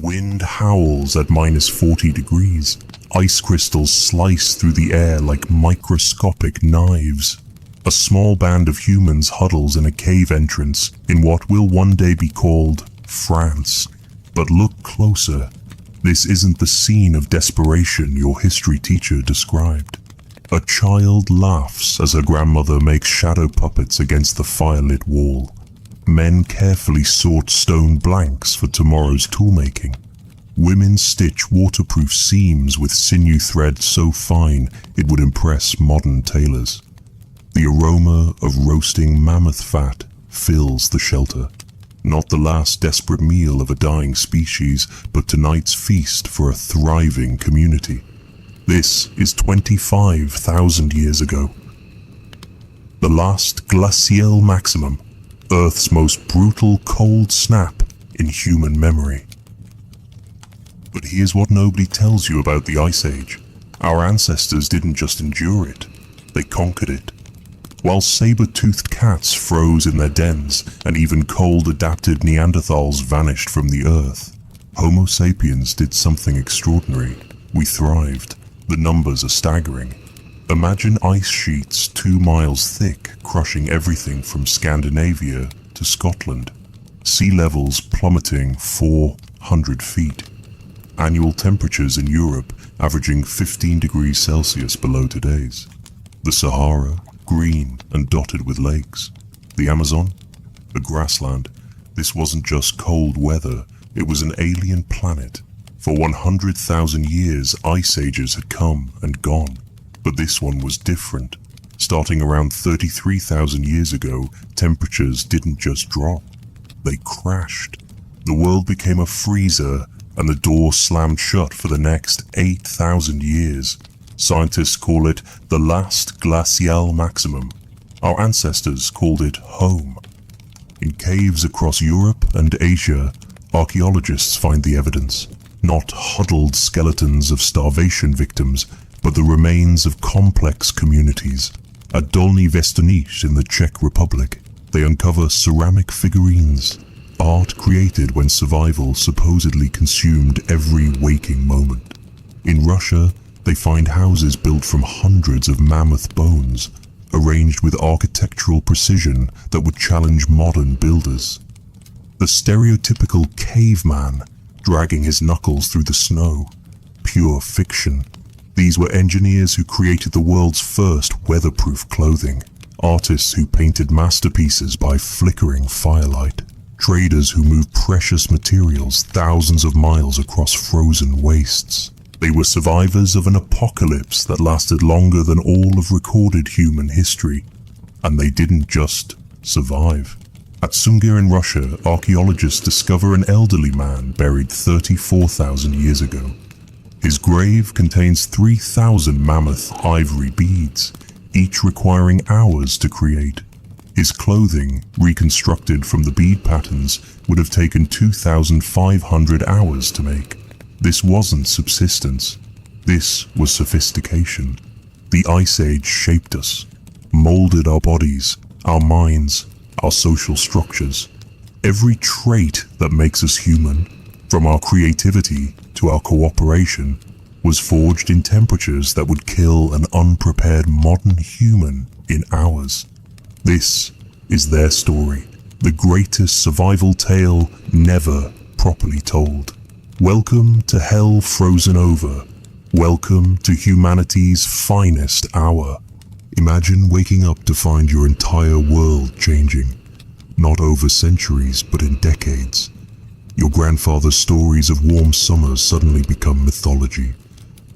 wind howls at -40 degrees. Ice crystals slice through the air like microscopic knives. A small band of humans huddles in a cave entrance in what will one day be called France. But look closer. This isn't the scene of desperation your history teacher described. A child laughs as her grandmother makes shadow puppets against the firelit wall. Men carefully sort stone blanks for tomorrow's toolmaking. Women stitch waterproof seams with sinew thread so fine it would impress modern tailors. The aroma of roasting mammoth fat fills the shelter. Not the last desperate meal of a dying species, but tonight's feast for a thriving community. This is 25,000 years ago. The last glacial maximum, Earth's most brutal cold snap in human memory. But here's what nobody tells you about the Ice Age. Our ancestors didn't just endure it, they conquered it. While saber-toothed cats froze in their dens and even cold-adapted Neanderthals vanished from the Earth, Homo sapiens did something extraordinary. We thrived. The numbers are staggering. Imagine ice sheets 2 miles thick crushing everything from Scandinavia to Scotland. Sea levels plummeting 400 feet. Annual temperatures in Europe averaging 15 degrees Celsius below today's. The Sahara, green and dotted with lakes. The Amazon, a grassland. This wasn't just cold weather, it was an alien planet. For 100,000 years, ice ages had come and gone. But this one was different. Starting around 33,000 years ago, temperatures didn't just drop, they crashed. The world became a freezer, and the door slammed shut for the next 8,000 years. Scientists call it the last glacial maximum. Our ancestors called it home. In caves across Europe and Asia, archaeologists find the evidence. Not huddled skeletons of starvation victims, but the remains of complex communities. At Dolní Věstonice in the Czech Republic, they uncover ceramic figurines, art created when survival supposedly consumed every waking moment. In Russia, they find houses built from hundreds of mammoth bones, arranged with architectural precision that would challenge modern builders. The stereotypical caveman, dragging his knuckles through the snow, pure fiction. These were engineers who created the world's first weatherproof clothing, artists who painted masterpieces by flickering firelight, traders who moved precious materials thousands of miles across frozen wastes. They were survivors of an apocalypse that lasted longer than all of recorded human history. And they didn't just survive. At Sungir in Russia, archaeologists discover an elderly man buried 34,000 years ago. His grave contains 3,000 mammoth ivory beads, each requiring hours to create. His clothing, reconstructed from the bead patterns, would have taken 2,500 hours to make. This wasn't subsistence. This was sophistication. The Ice Age shaped us, molded our bodies, our minds, our social structures. Every trait that makes us human, from our creativity to our cooperation, was forged in temperatures that would kill an unprepared modern human in hours. This is their story, the greatest survival tale never properly told. Welcome to hell frozen over. Welcome to humanity's finest hour. Imagine waking up to find your entire world changing. Not over centuries, but in decades. Your grandfather's stories of warm summers suddenly become mythology.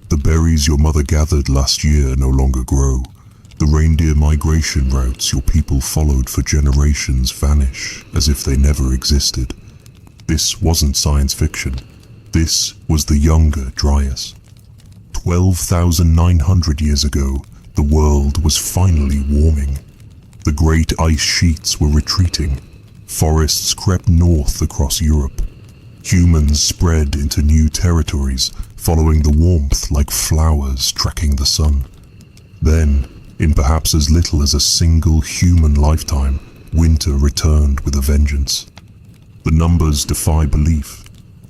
The berries your mother gathered last year no longer grow. The reindeer migration routes your people followed for generations vanish as if they never existed. This wasn't science fiction. This was the younger Dryas. 12,900 years ago, the world was finally warming. The great ice sheets were retreating. Forests crept north across Europe. Humans spread into new territories, following the warmth like flowers tracking the sun. Then, in perhaps as little as a single human lifetime, winter returned with a vengeance. The numbers defy belief.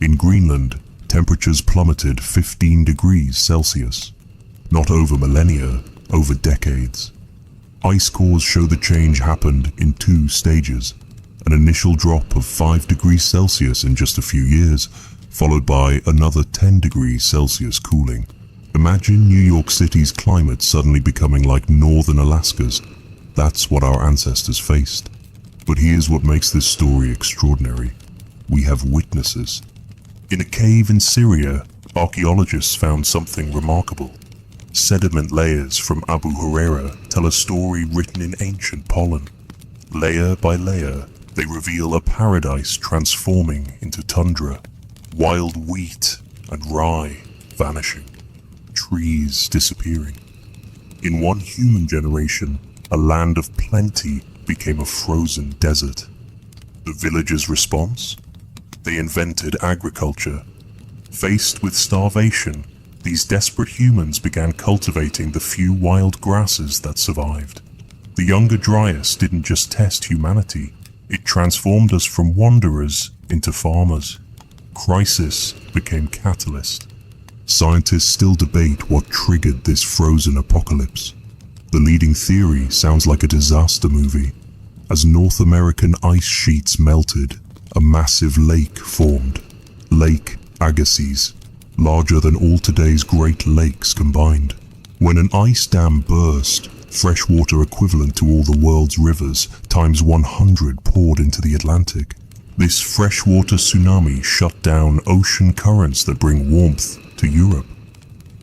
In Greenland, temperatures plummeted 15 degrees Celsius. Not over millennia, over decades. Ice cores show the change happened in 2 stages. An initial drop of 5 degrees Celsius in just a few years, followed by another 10 degrees Celsius cooling. Imagine New York City's climate suddenly becoming like northern Alaska's. That's what our ancestors faced. But here's what makes this story extraordinary. We have witnesses. In a cave in Syria, archaeologists found something remarkable. Sediment layers from Abu Huraira tell a story written in ancient pollen. Layer by layer, they reveal a paradise transforming into tundra. Wild wheat and rye vanishing. Trees disappearing. In one human generation, a land of plenty became a frozen desert. The villagers' response? They invented agriculture. Faced with starvation, these desperate humans began cultivating the few wild grasses that survived. The younger Dryas didn't just test humanity, it transformed us from wanderers into farmers. Crisis became catalyst. Scientists still debate what triggered this frozen apocalypse. The leading theory sounds like a disaster movie. As North American ice sheets melted, a massive lake formed. Lake Agassiz, larger than all today's Great Lakes combined. When an ice dam burst, fresh water equivalent to all the world's rivers times 100 poured into the Atlantic. This freshwater tsunami shut down ocean currents that bring warmth to Europe.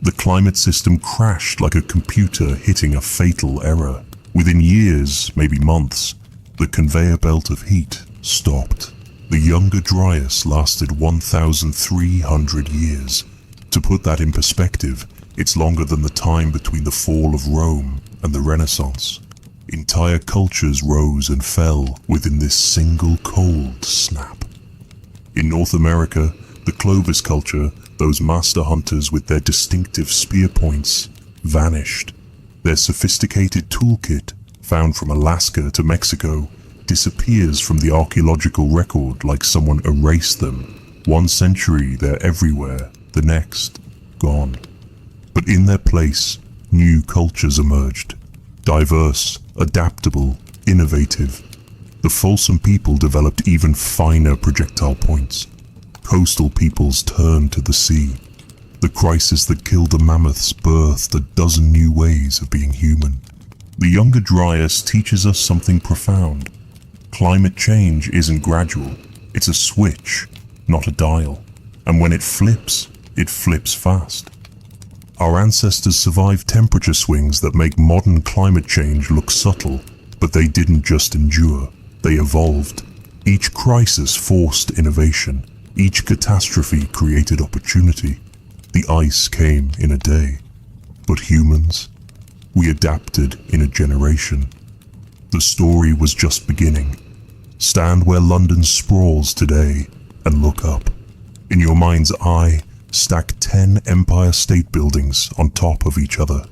The climate system crashed like a computer hitting a fatal error. Within years, maybe months, the conveyor belt of heat stopped. The Younger Dryas lasted 1,300 years. To put that in perspective, it's longer than the time between the fall of Rome and the Renaissance. Entire cultures rose and fell within this single cold snap. In North America, the Clovis culture, those master hunters with their distinctive spear points, vanished. Their sophisticated toolkit, found from Alaska to Mexico, disappears from the archaeological record like someone erased them. 1 century, they're everywhere, the next, gone. But in their place, new cultures emerged. Diverse, adaptable, innovative. The Folsom people developed even finer projectile points. Coastal peoples turned to the sea. The crisis that killed the mammoths birthed a dozen new ways of being human. The Younger Dryas teaches us something profound. Climate change isn't gradual. It's a switch, not a dial. And when it flips fast. Our ancestors survived temperature swings that make modern climate change look subtle, but they didn't just endure, they evolved. Each crisis forced innovation. Each catastrophe created opportunity. The ice came in a day. But humans? We adapted in a generation. The story was just beginning. Stand where London sprawls today and look up. In your mind's eye, stack 10 Empire State Buildings on top of each other.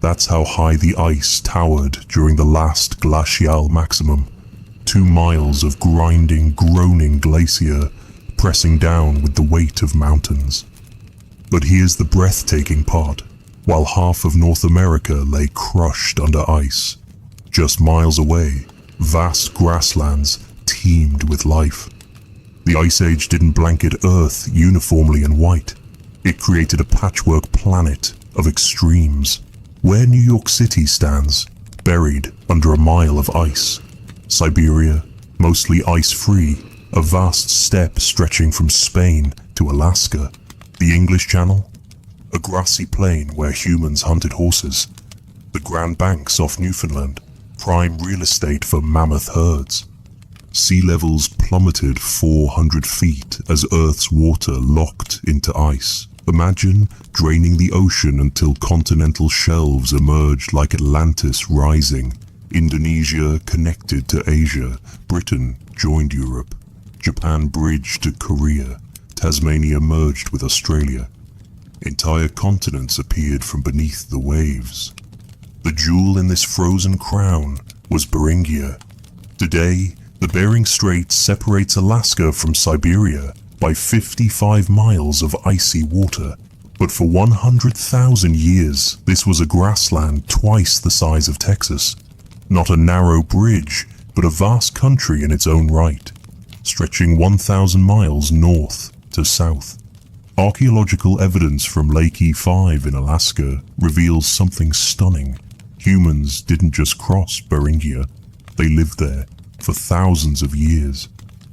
That's how high the ice towered during the last glacial maximum. 2 miles of grinding, groaning glacier pressing down with the weight of mountains. But here's the breathtaking part. While half of North America lay crushed under ice, just miles away, vast grasslands teemed with life. The Ice Age didn't blanket Earth uniformly in white. It created a patchwork planet of extremes. Where New York City stands, buried under a mile of ice. Siberia, mostly ice-free, a vast steppe stretching from Spain to Alaska. The English Channel, a grassy plain where humans hunted horses. The Grand Banks off Newfoundland, prime real estate for mammoth herds. Sea levels plummeted 400 feet as Earth's water locked into ice. Imagine draining the ocean until continental shelves emerged like Atlantis rising. Indonesia connected to Asia. Britain joined Europe. Japan bridged to Korea. Tasmania merged with Australia. Entire continents appeared from beneath the waves. The jewel in this frozen crown was Beringia. Today, the Bering Strait separates Alaska from Siberia, by 55 miles of icy water. But for 100,000 years, this was a grassland twice the size of Texas. Not a narrow bridge, but a vast country in its own right, stretching 1,000 miles north to south. Archaeological evidence from Lake E5 in Alaska reveals something stunning. Humans didn't just cross Beringia, they lived there for thousands of years.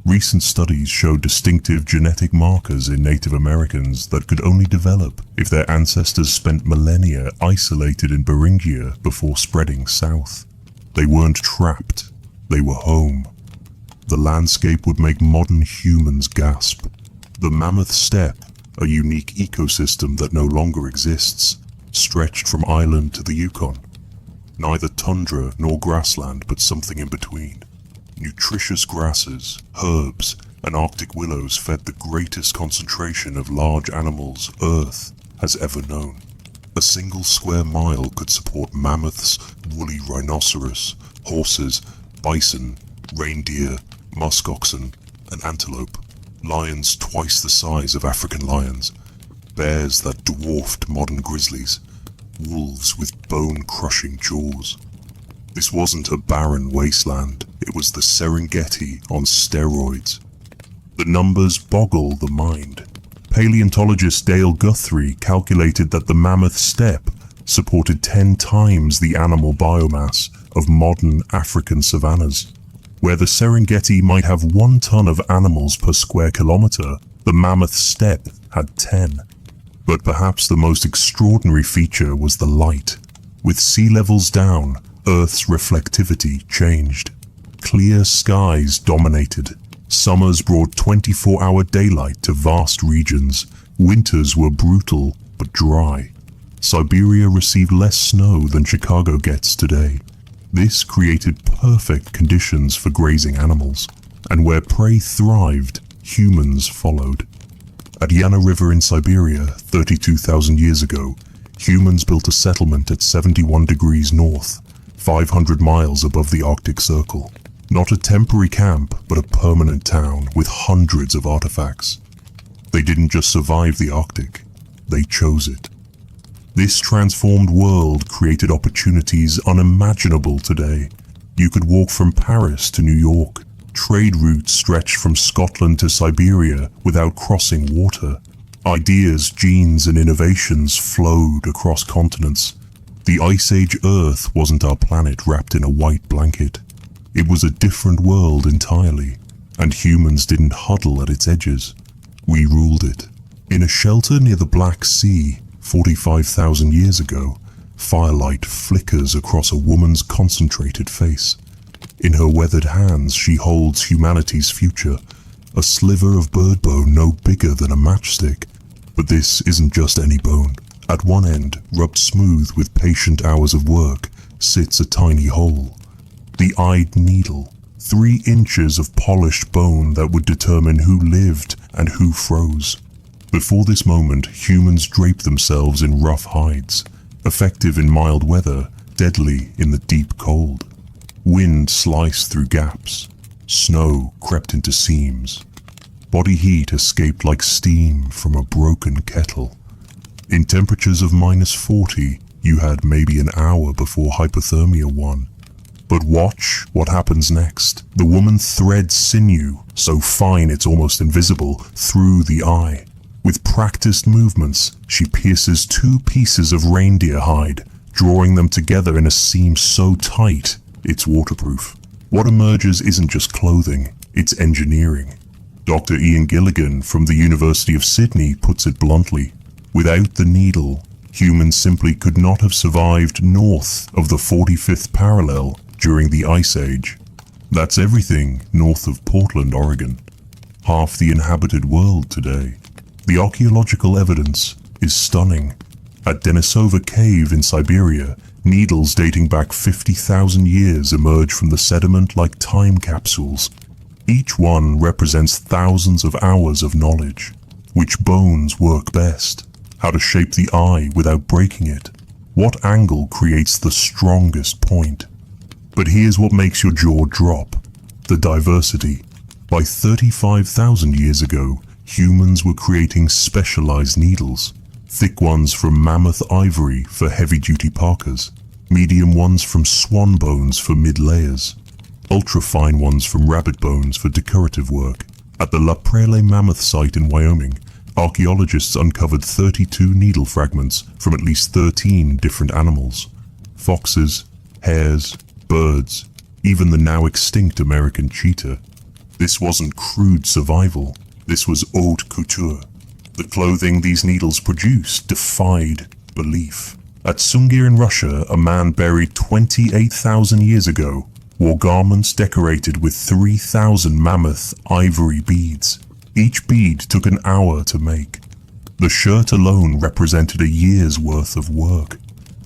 Recent studies show distinctive genetic markers in Native Americans that could only develop if their ancestors spent millennia isolated in Beringia before spreading south. They weren't trapped, they were home. The landscape would make modern humans gasp. The Mammoth Steppe, a unique ecosystem that no longer exists, stretched from Ireland to the Yukon. Neither tundra nor grassland, but something in between. Nutritious grasses, herbs, and Arctic willows fed the greatest concentration of large animals Earth has ever known. A single square mile could support mammoths, woolly rhinoceros, horses, bison, reindeer, muskoxen, and antelope. Lions twice the size of African lions. Bears that dwarfed modern grizzlies. Wolves with bone-crushing jaws. This wasn't a barren wasteland, it was the Serengeti on steroids. The numbers boggle the mind. Paleontologist Dale Guthrie calculated that the Mammoth Steppe supported 10 times the animal biomass of modern African savannas. Where the Serengeti might have 1 ton of animals per square kilometer, the Mammoth Steppe had 10. But perhaps the most extraordinary feature was the light. With sea levels down, Earth's reflectivity changed. Clear skies dominated. Summers brought 24-hour daylight to vast regions. Winters were brutal but dry. Siberia received less snow than Chicago gets today. This created perfect conditions for grazing animals, and where prey thrived, humans followed. At Yana River in Siberia, 32,000 years ago, humans built a settlement at 71 degrees north, 500 miles above the Arctic Circle. Not a temporary camp, but a permanent town with hundreds of artifacts. They didn't just survive the Arctic, they chose it. This transformed world created opportunities unimaginable today. You could walk from Paris to New York. Trade routes stretched from Scotland to Siberia without crossing water. Ideas, genes, and innovations flowed across continents. The Ice Age Earth wasn't our planet wrapped in a white blanket. It was a different world entirely, and humans didn't huddle at its edges. We ruled it. In a shelter near the Black Sea, 45,000 years ago, firelight flickers across a woman's concentrated face. In her weathered hands, she holds humanity's future, a sliver of bird bone no bigger than a matchstick. But this isn't just any bone. At one end, rubbed smooth with patient hours of work, sits a tiny hole. The eyed needle, 3 inches of polished bone that would determine who lived and who froze. Before this moment, humans draped themselves in rough hides, effective in mild weather, deadly in the deep cold. Wind sliced through gaps. Snow crept into seams. Body heat escaped like steam from a broken kettle. In temperatures of -40, you had maybe an hour before hypothermia won. But watch what happens next. The woman threads sinew, so fine it's almost invisible, through the eye. With practiced movements, she pierces 2 pieces of reindeer hide, drawing them together in a seam so tight it's waterproof. What emerges isn't just clothing, it's engineering. Dr. Ian Gilligan from the University of Sydney puts it bluntly. Without the needle, humans simply could not have survived north of the 45th parallel during the Ice Age. That's everything north of Portland, Oregon. Half the inhabited world today. The archaeological evidence is stunning. At Denisova Cave in Siberia, needles dating back 50,000 years emerge from the sediment like time capsules. Each one represents thousands of hours of knowledge. Which bones work best? How to shape the eye without breaking it? What angle creates the strongest point? But here's what makes your jaw drop. The diversity. By 35,000 years ago, Humans were creating specialized needles, thick ones from mammoth ivory for heavy-duty parkas, medium ones from swan bones for mid-layers, ultra-fine ones from rabbit bones for decorative work. At the La Prairie Mammoth site in Wyoming, archaeologists uncovered 32 needle fragments from at least 13 different animals: foxes, hares, birds, even the now extinct American cheetah. This wasn't crude survival, this was haute couture. The clothing these needles produced defied belief. At Sungir in Russia, a man buried 28,000 years ago wore garments decorated with 3,000 mammoth ivory beads. Each bead took an hour to make. The shirt alone represented a year's worth of work.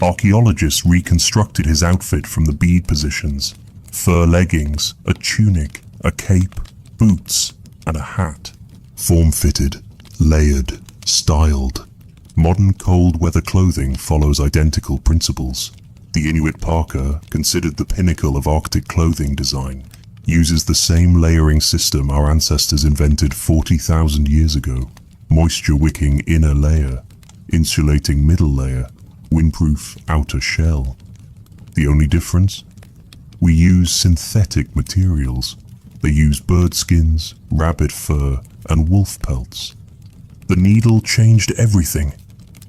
Archaeologists reconstructed his outfit from the bead positions: fur leggings, a tunic, a cape, boots, and a hat. Form-fitted, layered, styled. Modern cold weather clothing follows identical principles. The Inuit parka, considered the pinnacle of Arctic clothing design, uses the same layering system our ancestors invented 40,000 years ago. Moisture-wicking inner layer, insulating middle layer, windproof outer shell. The only difference? We use synthetic materials. They use bird skins, rabbit fur, and wolf pelts. The needle changed everything.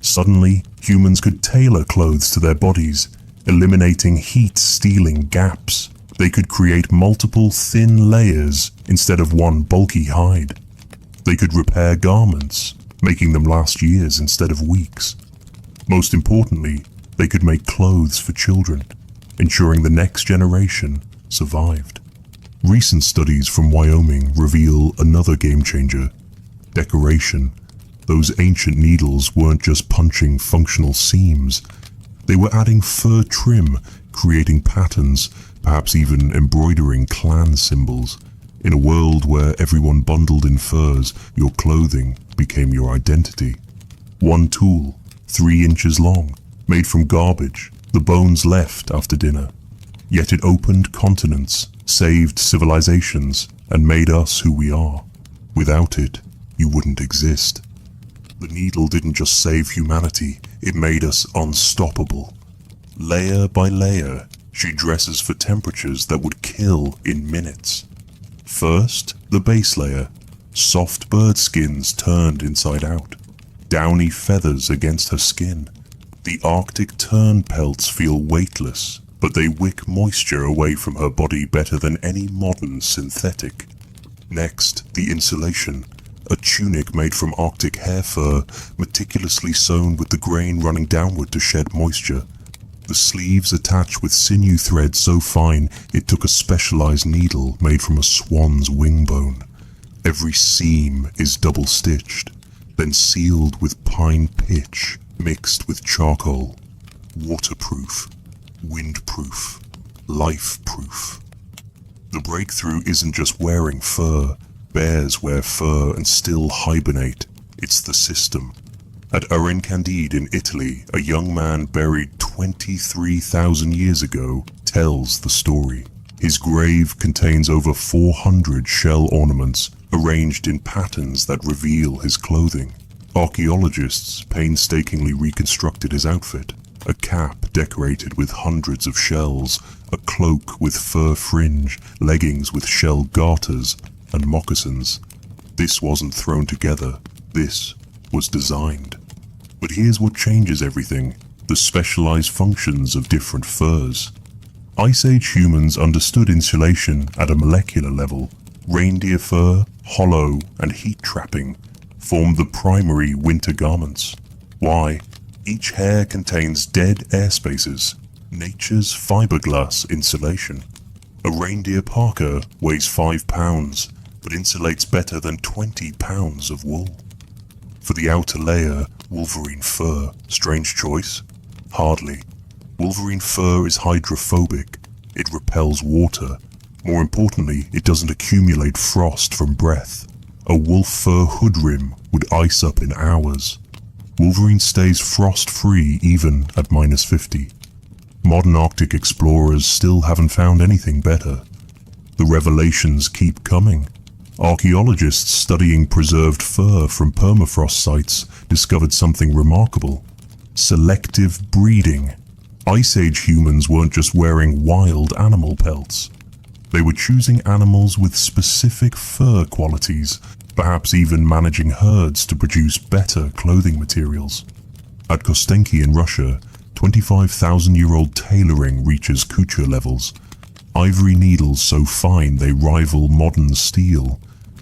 Suddenly, humans could tailor clothes to their bodies, eliminating heat-stealing gaps. They could create multiple thin layers instead of one bulky hide. They could repair garments, making them last years instead of weeks. Most importantly, they could make clothes for children, ensuring the next generation survived. Recent studies from Wyoming reveal another game changer: decoration. Those ancient needles weren't just punching functional seams. They were adding fur trim, creating patterns, perhaps even embroidering clan symbols. In a world where everyone bundled in furs, your clothing became your identity. One tool, 3 inches long, made from garbage, the bones left after dinner. Yet it opened continents, saved civilizations, and made us who we are. Without it, you wouldn't exist. The needle didn't just save humanity, it made us unstoppable. Layer by layer, she dresses for temperatures that would kill in minutes. First, the base layer, soft bird skins turned inside out, downy feathers against her skin. The Arctic tern pelts feel weightless, but they wick moisture away from her body better than any modern synthetic. Next, the insulation, a tunic made from Arctic hair fur, meticulously sewn with the grain running downward to shed moisture. The sleeves attached with sinew thread so fine it took a specialized needle made from a swan's wing bone. Every seam is double-stitched, then sealed with pine pitch mixed with charcoal. Waterproof, windproof, life-proof. The breakthrough isn't just wearing fur. Bears wear fur and still hibernate. It's the system. At Urin Candide in Italy, a young man buried 23,000 years ago tells the story. His grave contains over 400 shell ornaments arranged in patterns that reveal his clothing. Archaeologists painstakingly reconstructed his outfit: a cap decorated with hundreds of shells, a cloak with fur fringe, leggings with shell garters, and moccasins. This wasn't thrown together, this was designed. But here's what changes everything: the specialized functions of different furs. Ice Age humans understood insulation at a molecular level. Reindeer fur, hollow, and heat trapping formed the primary winter garments. Why? Each hair contains dead air spaces, nature's fiberglass insulation. A reindeer parka weighs 5 pounds, but insulates better than 20 pounds of wool. For the outer layer, wolverine fur. Strange choice? Hardly. Wolverine fur is hydrophobic. It repels water. More importantly, it doesn't accumulate frost from breath. A wolf fur hood rim would ice up in hours. Wolverine stays frost-free even at -50. Modern Arctic explorers still haven't found anything better. The revelations keep coming. Archaeologists studying preserved fur from permafrost sites discovered something remarkable: selective breeding. Ice Age humans weren't just wearing wild animal pelts. They were choosing animals with specific fur qualities, perhaps even managing herds to produce better clothing materials. At Kostenki in Russia, 25,000-year-old tailoring reaches couture levels. Ivory needles so fine they rival modern steel.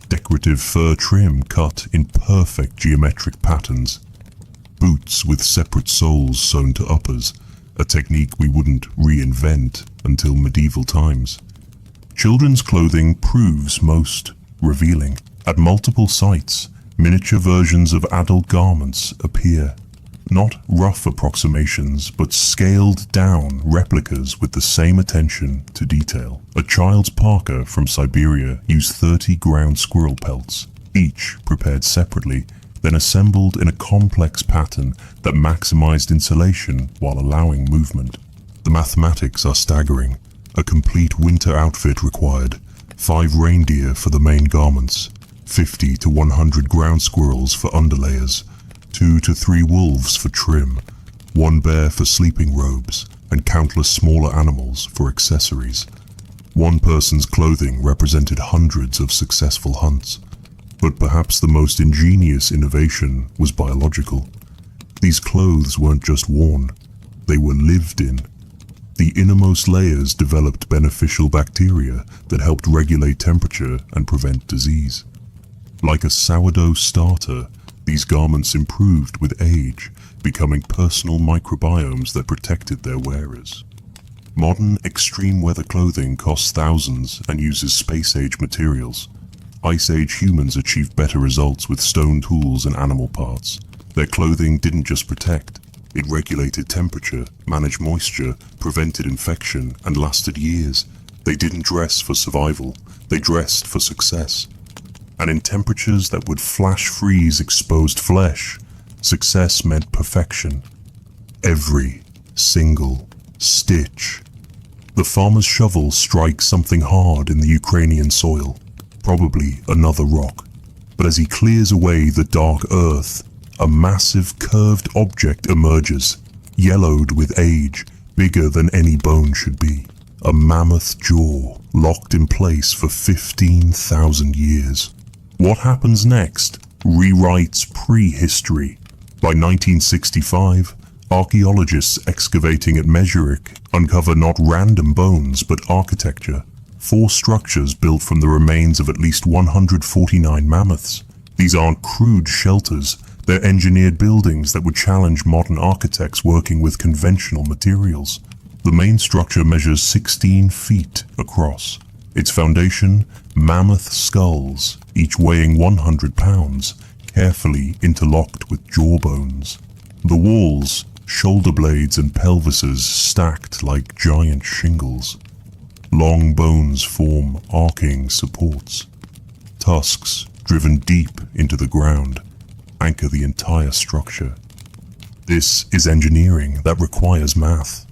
Decorative fur trim cut in perfect geometric patterns. Boots with separate soles sewn to uppers, a technique we wouldn't reinvent until medieval times. Children's clothing proves most revealing. At multiple sites, miniature versions of adult garments appear. Not rough approximations, but scaled down replicas with the same attention to detail. A child's parka from Siberia used 30 ground squirrel pelts, each prepared separately, then assembled in a complex pattern that maximized insulation while allowing movement. The mathematics are staggering. A complete winter outfit required, 5 reindeer for the main garments, 50 to 100 ground squirrels for underlayers, 2 to 3 wolves for trim, 1 bear for sleeping robes, and countless smaller animals for accessories. One person's clothing represented hundreds of successful hunts. But perhaps the most ingenious innovation was biological. These clothes weren't just worn, they were lived in. The innermost layers developed beneficial bacteria that helped regulate temperature and prevent disease. Like a sourdough starter, these garments improved with age, becoming personal microbiomes that protected their wearers. Modern extreme weather clothing costs thousands and uses space-age materials. Ice Age humans achieved better results with stone tools and animal parts. Their clothing didn't just protect, it regulated temperature, managed moisture, prevented infection, and lasted years. They didn't dress for survival, they dressed for success. And in temperatures that would flash freeze exposed flesh, success meant perfection. Every single stitch. The farmer's shovel strikes something hard in the Ukrainian soil, probably another rock. But as he clears away the dark earth, a massive curved object emerges, yellowed with age, bigger than any bone should be. A mammoth jaw, locked in place for 15,000 years. What happens next rewrites prehistory. By 1965, archaeologists excavating at Mezherik uncover not random bones but architecture. 4 structures built from the remains of at least 149 mammoths. These aren't crude shelters, they're engineered buildings that would challenge modern architects working with conventional materials. The main structure measures 16 feet across. Its foundation, mammoth skulls, each weighing 100 pounds, carefully interlocked with jawbones. The walls, shoulder blades and pelvises stacked like giant shingles. Long bones form arcing supports. Tusks, driven deep into the ground, anchor the entire structure. This is engineering that requires math.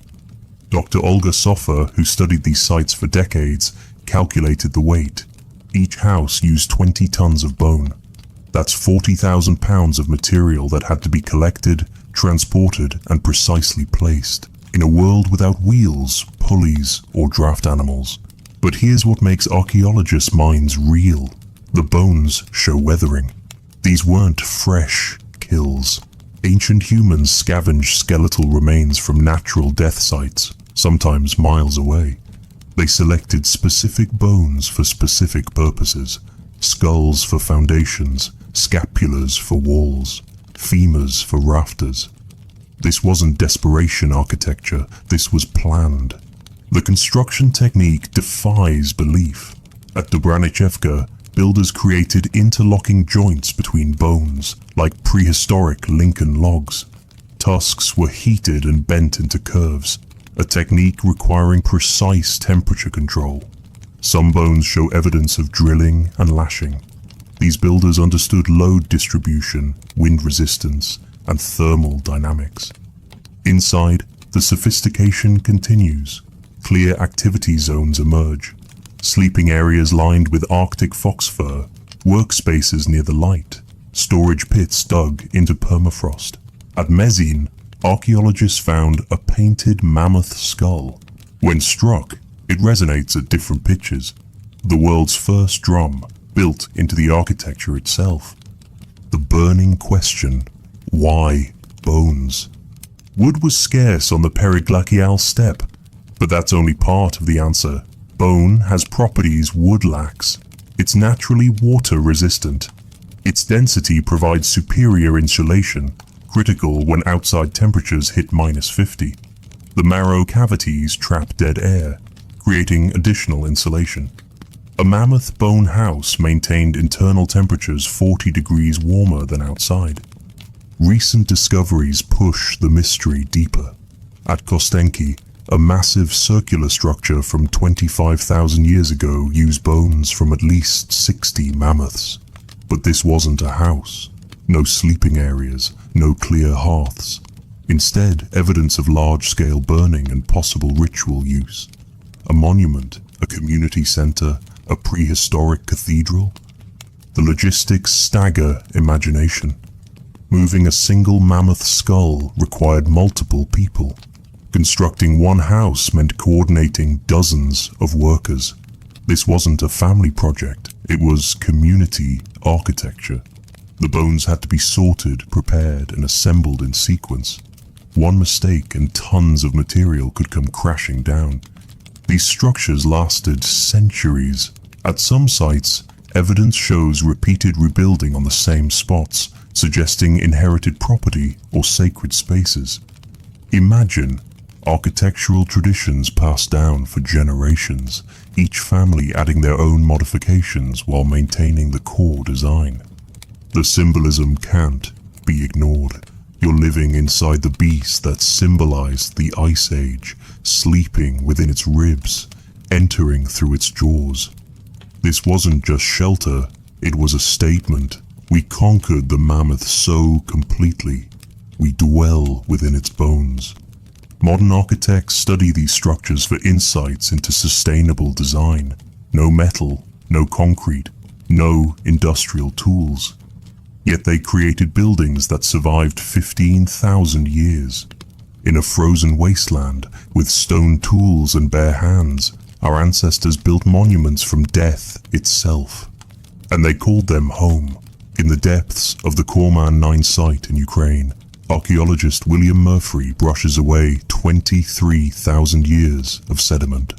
Dr. Olga Sofer, who studied these sites for decades, calculated the weight. Each house used 20 tons of bone. That's 40,000 pounds of material that had to be collected, transported, and precisely placed. In a world without wheels, pulleys, or draft animals. But here's what makes archaeologists' minds reel. The bones show weathering. These weren't fresh kills. Ancient humans scavenged skeletal remains from natural death sites, sometimes miles away. They selected specific bones for specific purposes. Skulls for foundations, scapulars for walls, femurs for rafters. This wasn't desperation architecture, this was planned. The construction technique defies belief. At Dobranichevka, builders created interlocking joints between bones, like prehistoric Lincoln logs. Tusks were heated and bent into curves, a technique requiring precise temperature control. Some bones show evidence of drilling and lashing. These builders understood load distribution, wind resistance, and thermal dynamics. Inside, the sophistication continues. Clear activity zones emerge. Sleeping areas lined with Arctic fox fur, workspaces near the light, storage pits dug into permafrost. At Mezin, archaeologists found a painted mammoth skull. When struck, it resonates at different pitches. The world's first drum, built into the architecture itself. The burning question, why bones? Wood was scarce on the periglacial steppe, but that's only part of the answer. Bone has properties wood lacks. It's naturally water resistant. Its density provides superior insulation, critical when outside temperatures hit -50. The marrow cavities trap dead air, creating additional insulation. A mammoth bone house maintained internal temperatures 40 degrees warmer than outside. Recent discoveries push the mystery deeper. At Kostenki, a massive circular structure from 25,000 years ago used bones from at least 60 mammoths. But this wasn't a house. No sleeping areas, no clear hearths. Instead, evidence of large-scale burning and possible ritual use. A monument, a community center, a prehistoric cathedral? The logistics stagger imagination. Moving a single mammoth skull required multiple people. Constructing one house meant coordinating dozens of workers. This wasn't a family project, it was community architecture. The bones had to be sorted, prepared, and assembled in sequence. One mistake and tons of material could come crashing down. These structures lasted centuries. At some sites, evidence shows repeated rebuilding on the same spots, suggesting inherited property or sacred spaces. Imagine architectural traditions passed down for generations, each family adding their own modifications while maintaining the core design. The symbolism can't be ignored. You're living inside the beast that symbolized the Ice Age, sleeping within its ribs, entering through its jaws. This wasn't just shelter, it was a statement. We conquered the mammoth so completely. We dwell within its bones. Modern architects study these structures for insights into sustainable design. No metal, no concrete, no industrial tools. Yet they created buildings that survived 15,000 years. In a frozen wasteland, with stone tools and bare hands, our ancestors built monuments from death itself. And they called them home. In the depths of the Korman 9 site in Ukraine, archaeologist William Murphy brushes away 23,000 years of sediment.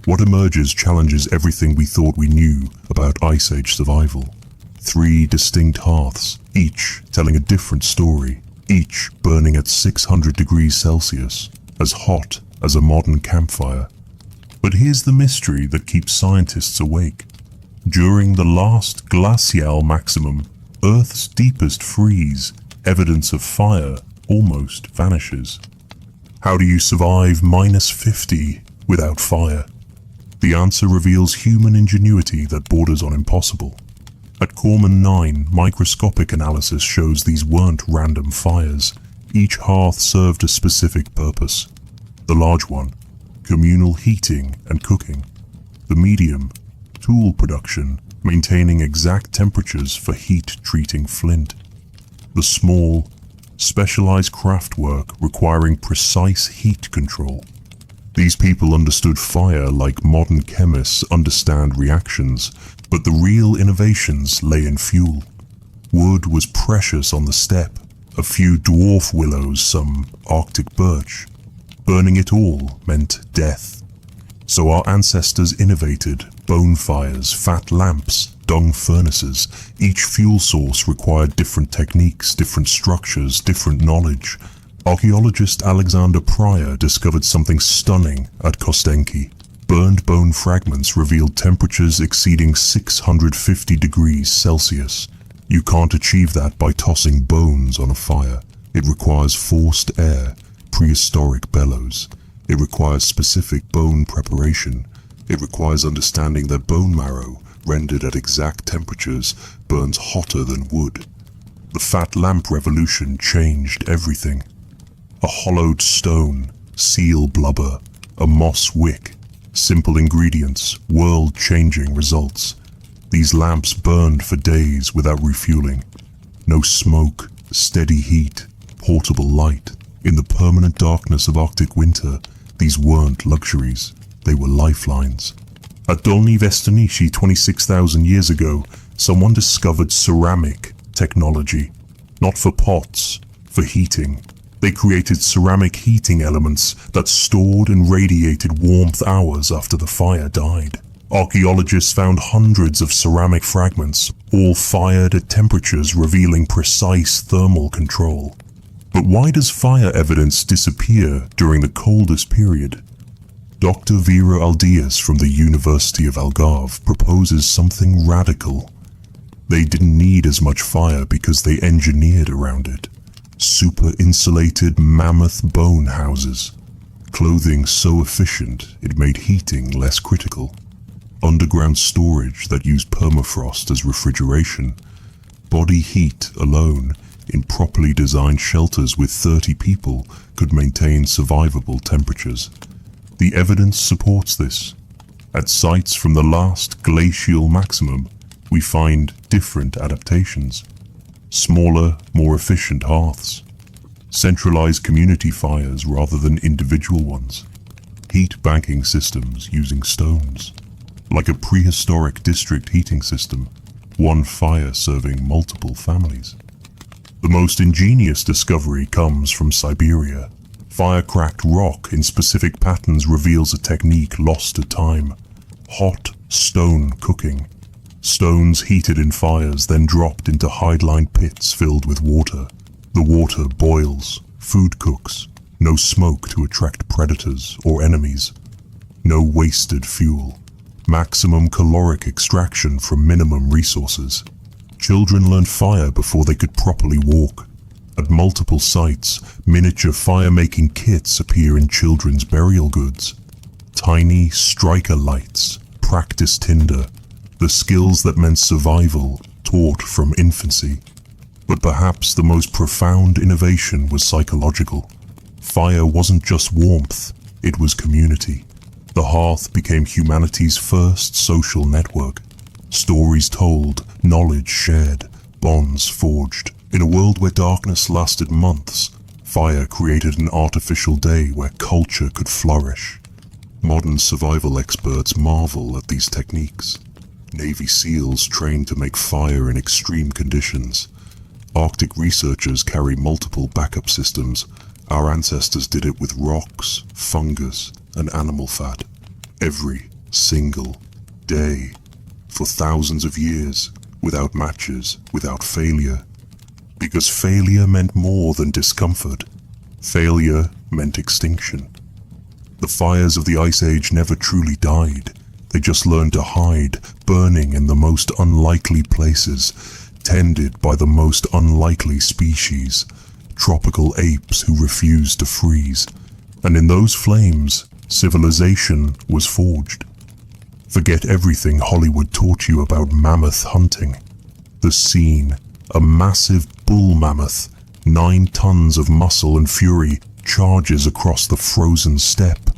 What emerges challenges everything we thought we knew about Ice Age survival. 3 distinct hearths, each telling a different story, each burning at 600 degrees Celsius, as hot as a modern campfire. But here's the mystery that keeps scientists awake. During the last glacial maximum, Earth's deepest freeze, evidence of fire almost vanishes. How do you survive -50 without fire? The answer reveals human ingenuity that borders on impossible. At Korman 9, microscopic analysis shows these weren't random fires. Each hearth served a specific purpose. The large one, communal heating and cooking. The medium, tool production, maintaining exact temperatures for heat-treating flint. The small, specialized craftwork requiring precise heat control. These people understood fire like modern chemists understand reactions, but the real innovations lay in fuel. Wood was precious on the steppe, a few dwarf willows, some Arctic birch. Burning it all meant death. So our ancestors innovated bonfires, fat lamps, dung furnaces. Each fuel source required different techniques, different structures, different knowledge. Archaeologist Alexander Pryor discovered something stunning at Kostenki. Burned bone fragments revealed temperatures exceeding 650 degrees Celsius. You can't achieve that by tossing bones on a fire. It requires forced air, prehistoric bellows. It requires specific bone preparation. It requires understanding that bone marrow, rendered at exact temperatures, burns hotter than wood. The fat lamp revolution changed everything. A hollowed stone, seal blubber, a moss wick. Simple ingredients, world-changing results. These lamps burned for days without refueling. No smoke, steady heat, portable light. In the permanent darkness of Arctic winter, these weren't luxuries, they were lifelines. At Dolní Věstonice 26,000 years ago, someone discovered ceramic technology. Not for pots, for heating. They created ceramic heating elements that stored and radiated warmth hours after the fire died. Archaeologists found hundreds of ceramic fragments, all fired at temperatures revealing precise thermal control. But why does fire evidence disappear during the coldest period? Dr. Vera Aldias from the University of Algarve proposes something radical. They didn't need as much fire because they engineered around it. Super-insulated mammoth bone houses. Clothing so efficient it made heating less critical. Underground storage that used permafrost as refrigeration. Body heat alone in properly designed shelters with 30 people could maintain survivable temperatures. The evidence supports this. At sites from the last glacial maximum, we find different adaptations. Smaller, more efficient hearths. Centralized community fires rather than individual ones. Heat banking systems using stones. Like a prehistoric district heating system, one fire serving multiple families. The most ingenious discovery comes from Siberia. Fire-cracked rock in specific patterns reveals a technique lost to time. Hot stone cooking. Stones heated in fires, then dropped into hide-lined pits filled with water. The water boils, food cooks, no smoke to attract predators or enemies. No wasted fuel. Maximum caloric extraction from minimum resources. Children learned fire before they could properly walk. At multiple sites, miniature fire-making kits appear in children's burial goods. Tiny striker lights, practice tinder, the skills that meant survival, taught from infancy. But perhaps the most profound innovation was psychological. Fire wasn't just warmth, it was community. The hearth became humanity's first social network. Stories told, knowledge shared, bonds forged. In a world where darkness lasted months, fire created an artificial day where culture could flourish. Modern survival experts marvel at these techniques. Navy SEALs trained to make fire in extreme conditions. Arctic researchers carry multiple backup systems. Our ancestors did it with rocks, fungus, and animal fat. Every single day. For thousands of years, without matches, without failure. Because failure meant more than discomfort. Failure meant extinction. The fires of the Ice Age never truly died. They just learned to hide, burning in the most unlikely places, tended by the most unlikely species, tropical apes who refused to freeze. And in those flames, civilization was forged. Forget everything Hollywood taught you about mammoth hunting. The scene, a massive bull mammoth, 9 tons of muscle and fury, charges across the frozen steppe.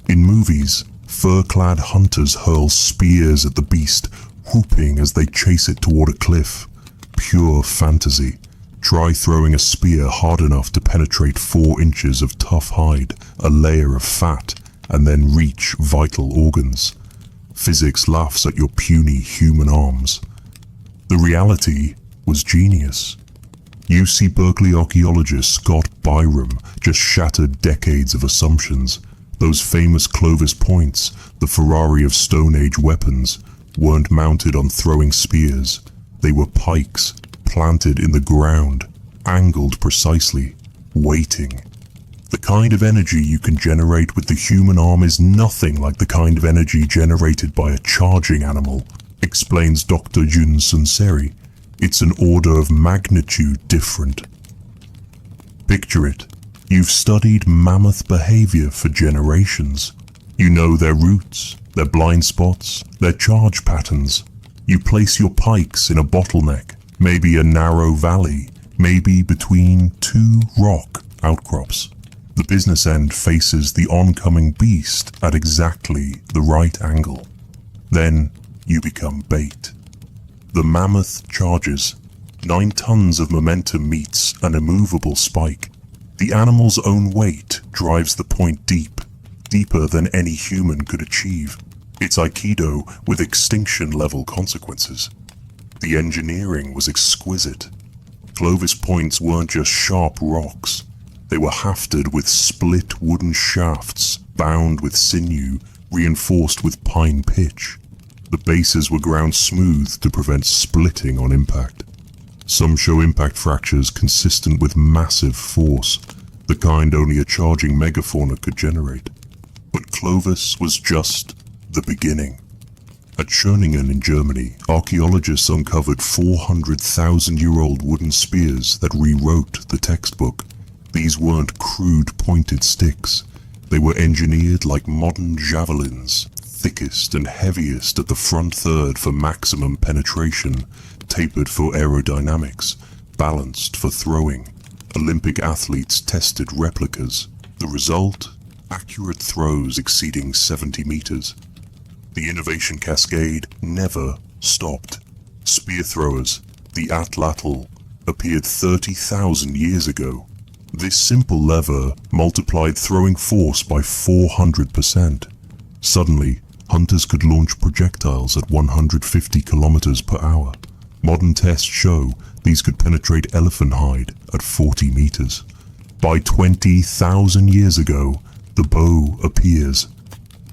In movies, fur-clad hunters hurl spears at the beast, whooping as they chase it toward a cliff. Pure fantasy. Try throwing a spear hard enough to penetrate 4 inches of tough hide, a layer of fat, and then reach vital organs. Physics laughs at your puny human arms. The reality was genius. UC Berkeley archaeologist Scott Byram just shattered decades of assumptions. Those famous Clovis points, the Ferrari of Stone Age weapons, weren't mounted on throwing spears. They were pikes, planted in the ground, angled precisely, waiting. The kind of energy you can generate with the human arm is nothing like the kind of energy generated by a charging animal, explains Dr. Jun Sunseri. It's an order of magnitude different. Picture it. You've studied mammoth behavior for generations. You know their routes, their blind spots, their charge patterns. You place your pikes in a bottleneck, maybe a narrow valley, maybe between 2 rock outcrops. The business end faces the oncoming beast at exactly the right angle. Then you become bait. The mammoth charges. 9 tons of momentum meets an immovable spike. The animal's own weight drives the point deep, deeper than any human could achieve. It's Aikido with extinction-level consequences. The engineering was exquisite. Clovis points weren't just sharp rocks. They were hafted with split wooden shafts, bound with sinew, reinforced with pine pitch. The bases were ground smooth to prevent splitting on impact. Some show impact fractures consistent with massive force, the kind only a charging megafauna could generate. But Clovis was just the beginning. At Schöningen in Germany, archaeologists uncovered 400,000-year-old wooden spears that rewrote the textbook. These weren't crude pointed sticks. They were engineered like modern javelins, thickest and heaviest at the front third for maximum penetration, tapered for aerodynamics, balanced for throwing. Olympic athletes tested replicas. The result? Accurate throws exceeding 70 meters. The innovation cascade never stopped. Spear throwers, the atlatl, appeared 30,000 years ago. This simple lever multiplied throwing force by 400%. Suddenly, hunters could launch projectiles at 150 kilometers per hour. Modern tests show these could penetrate elephant hide at 40 meters. By 20,000 years ago, the bow appears.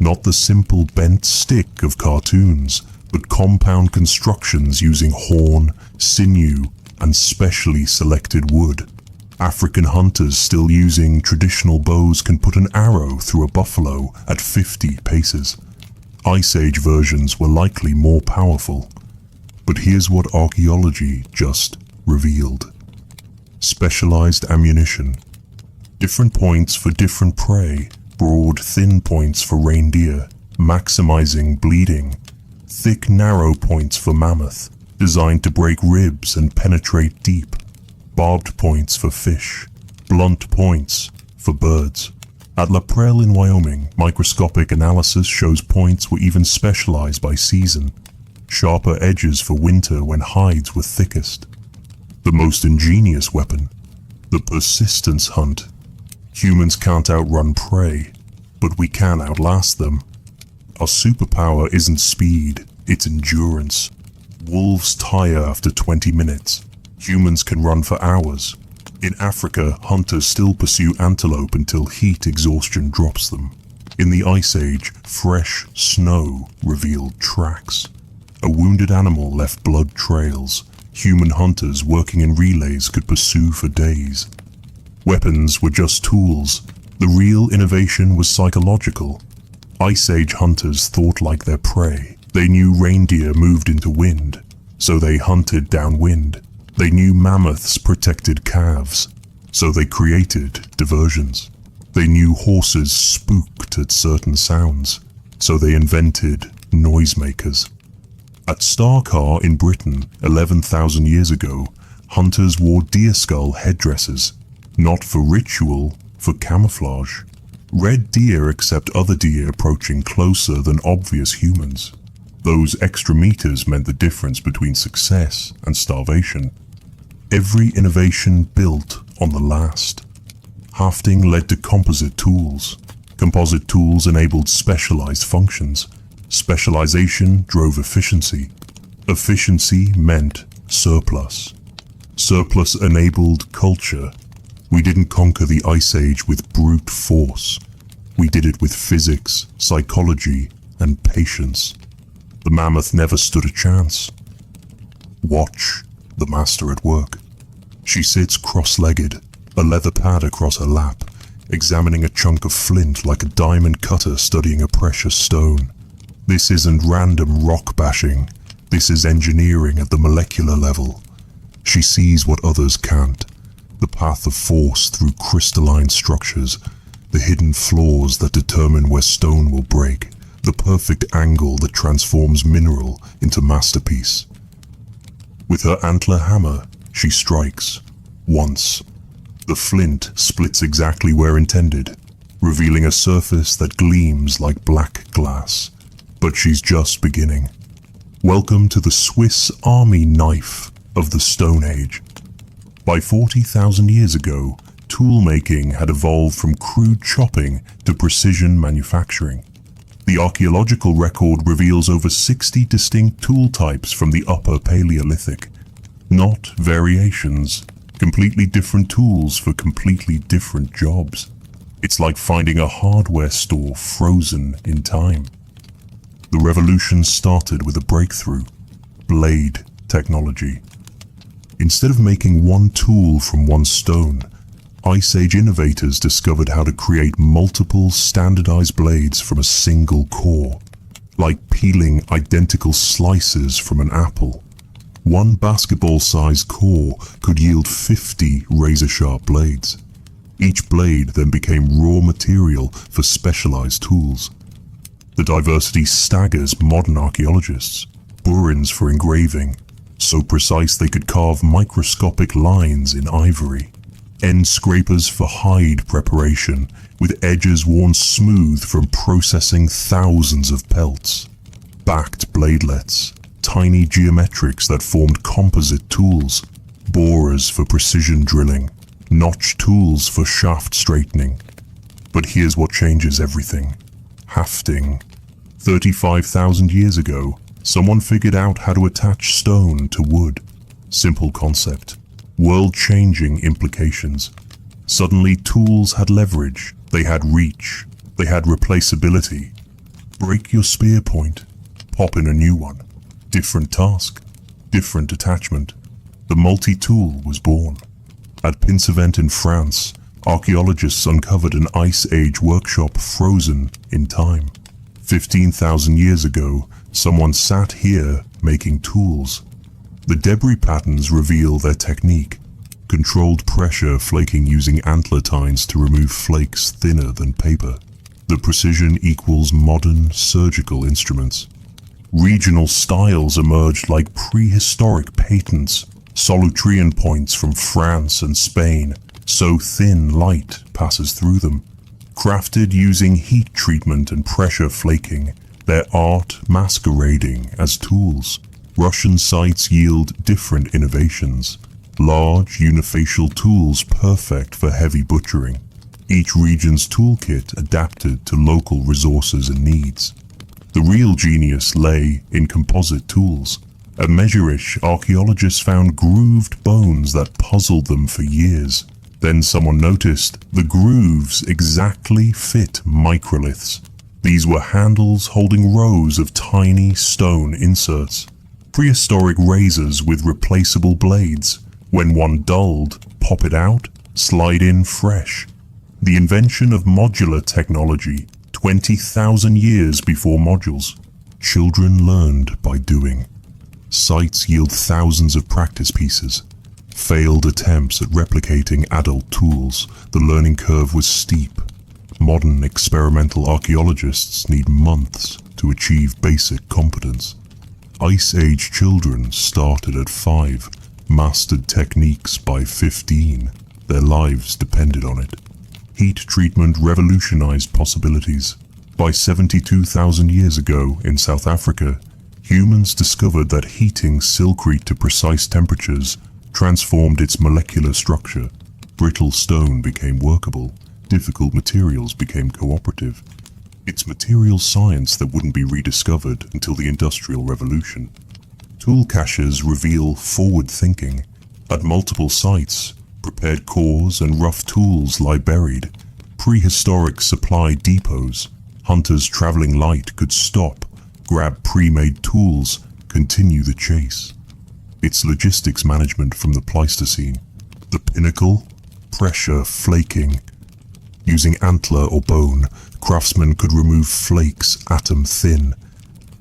Not the simple bent stick of cartoons, but compound constructions using horn, sinew, and specially selected wood. African hunters still using traditional bows can put an arrow through a buffalo at 50 paces. Ice Age versions were likely more powerful. But here's what archaeology just revealed. Specialized ammunition. Different points for different prey. Broad, thin points for reindeer, maximizing bleeding. Thick, narrow points for mammoth, designed to break ribs and penetrate deep. Barbed points for fish. Blunt points for birds. At La Prairie in Wyoming, microscopic analysis shows points were even specialized by season. Sharper edges for winter when hides were thickest. The most ingenious weapon, the persistence hunt. Humans can't outrun prey, but we can outlast them. Our superpower isn't speed, it's endurance. Wolves tire after 20 minutes. Humans can run for hours. In Africa, hunters still pursue antelope until heat exhaustion drops them. In the Ice Age, fresh snow revealed tracks. A wounded animal left blood trails. Human hunters working in relays could pursue for days. Weapons were just tools. The real innovation was psychological. Ice Age hunters thought like their prey. They knew reindeer moved into wind, so they hunted downwind. They knew mammoths protected calves, so they created diversions. They knew horses spooked at certain sounds, so they invented noisemakers. At Starcar in Britain, 11,000 years ago, hunters wore deerskull headdresses, not for ritual, for camouflage. Red deer accept other deer approaching closer than obvious humans. Those extra meters meant the difference between success and starvation. Every innovation built on the last. Hafting led to composite tools. Composite tools enabled specialized functions. Specialization drove efficiency. Efficiency meant surplus. Surplus enabled culture. We didn't conquer the Ice Age with brute force. We did it with physics, psychology, and patience. The mammoth never stood a chance. Watch the master at work. She sits cross-legged, a leather pad across her lap, examining a chunk of flint like a diamond cutter studying a precious stone. This isn't random rock bashing. This is engineering at the molecular level. She sees what others can't. The path of force through crystalline structures, the hidden flaws that determine where stone will break, the perfect angle that transforms mineral into masterpiece. With her antler hammer, she strikes. Once. The flint splits exactly where intended, revealing a surface that gleams like black glass. But she's just beginning. Welcome to the Swiss Army knife of the Stone Age. By 40,000 years ago, tool-making had evolved from crude chopping to precision manufacturing. The archaeological record reveals over 60 distinct tool types from the Upper Paleolithic. Not variations, completely different tools for completely different jobs. It's like finding a hardware store frozen in time. The revolution started with a breakthrough: blade technology. Instead of making one tool from one stone, Ice Age innovators discovered how to create multiple standardized blades from a single core, like peeling identical slices from an apple. One basketball-sized core could yield 50 razor-sharp blades. Each blade then became raw material for specialized tools. The diversity staggers modern archaeologists. Burins for engraving, so precise they could carve microscopic lines in ivory. End scrapers for hide preparation, with edges worn smooth from processing thousands of pelts. Backed bladelets, tiny geometrics that formed composite tools. Borers for precision drilling, notch tools for shaft straightening. But here's what changes everything: hafting. 35,000 years ago, someone figured out how to attach stone to wood. Simple concept, world-changing implications. Suddenly tools had leverage, they had reach, they had replaceability. Break your spear point, pop in a new one. Different task, different attachment. The multi-tool was born. At Pinsevent in France, archaeologists uncovered an Ice Age workshop frozen in time. 15,000 years ago, someone sat here making tools. The debris patterns reveal their technique: controlled pressure flaking using antler tines to remove flakes thinner than paper. The precision equals modern surgical instruments. Regional styles emerged like prehistoric patents. Solutrean points from France and Spain, so thin light passes through them. Crafted using heat treatment and pressure flaking, their art masquerading as tools. Russian sites yield different innovations. Large unifacial tools perfect for heavy butchering. Each region's toolkit adapted to local resources and needs. The real genius lay in composite tools. At Mezhirish, archaeologists found grooved bones that puzzled them for years. Then someone noticed the grooves exactly fit microliths. These were handles holding rows of tiny stone inserts. Prehistoric razors with replaceable blades. When one dulled, pop it out, slide in fresh. The invention of modular technology, 20,000 years before modules. Children learned by doing. Sites yield thousands of practice pieces. Failed attempts at replicating adult tools, the learning curve was steep. Modern experimental archaeologists need months to achieve basic competence. Ice Age children started at 5, mastered techniques by 15. Their lives depended on it. Heat treatment revolutionized possibilities. By 72,000 years ago in South Africa, humans discovered that heating silkreed to precise temperatures transformed its molecular structure. Brittle stone became workable. Difficult materials became cooperative. It's material science that wouldn't be rediscovered until the Industrial Revolution. Tool caches reveal forward thinking. At multiple sites, prepared cores and rough tools lie buried. Prehistoric supply depots. Hunters traveling light could stop, grab pre-made tools, continue the chase. It's logistics management from the Pleistocene. The pinnacle, pressure flaking. Using antler or bone, craftsmen could remove flakes atom thin.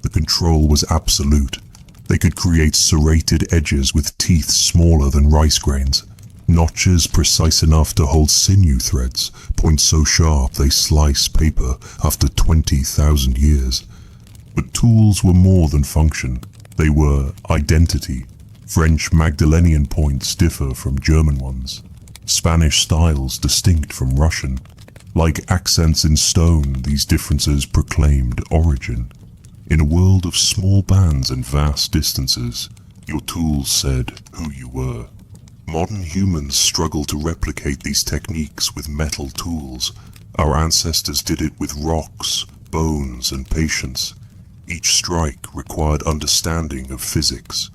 The control was absolute. They could create serrated edges with teeth smaller than rice grains. Notches precise enough to hold sinew threads, points so sharp they slice paper after 20,000 years. But tools were more than function. They were identity. French Magdalenian points differ from German ones. Spanish styles distinct from Russian. Like accents in stone, these differences proclaimed origin. In a world of small bands and vast distances, your tools said who you were. Modern humans struggle to replicate these techniques with metal tools. Our ancestors did it with rocks, bones, and patience. Each strike required understanding of physics.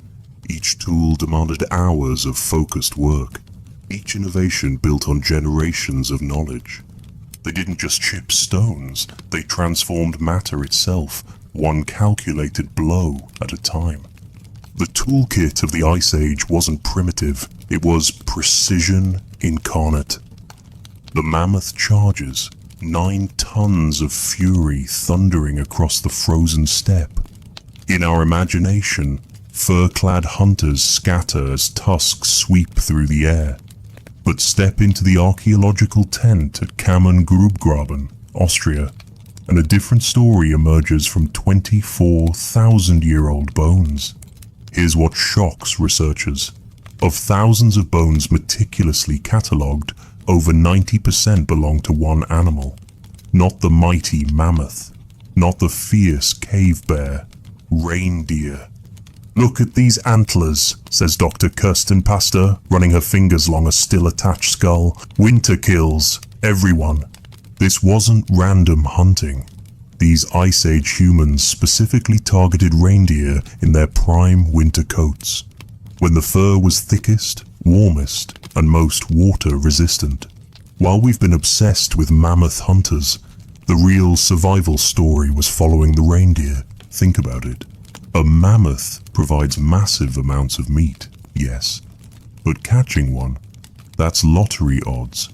Each tool demanded hours of focused work. Each innovation built on generations of knowledge. They didn't just chip stones, they transformed matter itself, one calculated blow at a time. The toolkit of the Ice Age wasn't primitive, it was precision incarnate. The mammoth charges, 9 tons of fury thundering across the frozen steppe. In our imagination, fur-clad hunters scatter as tusks sweep through the air. But step into the archaeological tent at Kammern-Grubgraben, Austria, and a different story emerges from 24,000-year-old bones. Here's what shocks researchers. Of thousands of bones meticulously catalogued, over 90% belong to one animal. Not the mighty mammoth, not the fierce cave bear, reindeer. "Look at these antlers," says Dr. Kirsten Pastor, running her fingers along a still-attached skull. "Winter kills everyone." This wasn't random hunting. These Ice Age humans specifically targeted reindeer in their prime winter coats, when the fur was thickest, warmest, and most water-resistant. While we've been obsessed with mammoth hunters, the real survival story was following the reindeer. Think about it. A mammoth provides massive amounts of meat, yes, but catching one, that's lottery odds.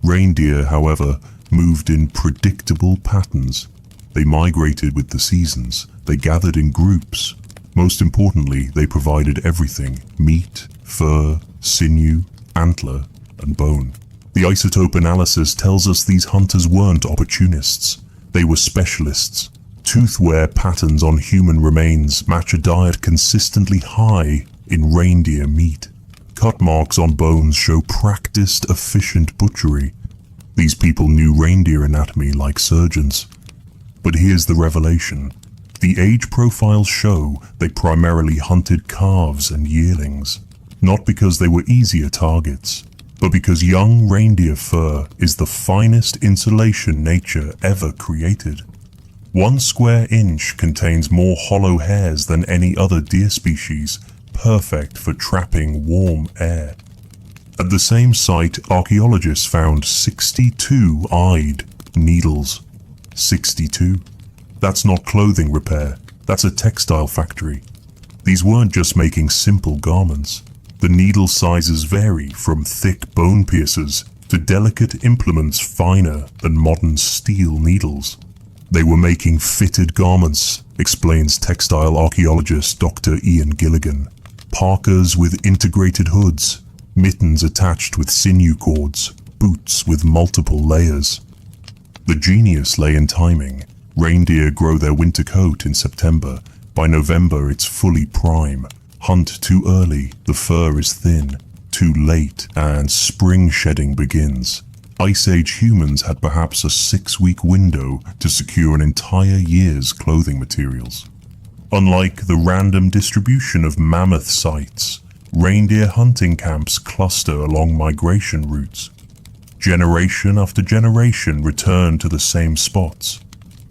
Reindeer, however, moved in predictable patterns. They migrated with the seasons, they gathered in groups. Most importantly, they provided everything: meat, fur, sinew, antler, and bone. The isotope analysis tells us these hunters weren't opportunists, they were specialists. Tooth wear patterns on human remains match a diet consistently high in reindeer meat. Cut marks on bones show practiced, efficient butchery. These people knew reindeer anatomy like surgeons. But here's the revelation. The age profiles show they primarily hunted calves and yearlings, not because they were easier targets, but because young reindeer fur is the finest insulation nature ever created. 1 square inch contains more hollow hairs than any other deer species, perfect for trapping warm air. At the same site, archaeologists found 62-eyed needles. 62? That's not clothing repair, that's a textile factory. These weren't just making simple garments. The needle sizes vary from thick bone piercers to delicate implements finer than modern steel needles. They were making fitted garments, explains textile archaeologist Dr. Ian Gilligan. Parkas with integrated hoods, mittens attached with sinew cords, boots with multiple layers. The genius lay in timing. Reindeer grow their winter coat in September. By November it's fully prime. Hunt too early, the fur is thin. Too late, and spring shedding begins. Ice Age humans had perhaps a 6-week window to secure an entire year's clothing materials. Unlike the random distribution of mammoth sites, reindeer hunting camps cluster along migration routes. Generation after generation return to the same spots.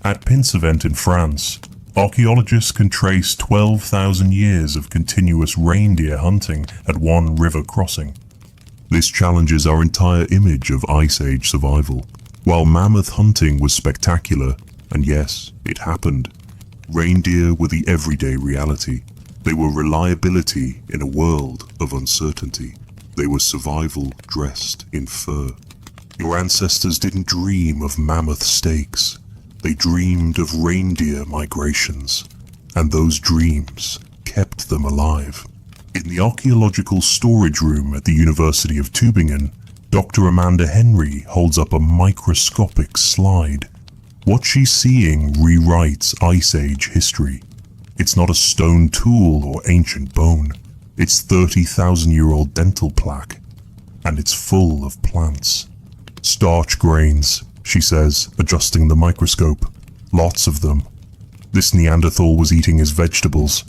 At Pinsevent in France, archaeologists can trace 12,000 years of continuous reindeer hunting at one river crossing. This challenges our entire image of Ice Age survival. While mammoth hunting was spectacular, and yes, it happened, reindeer were the everyday reality. They were reliability in a world of uncertainty. They were survival dressed in fur. Your ancestors didn't dream of mammoth steaks. They dreamed of reindeer migrations, and those dreams kept them alive. In the archaeological storage room at the University of Tübingen, Dr. Amanda Henry holds up a microscopic slide. What she's seeing rewrites Ice Age history. It's not a stone tool or ancient bone. It's 30,000-year-old dental plaque, and it's full of plants. Starch grains, she says, adjusting the microscope. Lots of them. This Neanderthal was eating his vegetables.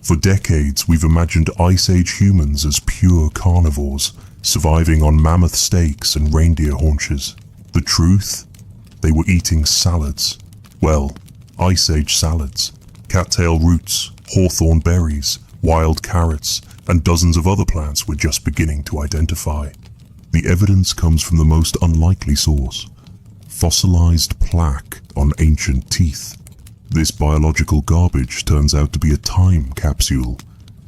For decades, we've imagined Ice Age humans as pure carnivores, surviving on mammoth steaks and reindeer haunches. The truth? They were eating salads. Well, Ice Age salads. Cattail roots, hawthorn berries, wild carrots, and dozens of other plants we're just beginning to identify. The evidence comes from the most unlikely source: fossilized plaque on ancient teeth. This biological garbage turns out to be a time capsule.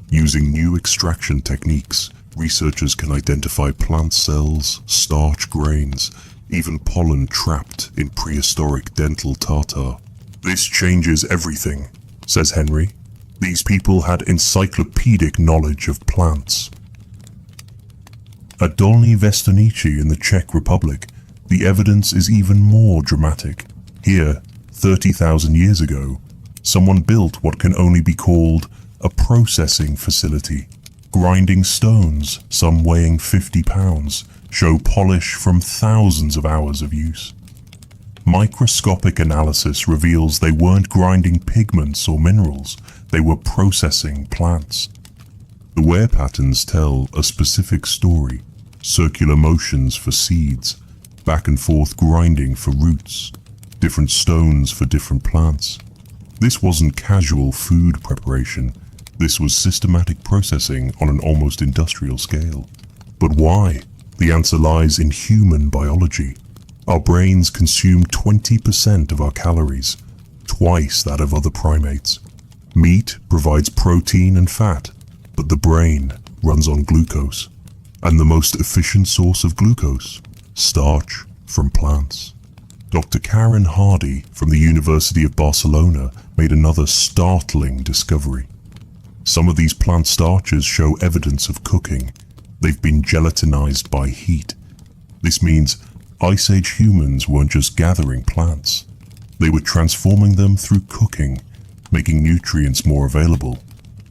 Using new extraction techniques, researchers can identify plant cells, starch grains, even pollen trapped in prehistoric dental tartar. This changes everything, says Henry. These people had encyclopedic knowledge of plants. At Dolní Věstonice in the Czech Republic, the evidence is even more dramatic. Here, 30,000 years ago, someone built what can only be called a processing facility. Grinding stones, some weighing 50 pounds, show polish from thousands of hours of use. Microscopic analysis reveals they weren't grinding pigments or minerals, they were processing plants. The wear patterns tell a specific story: circular motions for seeds, back and forth grinding for roots, different stones for different plants. This wasn't casual food preparation, this was systematic processing on an almost industrial scale. But why? The answer lies in human biology. Our brains consume 20% of our calories, twice that of other primates. Meat provides protein and fat, but the brain runs on glucose. And the most efficient source of glucose? Starch from plants. Dr. Karen Hardy from the University of Barcelona made another startling discovery. Some of these plant starches show evidence of cooking. They've been gelatinized by heat. This means Ice Age humans weren't just gathering plants. They were transforming them through cooking, making nutrients more available.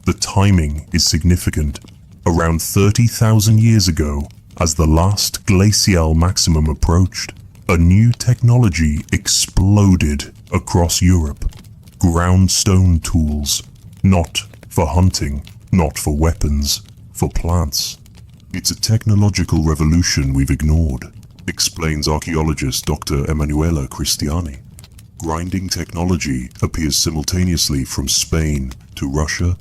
The timing is significant. Around 30,000 years ago, as the last glacial maximum approached, a new technology exploded across Europe. Ground stone tools, not for hunting, not for weapons, for plants. It's a technological revolution we've ignored, explains archaeologist Dr. Emanuela Cristiani. Grinding technology appears simultaneously from Spain to Russia.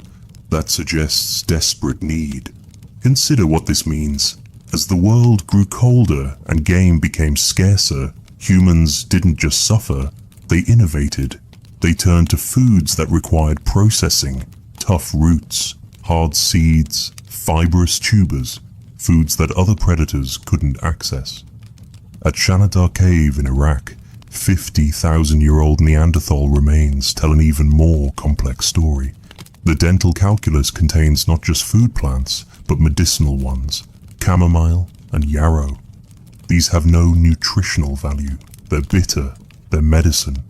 That suggests desperate need. Consider what this means. As the world grew colder and game became scarcer, humans didn't just suffer, they innovated. They turned to foods that required processing: tough roots, hard seeds, fibrous tubers, foods that other predators couldn't access. At Shanidar Cave in Iraq, 50,000-year-old Neanderthal remains tell an even more complex story. The dental calculus contains not just food plants, but medicinal ones: chamomile and yarrow. These have no nutritional value. They're bitter, they're medicine.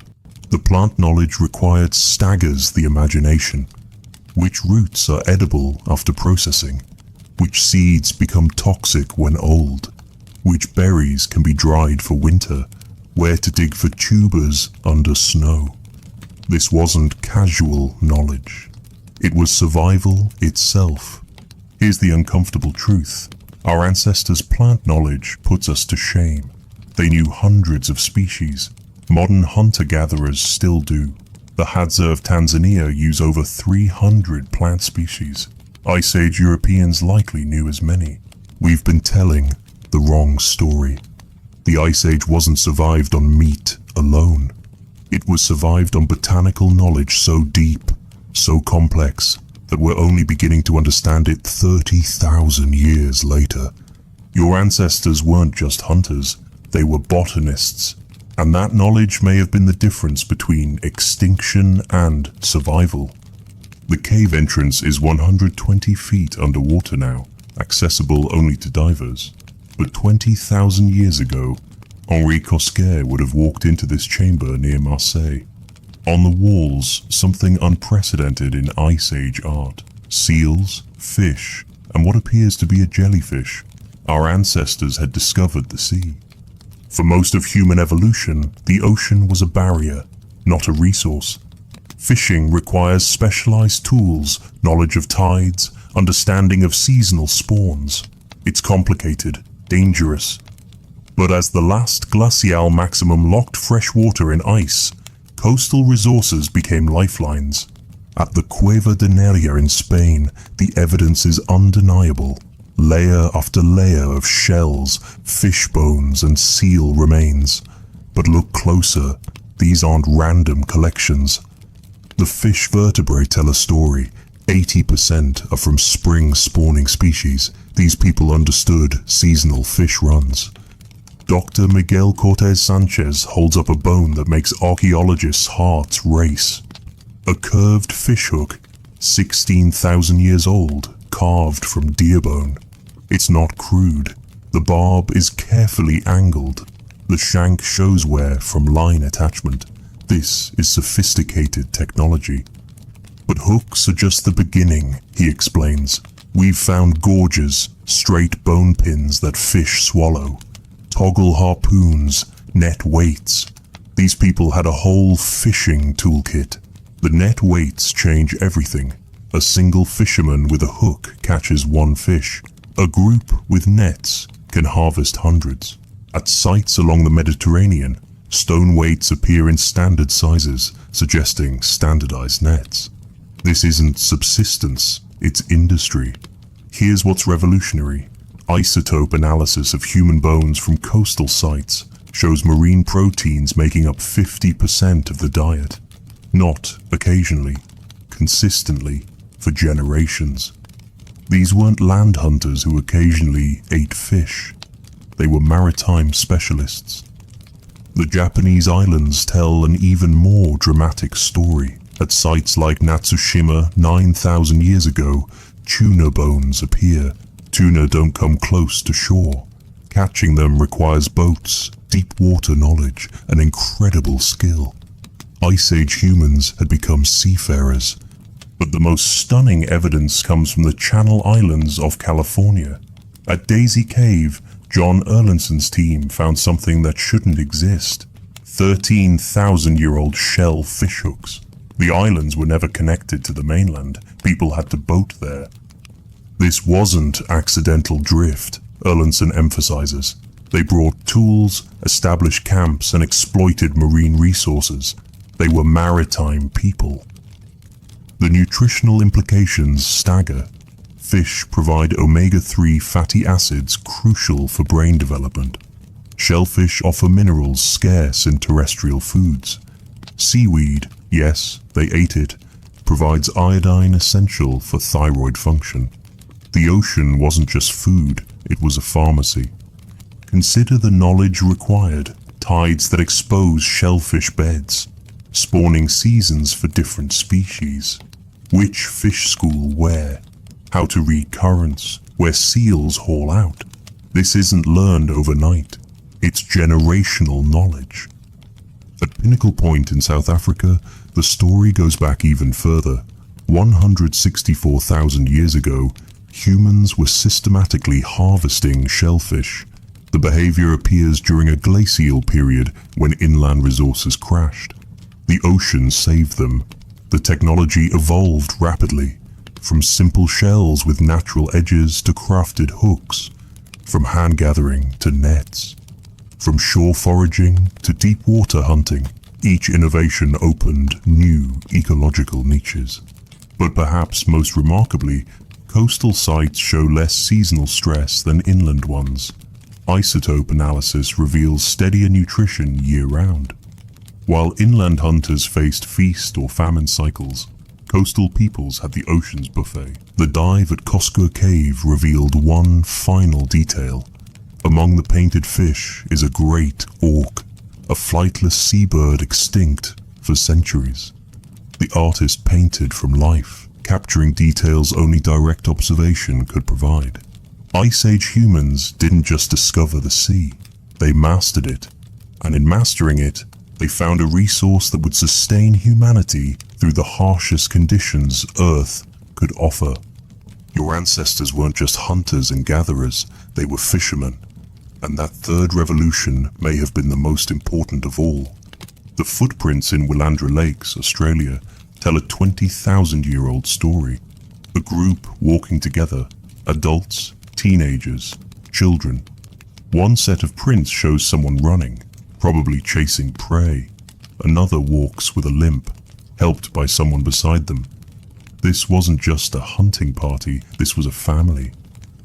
The plant knowledge required staggers the imagination. Which roots are edible after processing? Which seeds become toxic when old? Which berries can be dried for winter? Where to dig for tubers under snow? This wasn't casual knowledge. It was survival itself. Here's the uncomfortable truth. Our ancestors' plant knowledge puts us to shame. They knew hundreds of species. Modern hunter-gatherers still do. The Hadza of Tanzania use over 300 plant species. Ice Age Europeans likely knew as many. We've been telling the wrong story. The Ice Age wasn't survived on meat alone. It was survived on botanical knowledge so deep, so complex, that we're only beginning to understand it 30,000 years later. Your ancestors weren't just hunters, they were botanists, and that knowledge may have been the difference between extinction and survival. The cave entrance is 120 feet underwater now, accessible only to divers. But 20,000 years ago, Henri Cosquer would have walked into this chamber near Marseille. On the walls, something unprecedented in Ice Age art: seals, fish, and what appears to be a jellyfish. Our ancestors had discovered the sea. For most of human evolution, the ocean was a barrier, not a resource. Fishing requires specialized tools, knowledge of tides, understanding of seasonal spawns. It's complicated, dangerous. But as the last glacial maximum locked fresh water in ice, coastal resources became lifelines. At the Cueva de Neria in Spain, the evidence is undeniable. Layer after layer of shells, fish bones, and seal remains. But look closer, these aren't random collections. The fish vertebrae tell a story. 80% are from spring spawning species. These people understood seasonal fish runs. Dr. Miguel Cortez Sanchez holds up a bone that makes archaeologists' hearts race. A curved fish hook, 16,000 years old, carved from deer bone. It's not crude. The barb is carefully angled. The shank shows wear from line attachment. This is sophisticated technology. But hooks are just the beginning, he explains. We've found gorges, straight bone pins that fish swallow. Toggle harpoons, net weights. These people had a whole fishing toolkit. The net weights change everything. A single fisherman with a hook catches one fish. A group with nets can harvest hundreds. At sites along the Mediterranean, stone weights appear in standard sizes, suggesting standardized nets. This isn't subsistence, it's industry. Here's what's revolutionary. Isotope analysis of human bones from coastal sites shows marine proteins making up 50% of the diet. Not occasionally, consistently, for generations. These weren't land hunters who occasionally ate fish. They were maritime specialists. The Japanese islands tell an even more dramatic story. At sites like Natsushima 9,000 years ago, tuna bones appear. Tuna don't come close to shore. Catching them requires boats, deep water knowledge, and incredible skill. Ice Age humans had become seafarers. But the most stunning evidence comes from the Channel Islands of California. At Daisy Cave, John Erlandson's team found something that shouldn't exist. 13,000-year-old shell fishhooks. The islands were never connected to the mainland. People had to boat there. This wasn't accidental drift, Erlandson emphasizes. They brought tools, established camps, and exploited marine resources. They were maritime people. The nutritional implications stagger. Fish provide omega-3 fatty acids crucial for brain development. Shellfish offer minerals scarce in terrestrial foods. Seaweed, yes, they ate it, provides iodine essential for thyroid function. The ocean wasn't just food, it was a pharmacy. Consider the knowledge required. Tides that expose shellfish beds. Spawning seasons for different species. Which fish school where? How to read currents, where seals haul out. This isn't learned overnight. It's generational knowledge. At Pinnacle Point in South Africa, the story goes back even further. 164,000 years ago, humans were systematically harvesting shellfish. The behavior appears during a glacial period when inland resources crashed. The ocean saved them. The technology evolved rapidly. From simple shells with natural edges to crafted hooks, from hand gathering to nets, from shore foraging to deep water hunting, each innovation opened new ecological niches. But perhaps most remarkably, coastal sites show less seasonal stress than inland ones. Isotope analysis reveals steadier nutrition year-round. While inland hunters faced feast or famine cycles, coastal peoples had the ocean's buffet. The dive at Cosco Cave revealed one final detail. Among the painted fish is a great auk, a flightless seabird extinct for centuries. The artist painted from life, capturing details only direct observation could provide. Ice Age humans didn't just discover the sea, they mastered it. And in mastering it, they found a resource that would sustain humanity through the harshest conditions Earth could offer. Your ancestors weren't just hunters and gatherers, they were fishermen. And that third revolution may have been the most important of all. The footprints in Willandra Lakes, Australia, tell a 20,000-year-old story. A group walking together, adults, teenagers, children. One set of prints shows someone running, probably chasing prey. Another walks with a limp, helped by someone beside them. This wasn't just a hunting party, this was a family.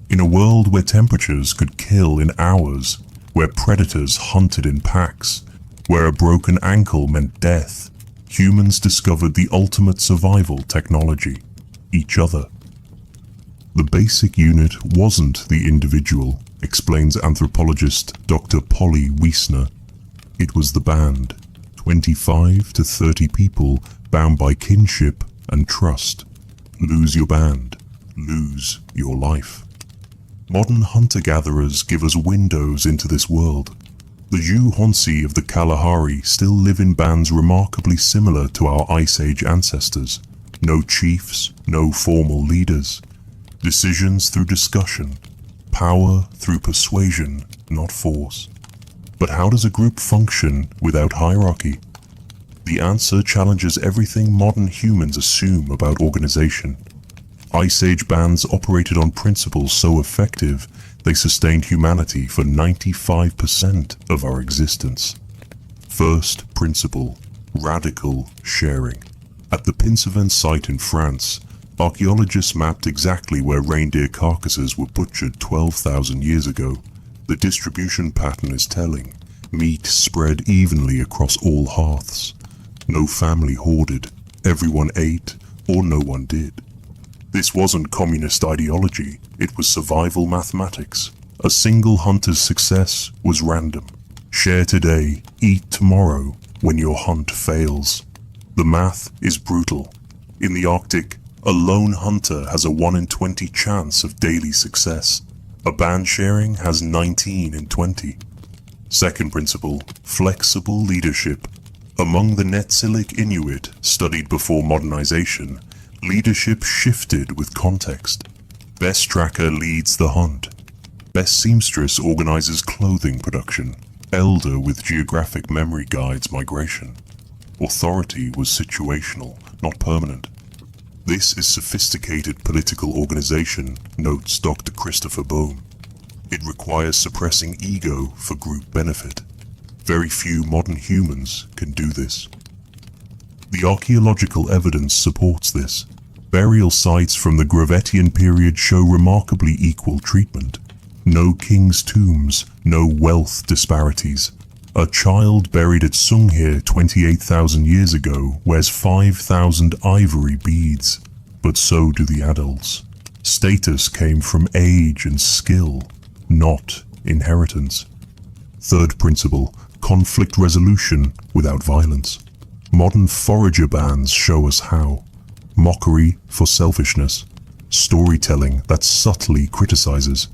In a world where temperatures could kill in hours, where predators hunted in packs, where a broken ankle meant death, humans discovered the ultimate survival technology: each other. The basic unit wasn't the individual, explains anthropologist Dr. Polly Wiesner. It was the band, 25 to 30 people bound by kinship and trust. Lose your band, lose your life. Modern hunter-gatherers give us windows into this world. The Zhu-Honsi of the Kalahari still live in bands remarkably similar to our Ice Age ancestors. No chiefs, no formal leaders. Decisions through discussion. Power through persuasion, not force. But how does a group function without hierarchy? The answer challenges everything modern humans assume about organization. Ice Age bands operated on principles so effective they sustained humanity for 95% of our existence. First principle: radical sharing. At the Pinsevent site in France, archaeologists mapped exactly where reindeer carcasses were butchered 12,000 years ago. The distribution pattern is telling. Meat spread evenly across all hearths. No family hoarded. Everyone ate, or no one did. This wasn't communist ideology, it was survival mathematics. A single hunter's success was random. Share today, eat tomorrow, when your hunt fails. The math is brutal. In the Arctic, a lone hunter has a 1 in 20 chance of daily success. A band sharing has 19 in 20. Second principle: flexible leadership. Among the Netsilik Inuit, studied before modernization, leadership shifted with context. Best tracker leads the hunt. Best seamstress organizes clothing production. Elder with geographic memory guides migration. Authority was situational, not permanent. This is sophisticated political organization, notes Dr. Christopher Bohm. It requires suppressing ego for group benefit. Very few modern humans can do this. The archaeological evidence supports this. Burial sites from the Gravettian period show remarkably equal treatment. No king's tombs, no wealth disparities. A child buried at Sunghir 28,000 years ago wears 5,000 ivory beads, but so do the adults. Status came from age and skill, not inheritance. Third principle: conflict resolution without violence. Modern forager bands show us how. Mockery for selfishness. Storytelling that subtly criticizes.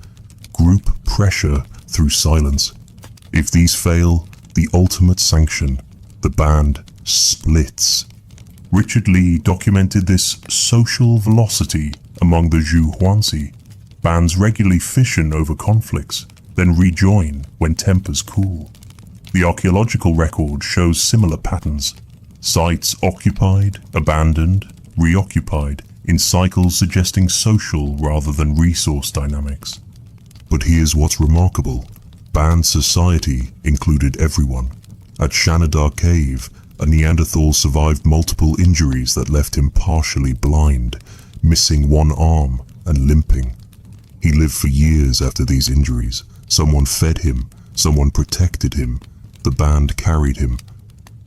Group pressure through silence. If these fail, the ultimate sanction: the band splits. Richard Lee documented this social velocity among the Zhu-Honsi. Bands regularly fission over conflicts, then rejoin when tempers cool. The archaeological record shows similar patterns. Sites occupied, abandoned, reoccupied, in cycles suggesting social rather than resource dynamics. But here's what's remarkable. Band society included everyone. At Shanidar Cave, a Neanderthal survived multiple injuries that left him partially blind, missing one arm and limping. He lived for years after these injuries. Someone fed him, someone protected him. The band carried him.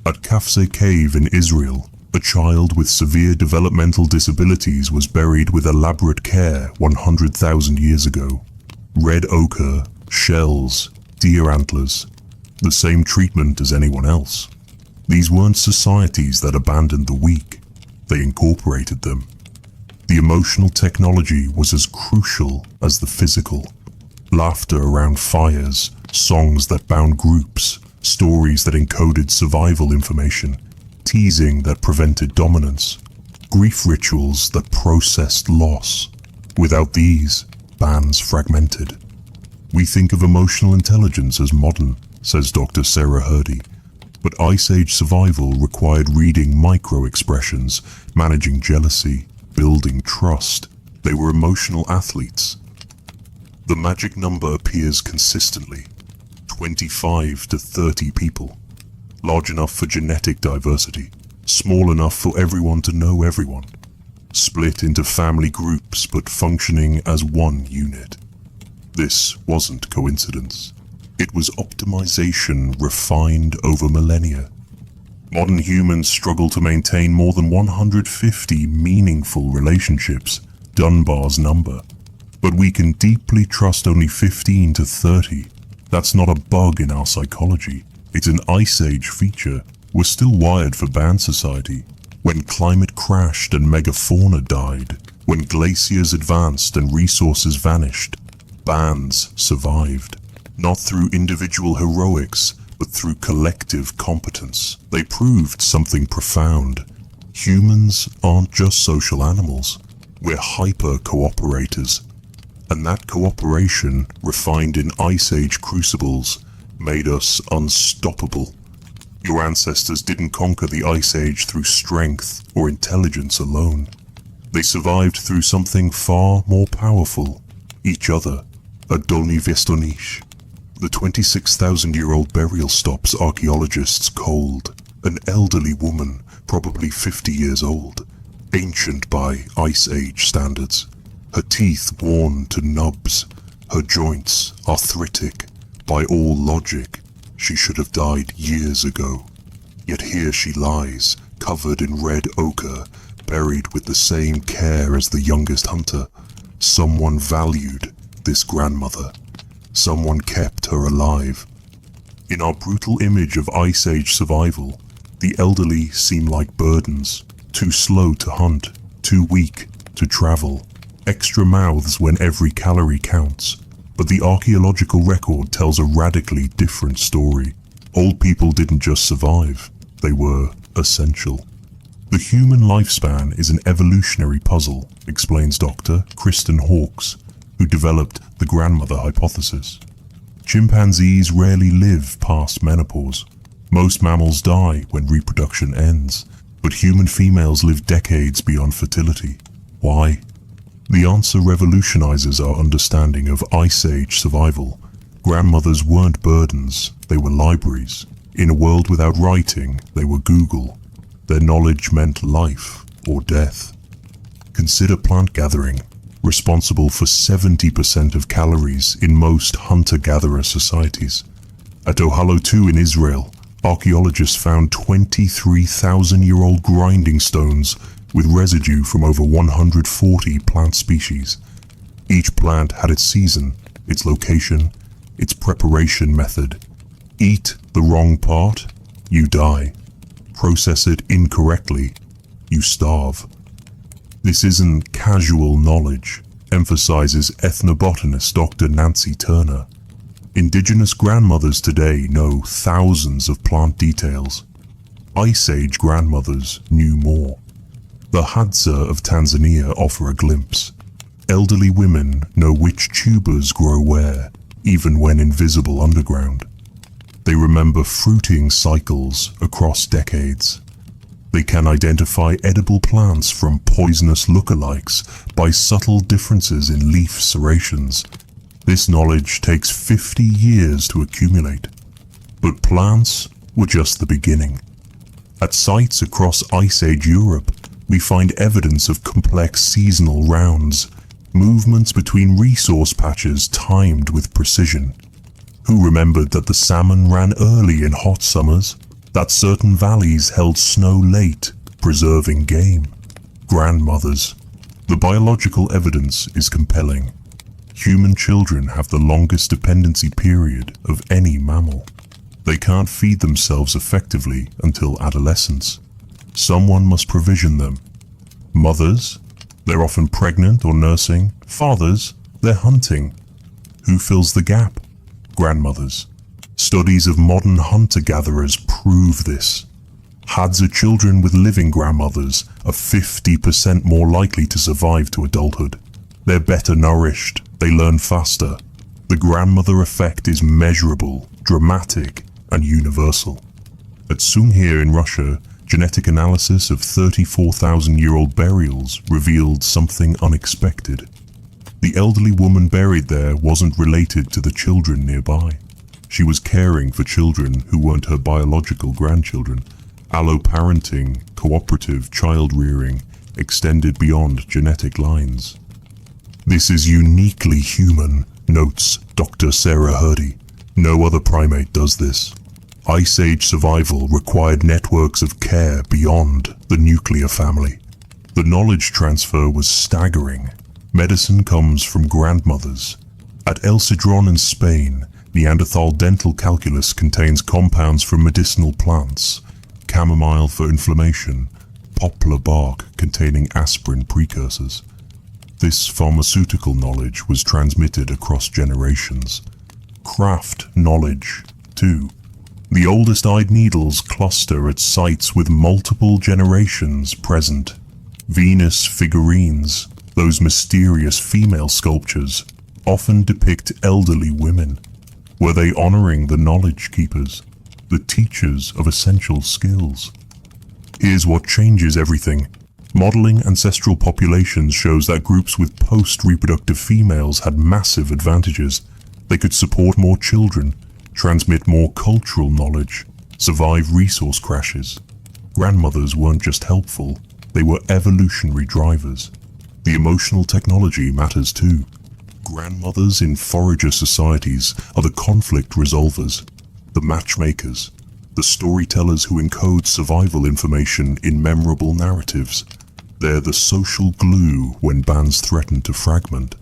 At Kafse Cave in Israel, a child with severe developmental disabilities was buried with elaborate care 100,000 years ago. Red ochre, shells, deer antlers, the same treatment as anyone else. These weren't societies that abandoned the weak, they incorporated them. The emotional technology was as crucial as the physical. Laughter around fires, songs that bound groups, stories that encoded survival information, teasing that prevented dominance, grief rituals that processed loss. Without these, bands fragmented. We think of emotional intelligence as modern, says Dr. Sarah Hurdy, But Ice Age survival required reading micro-expressions, managing jealousy, building trust. They were emotional athletes. The magic number appears consistently: 25 to 30 people. Large enough for genetic diversity, small enough for everyone to know everyone. Split into family groups but functioning as one unit. This wasn't coincidence. It was optimization refined over millennia. Modern humans struggle to maintain more than 150 meaningful relationships, Dunbar's number. But we can deeply trust only 15 to 30. That's not a bug in our psychology. It's an Ice Age feature. We're still wired for band society. When climate crashed and megafauna died, when glaciers advanced and resources vanished, bands survived. Not through individual heroics, but through collective competence. They proved something profound. Humans aren't just social animals. We're hyper-cooperators. And that cooperation, refined in Ice Age crucibles, made us unstoppable. Your ancestors didn't conquer the Ice Age through strength or intelligence alone. They survived through something far more powerful: each other. A Dolny Vestonish. The 26,000-year-old burial stops archaeologists cold. An elderly woman, probably 50 years old, ancient by Ice Age standards. Her teeth worn to nubs, her joints arthritic. By all logic, she should have died years ago. Yet here she lies, covered in red ochre, buried with the same care as the youngest hunter. Someone valued this grandmother. Someone kept her alive. In our brutal image of Ice Age survival, the elderly seem like burdens, too slow to hunt, too weak to travel, extra mouths when every calorie counts. But the archaeological record tells a radically different story. Old people didn't just survive, they were essential. The human lifespan is an evolutionary puzzle, explains Dr. Kristen Hawkes, who developed the grandmother hypothesis. Chimpanzees rarely live past menopause. Most mammals die when reproduction ends, but human females live decades beyond fertility. Why? The answer revolutionizes our understanding of Ice Age survival. Grandmothers weren't burdens, they were libraries. In a world without writing, they were Google. Their knowledge meant life or death. Consider plant gathering, responsible for 70% of calories in most hunter-gatherer societies. At Ohalo 2 in Israel, archaeologists found 23,000-year-old grinding stones with residue from over 140 plant species. Each plant had its season, its location, its preparation method. Eat the wrong part, you die. Process it incorrectly, you starve. This isn't casual knowledge, emphasizes ethnobotanist Dr. Nancy Turner. Indigenous grandmothers today know thousands of plant details. Ice Age grandmothers knew more. The Hadza of Tanzania offer a glimpse. Elderly women know which tubers grow where, even when invisible underground. They remember fruiting cycles across decades. They can identify edible plants from poisonous lookalikes by subtle differences in leaf serrations. This knowledge takes 50 years to accumulate. But plants were just the beginning. At sites across Ice Age Europe, we find evidence of complex seasonal rounds, movements between resource patches timed with precision. Who remembered that the salmon ran early in hot summers, that certain valleys held snow late, preserving game? Grandmothers. The biological evidence is compelling. Human children have the longest dependency period of any mammal. They can't feed themselves effectively until adolescence. Someone must provision them. Mothers, they're often pregnant or nursing. Fathers, they're hunting. Who fills the gap? Grandmothers. Studies of modern hunter-gatherers prove this. Hadza children with living grandmothers are 50% more likely to survive to adulthood. They're better nourished, they learn faster. The grandmother effect is measurable, dramatic, and universal. At Sungheir in Russia, genetic analysis of 34,000-year-old burials revealed something unexpected. The elderly woman buried there wasn't related to the children nearby. She was caring for children who weren't her biological grandchildren. Alloparenting, cooperative child rearing, extended beyond genetic lines. This is uniquely human, notes Dr. Sarah Hurdy. No other primate does this. Ice Age survival required networks of care beyond the nuclear family. The knowledge transfer was staggering. Medicine comes from grandmothers. At El Cedron in Spain, Neanderthal dental calculus contains compounds from medicinal plants, chamomile for inflammation, poplar bark containing aspirin precursors. This pharmaceutical knowledge was transmitted across generations. Craft knowledge, too. The oldest-eyed needles cluster at sites with multiple generations present. Venus figurines, those mysterious female sculptures, often depict elderly women. Were they honoring the knowledge keepers, the teachers of essential skills? Here's what changes everything. Modeling ancestral populations shows that groups with post-reproductive females had massive advantages. They could support more children, transmit more cultural knowledge, survive resource crashes. Grandmothers weren't just helpful, they were evolutionary drivers. The emotional technology matters too. Grandmothers in forager societies are the conflict resolvers, the matchmakers, the storytellers who encode survival information in memorable narratives. They're the social glue when bands threaten to fragment.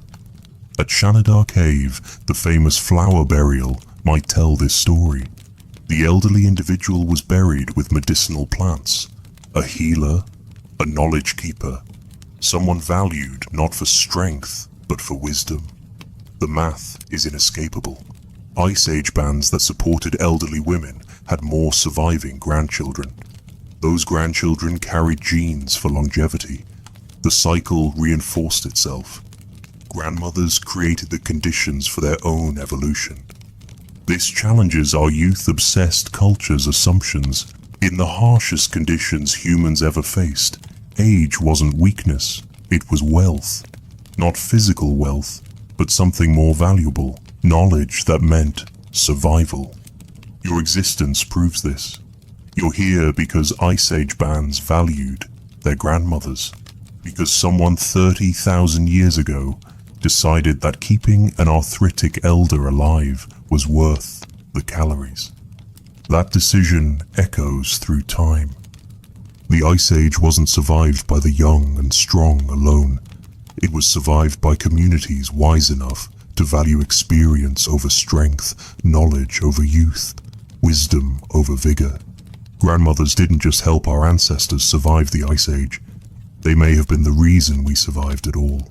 At Shanidar Cave, the famous flower burial might tell this story. The elderly individual was buried with medicinal plants, a healer, a knowledge keeper, someone valued not for strength, but for wisdom. The math is inescapable. Ice Age bands that supported elderly women had more surviving grandchildren. Those grandchildren carried genes for longevity. The cycle reinforced itself. Grandmothers created the conditions for their own evolution. This challenges our youth-obsessed culture's assumptions. In the harshest conditions humans ever faced, age wasn't weakness, it was wealth. Not physical wealth, but something more valuable, knowledge that meant survival. Your existence proves this. You're here because Ice Age bands valued their grandmothers, because someone 30,000 years ago decided that keeping an arthritic elder alive was worth the calories. That decision echoes through time. The Ice Age wasn't survived by the young and strong alone. It was survived by communities wise enough to value experience over strength, knowledge over youth, wisdom over vigor. Grandmothers didn't just help our ancestors survive the Ice Age. They may have been the reason we survived at all.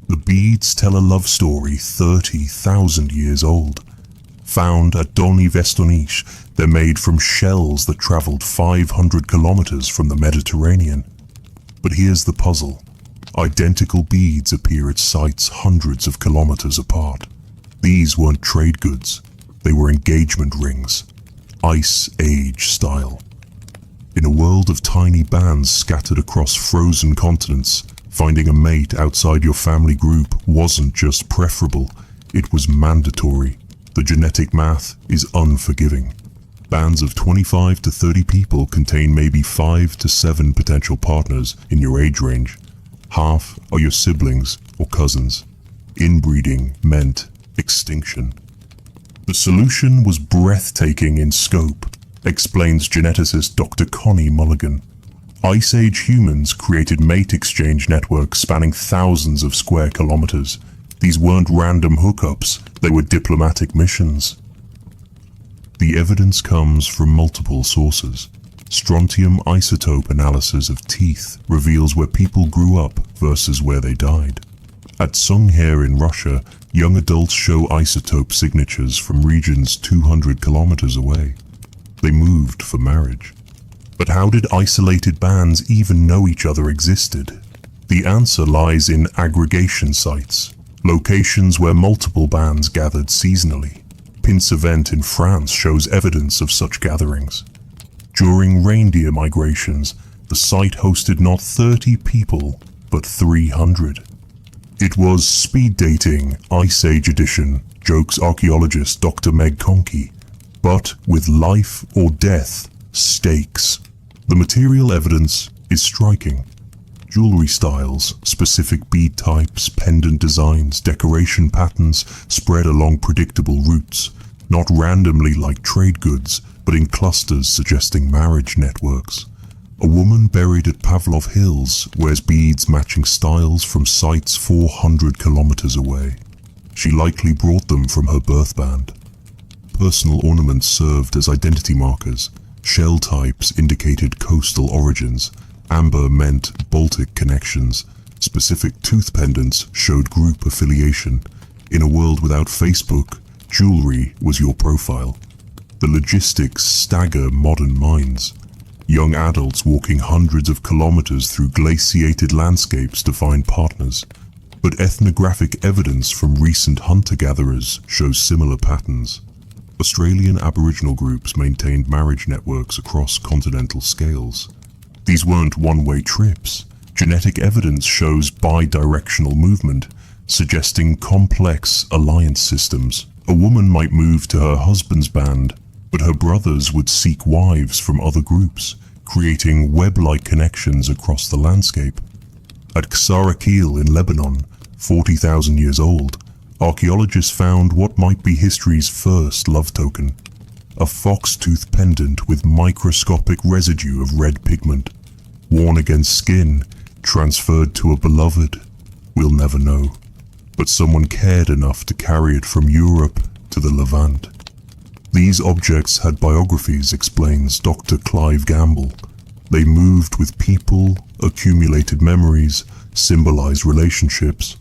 The beads tell a love story 30,000 years old. Found at Dolny Vestonich, they're made from shells that traveled 500 kilometers from the Mediterranean. But here's the puzzle. Identical beads appear at sites hundreds of kilometers apart. These weren't trade goods. They were engagement rings, Ice Age style. In a world of tiny bands scattered across frozen continents, finding a mate outside your family group wasn't just preferable, it was mandatory. The genetic math is unforgiving. Bands of 25 to 30 people contain maybe 5 to 7 potential partners in your age range. Half are your siblings or cousins. Inbreeding meant extinction. The solution was breathtaking in scope, explains geneticist Dr. Connie Mulligan. Ice Age humans created mate exchange networks spanning thousands of square kilometers. These weren't random hookups, they were diplomatic missions. The evidence comes from multiple sources. Strontium isotope analysis of teeth reveals where people grew up versus where they died. At Sungheir in Russia, young adults show isotope signatures from regions 200 kilometers away. They moved for marriage. But how did isolated bands even know each other existed? The answer lies in aggregation sites, locations where multiple bands gathered seasonally. Pinsevent in France shows evidence of such gatherings. During reindeer migrations, the site hosted not 30 people, but 300. It was speed dating, Ice Age edition, jokes archaeologist Dr. Meg Conkey, but with life or death stakes. The material evidence is striking. Jewelry styles, specific bead types, pendant designs, decoration patterns spread along predictable routes, not randomly like trade goods, but in clusters suggesting marriage networks. A woman buried at Pavlov Hills wears beads matching styles from sites 400 kilometers away. She likely brought them from her birth band. Personal ornaments served as identity markers. Shell types indicated coastal origins. Amber meant Baltic connections. Specific tooth pendants showed group affiliation. In a world without Facebook, jewelry was your profile. The logistics stagger modern minds. Young adults walking hundreds of kilometers through glaciated landscapes to find partners. But ethnographic evidence from recent hunter-gatherers shows similar patterns. Australian Aboriginal groups maintained marriage networks across continental scales. These weren't one-way trips. Genetic evidence shows bi-directional movement, suggesting complex alliance systems. A woman might move to her husband's band, but her brothers would seek wives from other groups, creating web-like connections across the landscape. At Ksara Keel in Lebanon, 40,000 years old, archaeologists found what might be history's first love token. A fox-tooth pendant with microscopic residue of red pigment. Worn against skin, transferred to a beloved. We'll never know. But someone cared enough to carry it from Europe to the Levant. These objects had biographies, explains Dr. Clive Gamble. They moved with people, accumulated memories, symbolized relationships.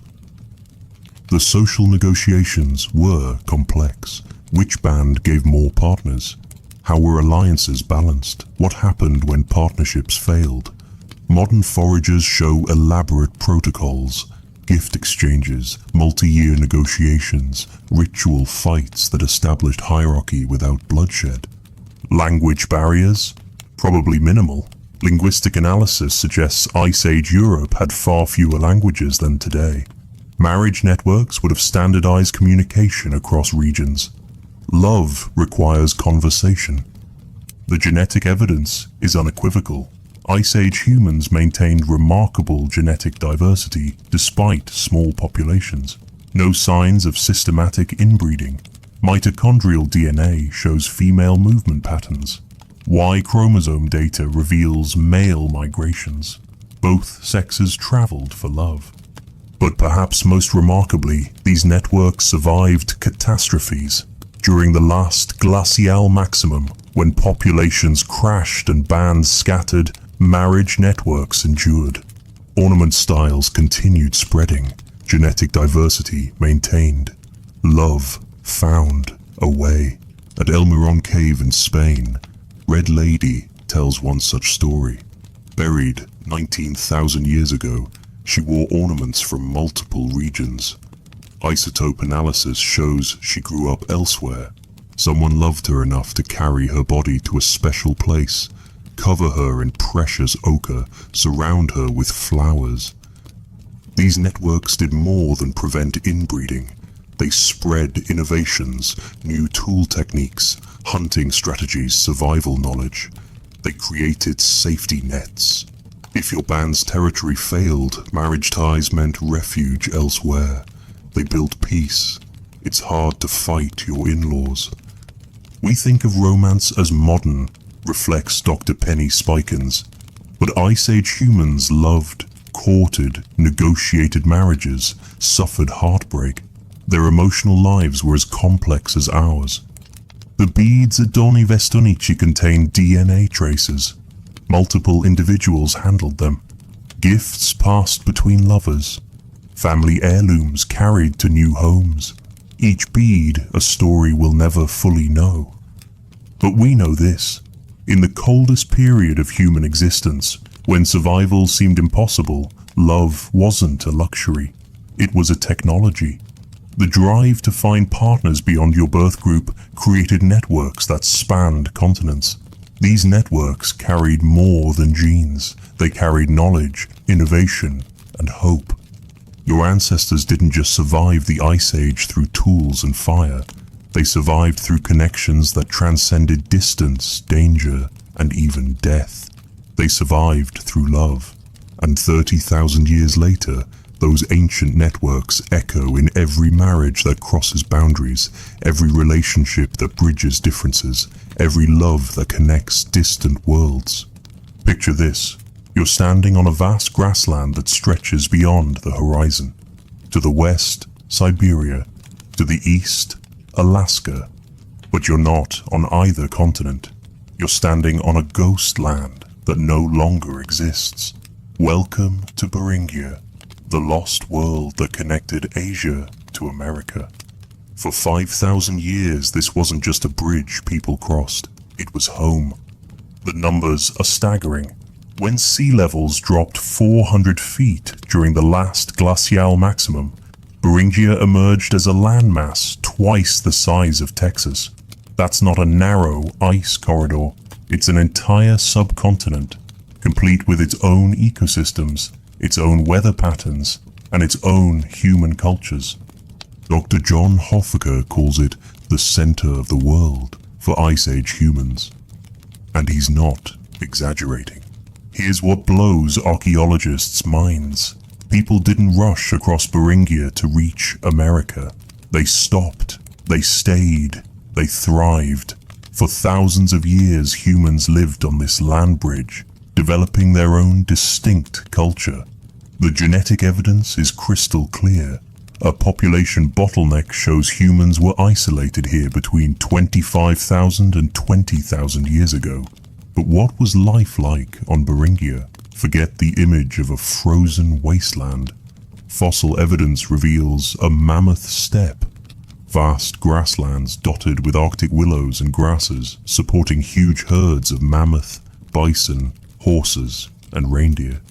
The social negotiations were complex. Which band gave more partners? How were alliances balanced? What happened when partnerships failed? Modern foragers show elaborate protocols, gift exchanges, multi-year negotiations, ritual fights that established hierarchy without bloodshed. Language barriers? Probably minimal. Linguistic analysis suggests Ice Age Europe had far fewer languages than today. Marriage networks would have standardized communication across regions. Love requires conversation. The genetic evidence is unequivocal. Ice Age humans maintained remarkable genetic diversity despite small populations. No signs of systematic inbreeding. Mitochondrial DNA shows female movement patterns. Y chromosome data reveals male migrations. Both sexes traveled for love. But perhaps most remarkably, these networks survived catastrophes. During the last glacial maximum, when populations crashed and bands scattered, marriage networks endured. Ornament styles continued spreading, genetic diversity maintained. Love found a way. At El Morón Cave in Spain, Red Lady tells one such story. Buried 19,000 years ago, she wore ornaments from multiple regions. Isotope analysis shows she grew up elsewhere. Someone loved her enough to carry her body to a special place, cover her in precious ochre, surround her with flowers. These networks did more than prevent inbreeding. They spread innovations, new tool techniques, hunting strategies, survival knowledge. They created safety nets. If your band's territory failed, marriage ties meant refuge elsewhere. They built peace. It's hard to fight your in-laws. We think of romance as modern, reflects Dr. Penny Spikins. But Ice Age humans loved, courted, negotiated marriages, suffered heartbreak. Their emotional lives were as complex as ours. The beads at Doni Vestonici contained DNA traces. Multiple individuals handled them. Gifts passed between lovers. Family heirlooms carried to new homes. Each bead a story we'll never fully know. But we know this. In the coldest period of human existence, when survival seemed impossible, love wasn't a luxury. It was a technology. The drive to find partners beyond your birth group created networks that spanned continents. These networks carried more than genes. They carried knowledge, innovation, and hope. Your ancestors didn't just survive the Ice Age through tools and fire. They survived through connections that transcended distance, danger, and even death. They survived through love. And 30,000 years later, those ancient networks echo in every marriage that crosses boundaries, every relationship that bridges differences, every love that connects distant worlds. Picture this. You're standing on a vast grassland that stretches beyond the horizon. To the west, Siberia. To the east, Alaska. But you're not on either continent. You're standing on a ghost land that no longer exists. Welcome to Beringia, the lost world that connected Asia to America. For 5,000 years, this wasn't just a bridge people crossed. It was home. The numbers are staggering. When sea levels dropped 400 feet during the last glacial maximum, Beringia emerged as a landmass twice the size of Texas. That's not a narrow ice corridor. It's an entire subcontinent, complete with its own ecosystems, its own weather patterns, and its own human cultures. Dr. John Hoffaker calls it the center of the world for Ice Age humans. And he's not exaggerating. Here's what blows archaeologists' minds. People didn't rush across Beringia to reach America. They stopped, they stayed, they thrived. For thousands of years, humans lived on this land bridge, developing their own distinct culture. The genetic evidence is crystal clear. A population bottleneck shows humans were isolated here between 25,000 and 20,000 years ago. But what was life like on Beringia? Forget the image of a frozen wasteland. Fossil evidence reveals a mammoth steppe. Vast grasslands dotted with Arctic willows and grasses, supporting huge herds of mammoth, bison, horses, and reindeer.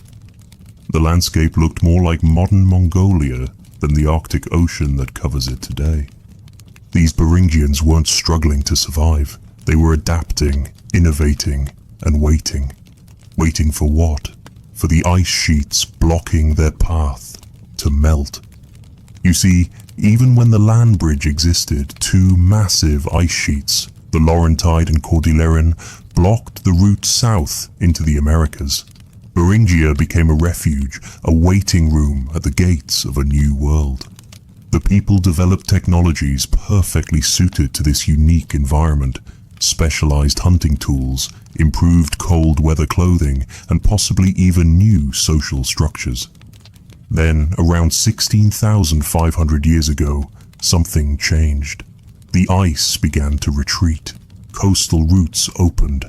The landscape looked more like modern Mongolia than the Arctic Ocean that covers it today. These Beringians weren't struggling to survive. They were adapting, innovating, and waiting. Waiting for what? For the ice sheets blocking their path to melt. You see, even when the land bridge existed, two massive ice sheets, the Laurentide and Cordilleran, blocked the route south into the Americas. Beringia became a refuge, a waiting room at the gates of a new world. The people developed technologies perfectly suited to this unique environment, specialized hunting tools, improved cold weather clothing, and possibly even new social structures. Then, around 16,500 years ago, something changed. The ice began to retreat. Coastal routes opened.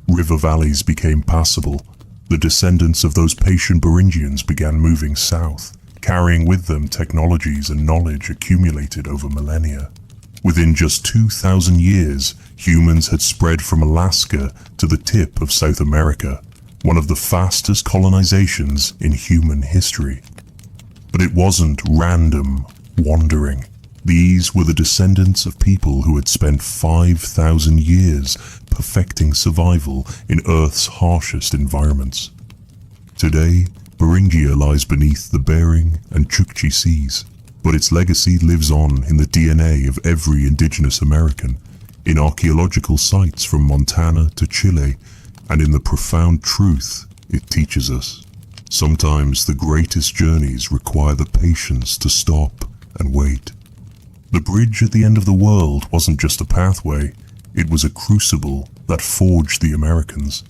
River valleys became passable. The descendants of those patient Beringians began moving south, carrying with them technologies and knowledge accumulated over millennia. Within just 2,000 years, humans had spread from Alaska to the tip of South America, one of the fastest colonizations in human history. But it wasn't random wandering. These were the descendants of people who had spent 5,000 years perfecting survival in Earth's harshest environments. Today, Beringia lies beneath the Bering and Chukchi Seas, but its legacy lives on in the DNA of every indigenous American, in archaeological sites from Montana to Chile, and in the profound truth it teaches us. Sometimes the greatest journeys require the patience to stop and wait. The bridge at the end of the world wasn't just a pathway, it was a crucible that forged the Americans.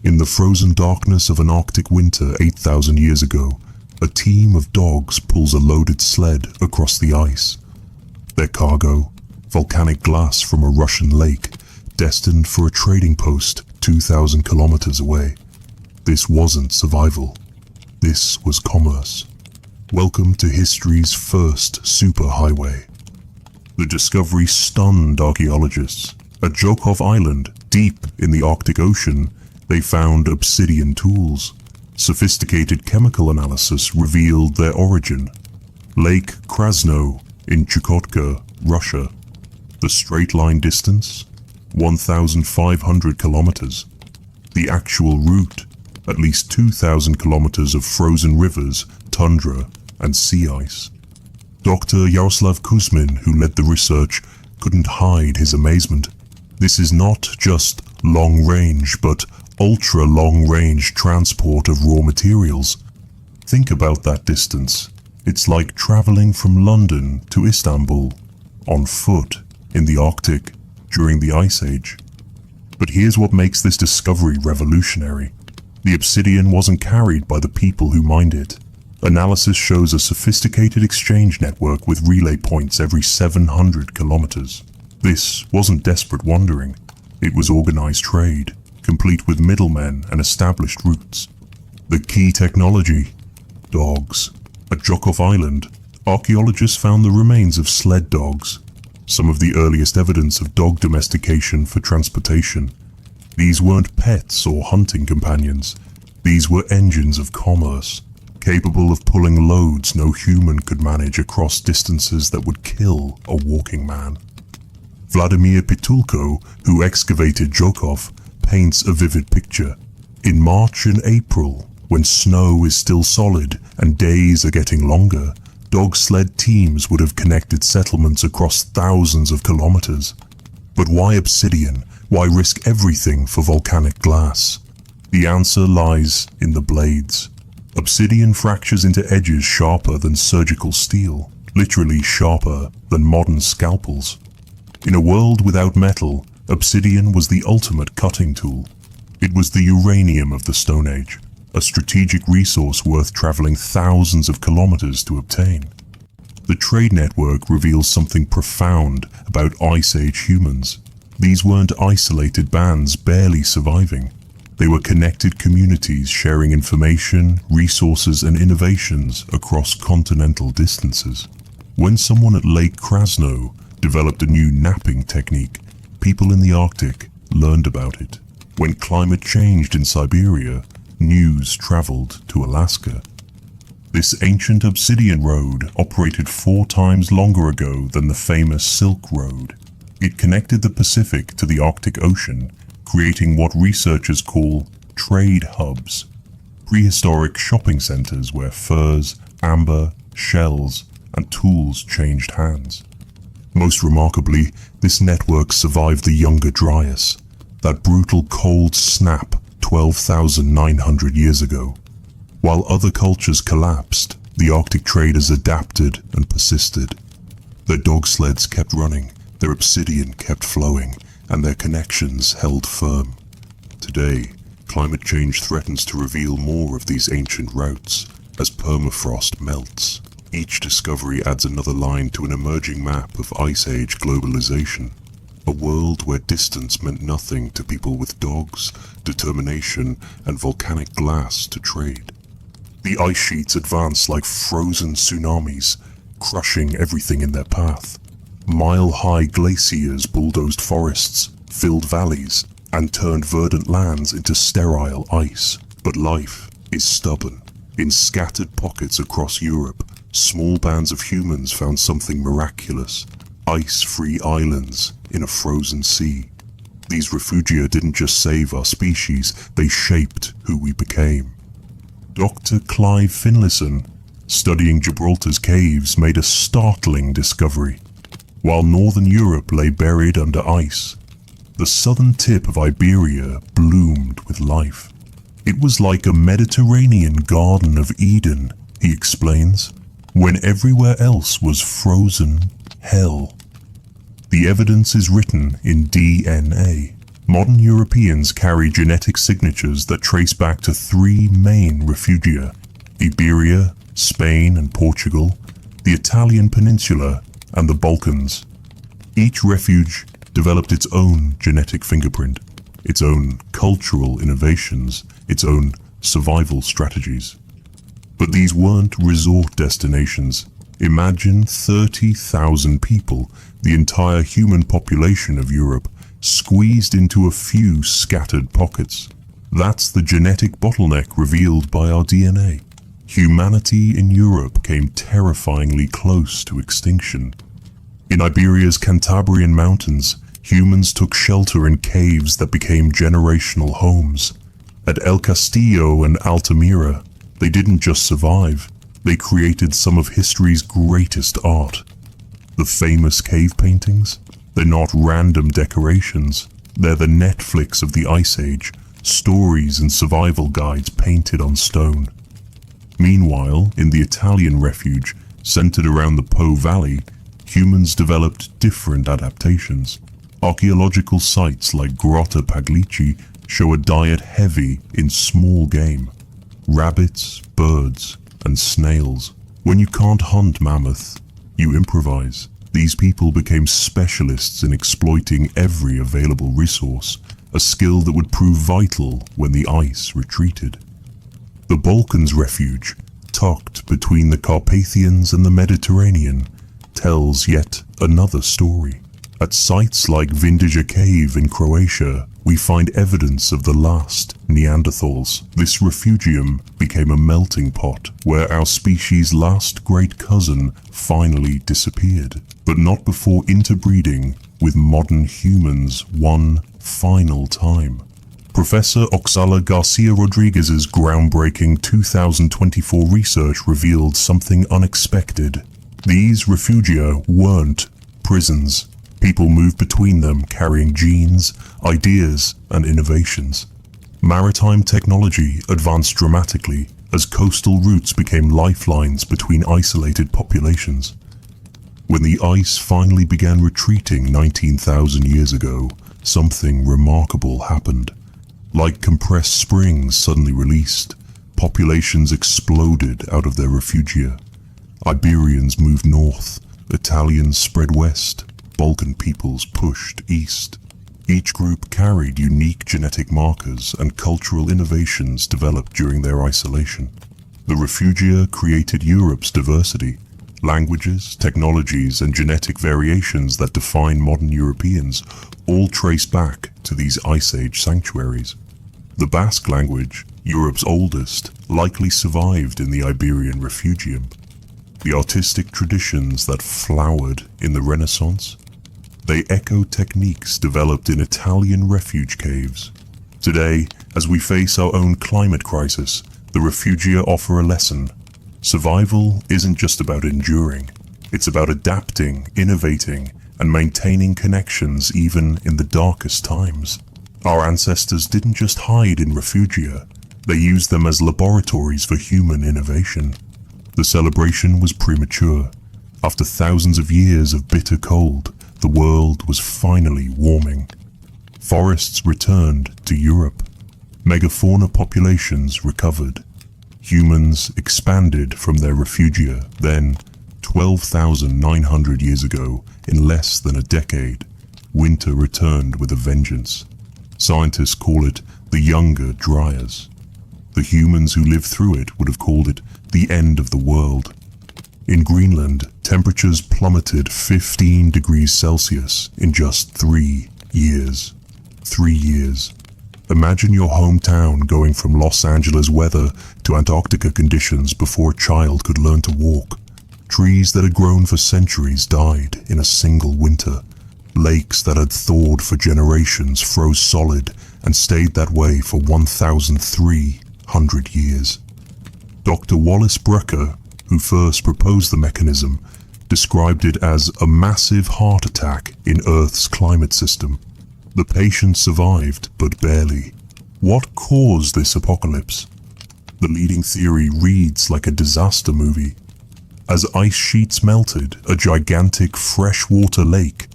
In the frozen darkness of an Arctic winter 8,000 years ago, a team of dogs pulls a loaded sled across the ice. Their cargo, volcanic glass from a Russian lake, destined for a trading post 2,000 kilometers away. This wasn't survival. This was commerce. Welcome to history's first superhighway. The discovery stunned archaeologists. At Zhukov Island, deep in the Arctic Ocean, they found obsidian tools. Sophisticated chemical analysis revealed their origin. Lake Krasno in Chukotka, Russia. The straight line distance? 1,500 kilometers. The actual route, at least 2,000 kilometers of frozen rivers, tundra, and sea ice. Dr. Yaroslav Kuzmin, who led the research, couldn't hide his amazement. This is not just long-range, but ultra-long-range transport of raw materials. Think about that distance. It's like traveling from London to Istanbul, on foot, in the Arctic, during the Ice Age. But here's what makes this discovery revolutionary. The obsidian wasn't carried by the people who mined it. Analysis shows a sophisticated exchange network with relay points every 700 kilometers. This wasn't desperate wandering. It was organized trade, complete with middlemen and established routes. The key technology: dogs. At Jokov Island, archaeologists found the remains of sled dogs, some of the earliest evidence of dog domestication for transportation. These weren't pets or hunting companions. These were engines of commerce, capable of pulling loads no human could manage across distances that would kill a walking man. Vladimir Pitulko, who excavated Jokov, paints a vivid picture. In March and April, when snow is still solid and days are getting longer, dog sled teams would have connected settlements across thousands of kilometers. But why obsidian? Why risk everything for volcanic glass? The answer lies in the blades. Obsidian fractures into edges sharper than surgical steel, literally sharper than modern scalpels. In a world without metal, obsidian was the ultimate cutting tool. It was the uranium of the Stone Age, a strategic resource worth traveling thousands of kilometers to obtain. The trade network reveals something profound about Ice Age humans. These weren't isolated bands barely surviving. They were connected communities sharing information, resources, and innovations across continental distances. When someone at Lake Krasno developed a new napping technique, people in the Arctic learned about it. When climate changed in Siberia, news traveled to Alaska. This ancient obsidian road operated 4 times longer ago than the famous Silk Road. It connected the Pacific to the Arctic Ocean, creating what researchers call trade hubs, prehistoric shopping centers where furs, amber, shells, and tools changed hands. Most remarkably, this network survived the Younger Dryas, that brutal cold snap 12,900 years ago. While other cultures collapsed, the Arctic traders adapted and persisted. Their dog sleds kept running, their obsidian kept flowing, and their connections held firm. Today, climate change threatens to reveal more of these ancient routes as permafrost melts. Each discovery adds another line to an emerging map of Ice Age globalization. A world where distance meant nothing to people with dogs, determination, and volcanic glass to trade. The ice sheets advanced like frozen tsunamis, crushing everything in their path. Mile-high glaciers bulldozed forests, filled valleys, and turned verdant lands into sterile ice. But life is stubborn. In scattered pockets across Europe, small bands of humans found something miraculous: ice-free islands in a frozen sea. These refugia didn't just save our species, they shaped who we became. Dr. Clive Finlayson, studying Gibraltar's caves, made a startling discovery. While northern Europe lay buried under ice, the southern tip of Iberia bloomed with life. It was like a Mediterranean Garden of Eden, he explains, when everywhere else was frozen hell. The evidence is written in DNA. Modern Europeans carry genetic signatures that trace back to 3 main refugia: Iberia, Spain and Portugal, the Italian peninsula, and the Balkans. Each refuge developed its own genetic fingerprint, its own cultural innovations, its own survival strategies. But these weren't resort destinations. Imagine 30,000 people, the entire human population of Europe, squeezed into a few scattered pockets. That's the genetic bottleneck revealed by our DNA. Humanity in Europe came terrifyingly close to extinction. In Iberia's Cantabrian mountains, Humans took shelter in caves that became generational homes. At El Castillo and Altamira, they didn't just survive, they created some of history's greatest art. The famous cave paintings? They're not random decorations. They're the Netflix of the Ice Age, stories and survival guides painted on stone. Meanwhile, in the Italian refuge, centered around the Po Valley, humans developed different adaptations. Archaeological sites like Grotta Paglici show a diet heavy in small game. Rabbits, birds, and snails. When you can't hunt mammoth, you improvise. These people became specialists in exploiting every available resource, a skill that would prove vital when the ice retreated. The Balkans refuge, tucked between the Carpathians and the Mediterranean, tells yet another story. At sites like Vindiga Cave in Croatia, we find evidence of the last Neanderthals. This refugium became a melting pot where our species' last great cousin finally disappeared, but not before interbreeding with modern humans one final time. Professor Oxala Garcia Rodriguez's groundbreaking 2024 research revealed something unexpected. These refugia weren't prisons. People moved between them carrying genes, ideas, and innovations. Maritime technology advanced dramatically as coastal routes became lifelines between isolated populations. When the ice finally began retreating 19,000 years ago, something remarkable happened. Like compressed springs suddenly released, populations exploded out of their refugia. Iberians moved north, Italians spread west, Balkan peoples pushed east. Each group carried unique genetic markers and cultural innovations developed during their isolation. The refugia created Europe's diversity. Languages, technologies, and genetic variations that define modern Europeans all trace back to these Ice Age sanctuaries. The Basque language, Europe's oldest, likely survived in the Iberian refugium. The artistic traditions that flowered in the Renaissance, they echo techniques developed in Italian refuge caves. Today, as we face our own climate crisis, the refugia offer a lesson. Survival isn't just about enduring. It's about adapting, innovating, and maintaining connections even in the darkest times. Our ancestors didn't just hide in refugia, they used them as laboratories for human innovation. The celebration was premature. After thousands of years of bitter cold, the world was finally warming. Forests returned to Europe. Megafauna populations recovered. Humans expanded from their refugia. Then, 12,900 years ago, in less than a decade, winter returned with a vengeance. Scientists call it the Younger Dryas. The humans who lived through it would have called it the end of the world. In Greenland, temperatures plummeted 15 degrees Celsius in just 3 years. 3 years. Imagine your hometown going from Los Angeles weather to Antarctica conditions before a child could learn to walk. Trees that had grown for centuries died in a single winter. Lakes that had thawed for generations froze solid and stayed that way for 1,300 years. Dr. Wallace Brucker, who first proposed the mechanism, described it as a massive heart attack in Earth's climate system. The patient survived, but barely. What caused this apocalypse? The leading theory reads like a disaster movie. As ice sheets melted, a gigantic freshwater lake,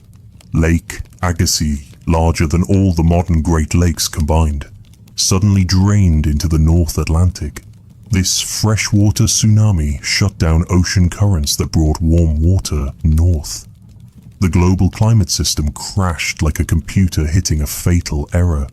Lake Agassiz, larger than all the modern Great Lakes combined, suddenly drained into the North Atlantic. This freshwater tsunami shut down ocean currents that brought warm water north. The global climate system crashed like a computer hitting a fatal error.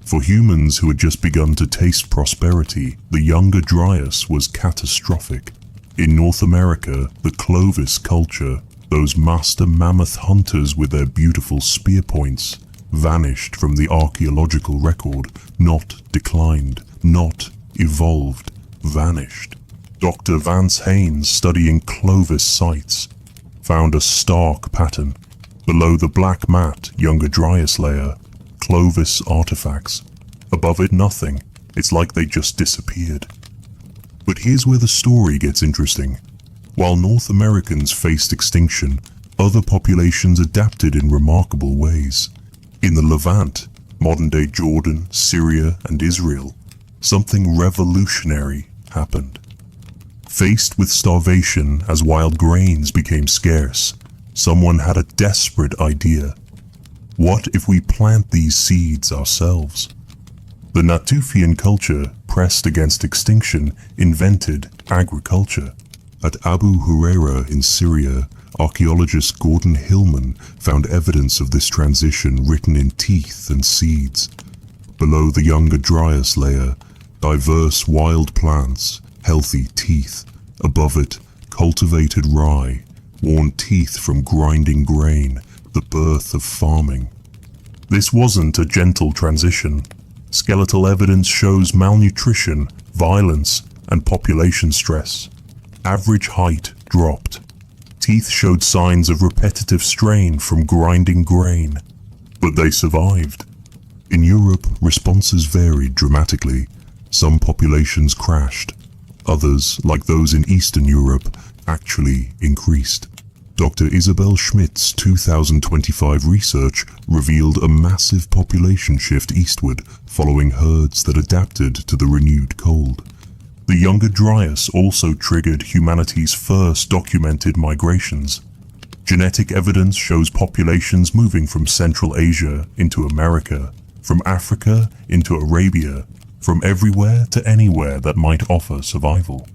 For humans who had just begun to taste prosperity, the Younger Dryas was catastrophic. In North America, the Clovis culture, those master mammoth hunters with their beautiful spear points, vanished from the archaeological record, not declined, not evolved, vanished. Dr. Vance Haynes, studying Clovis sites, found a stark pattern. Below the black mat, Younger Dryas layer, Clovis artifacts. Above it, nothing. It's like they just disappeared. But here's where the story gets interesting. While North Americans faced extinction, other populations adapted in remarkable ways. In the Levant, modern-day Jordan, Syria, and Israel, something revolutionary happened. Faced with starvation as wild grains became scarce, someone had a desperate idea. What if we plant these seeds ourselves? The Natufian culture, pressed against extinction, invented agriculture. At Abu Huraira in Syria, archaeologist Gordon Hillman found evidence of this transition written in teeth and seeds. Below the Younger Dryas layer, diverse wild plants, healthy teeth. Above it, cultivated rye, worn teeth from grinding grain, the birth of farming. This wasn't a gentle transition. Skeletal evidence shows malnutrition, violence, and population stress. Average height dropped. Teeth showed signs of repetitive strain from grinding grain, but they survived. In Europe, responses varied dramatically. Some populations crashed. Others, like those in Eastern Europe, actually increased. Dr. Isabel Schmidt's 2025 research revealed a massive population shift eastward following herds that adapted to the renewed cold. The Younger Dryas also triggered humanity's first documented migrations. Genetic evidence shows populations moving from Central Asia into America, from Africa into Arabia, from everywhere to anywhere that might offer survival.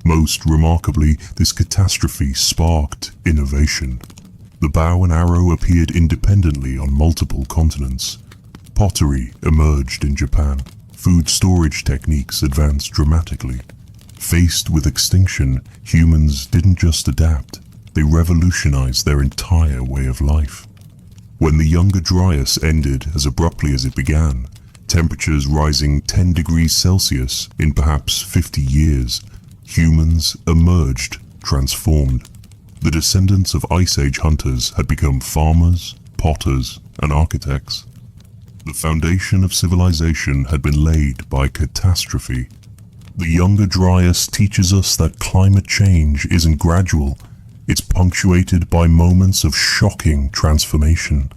Most remarkably, this catastrophe sparked innovation. The bow and arrow appeared independently on multiple continents. Pottery emerged in Japan. Food storage techniques advanced dramatically. Faced with extinction, humans didn't just adapt, they revolutionized their entire way of life. When the Younger Dryas ended as abruptly as it began, temperatures rising 10 degrees Celsius in perhaps 50 years, humans emerged transformed. The descendants of Ice Age hunters had become farmers, potters, and architects. The foundation of civilization had been laid by catastrophe. The Younger Dryas teaches us that climate change isn't gradual, it's punctuated by moments of shocking transformation.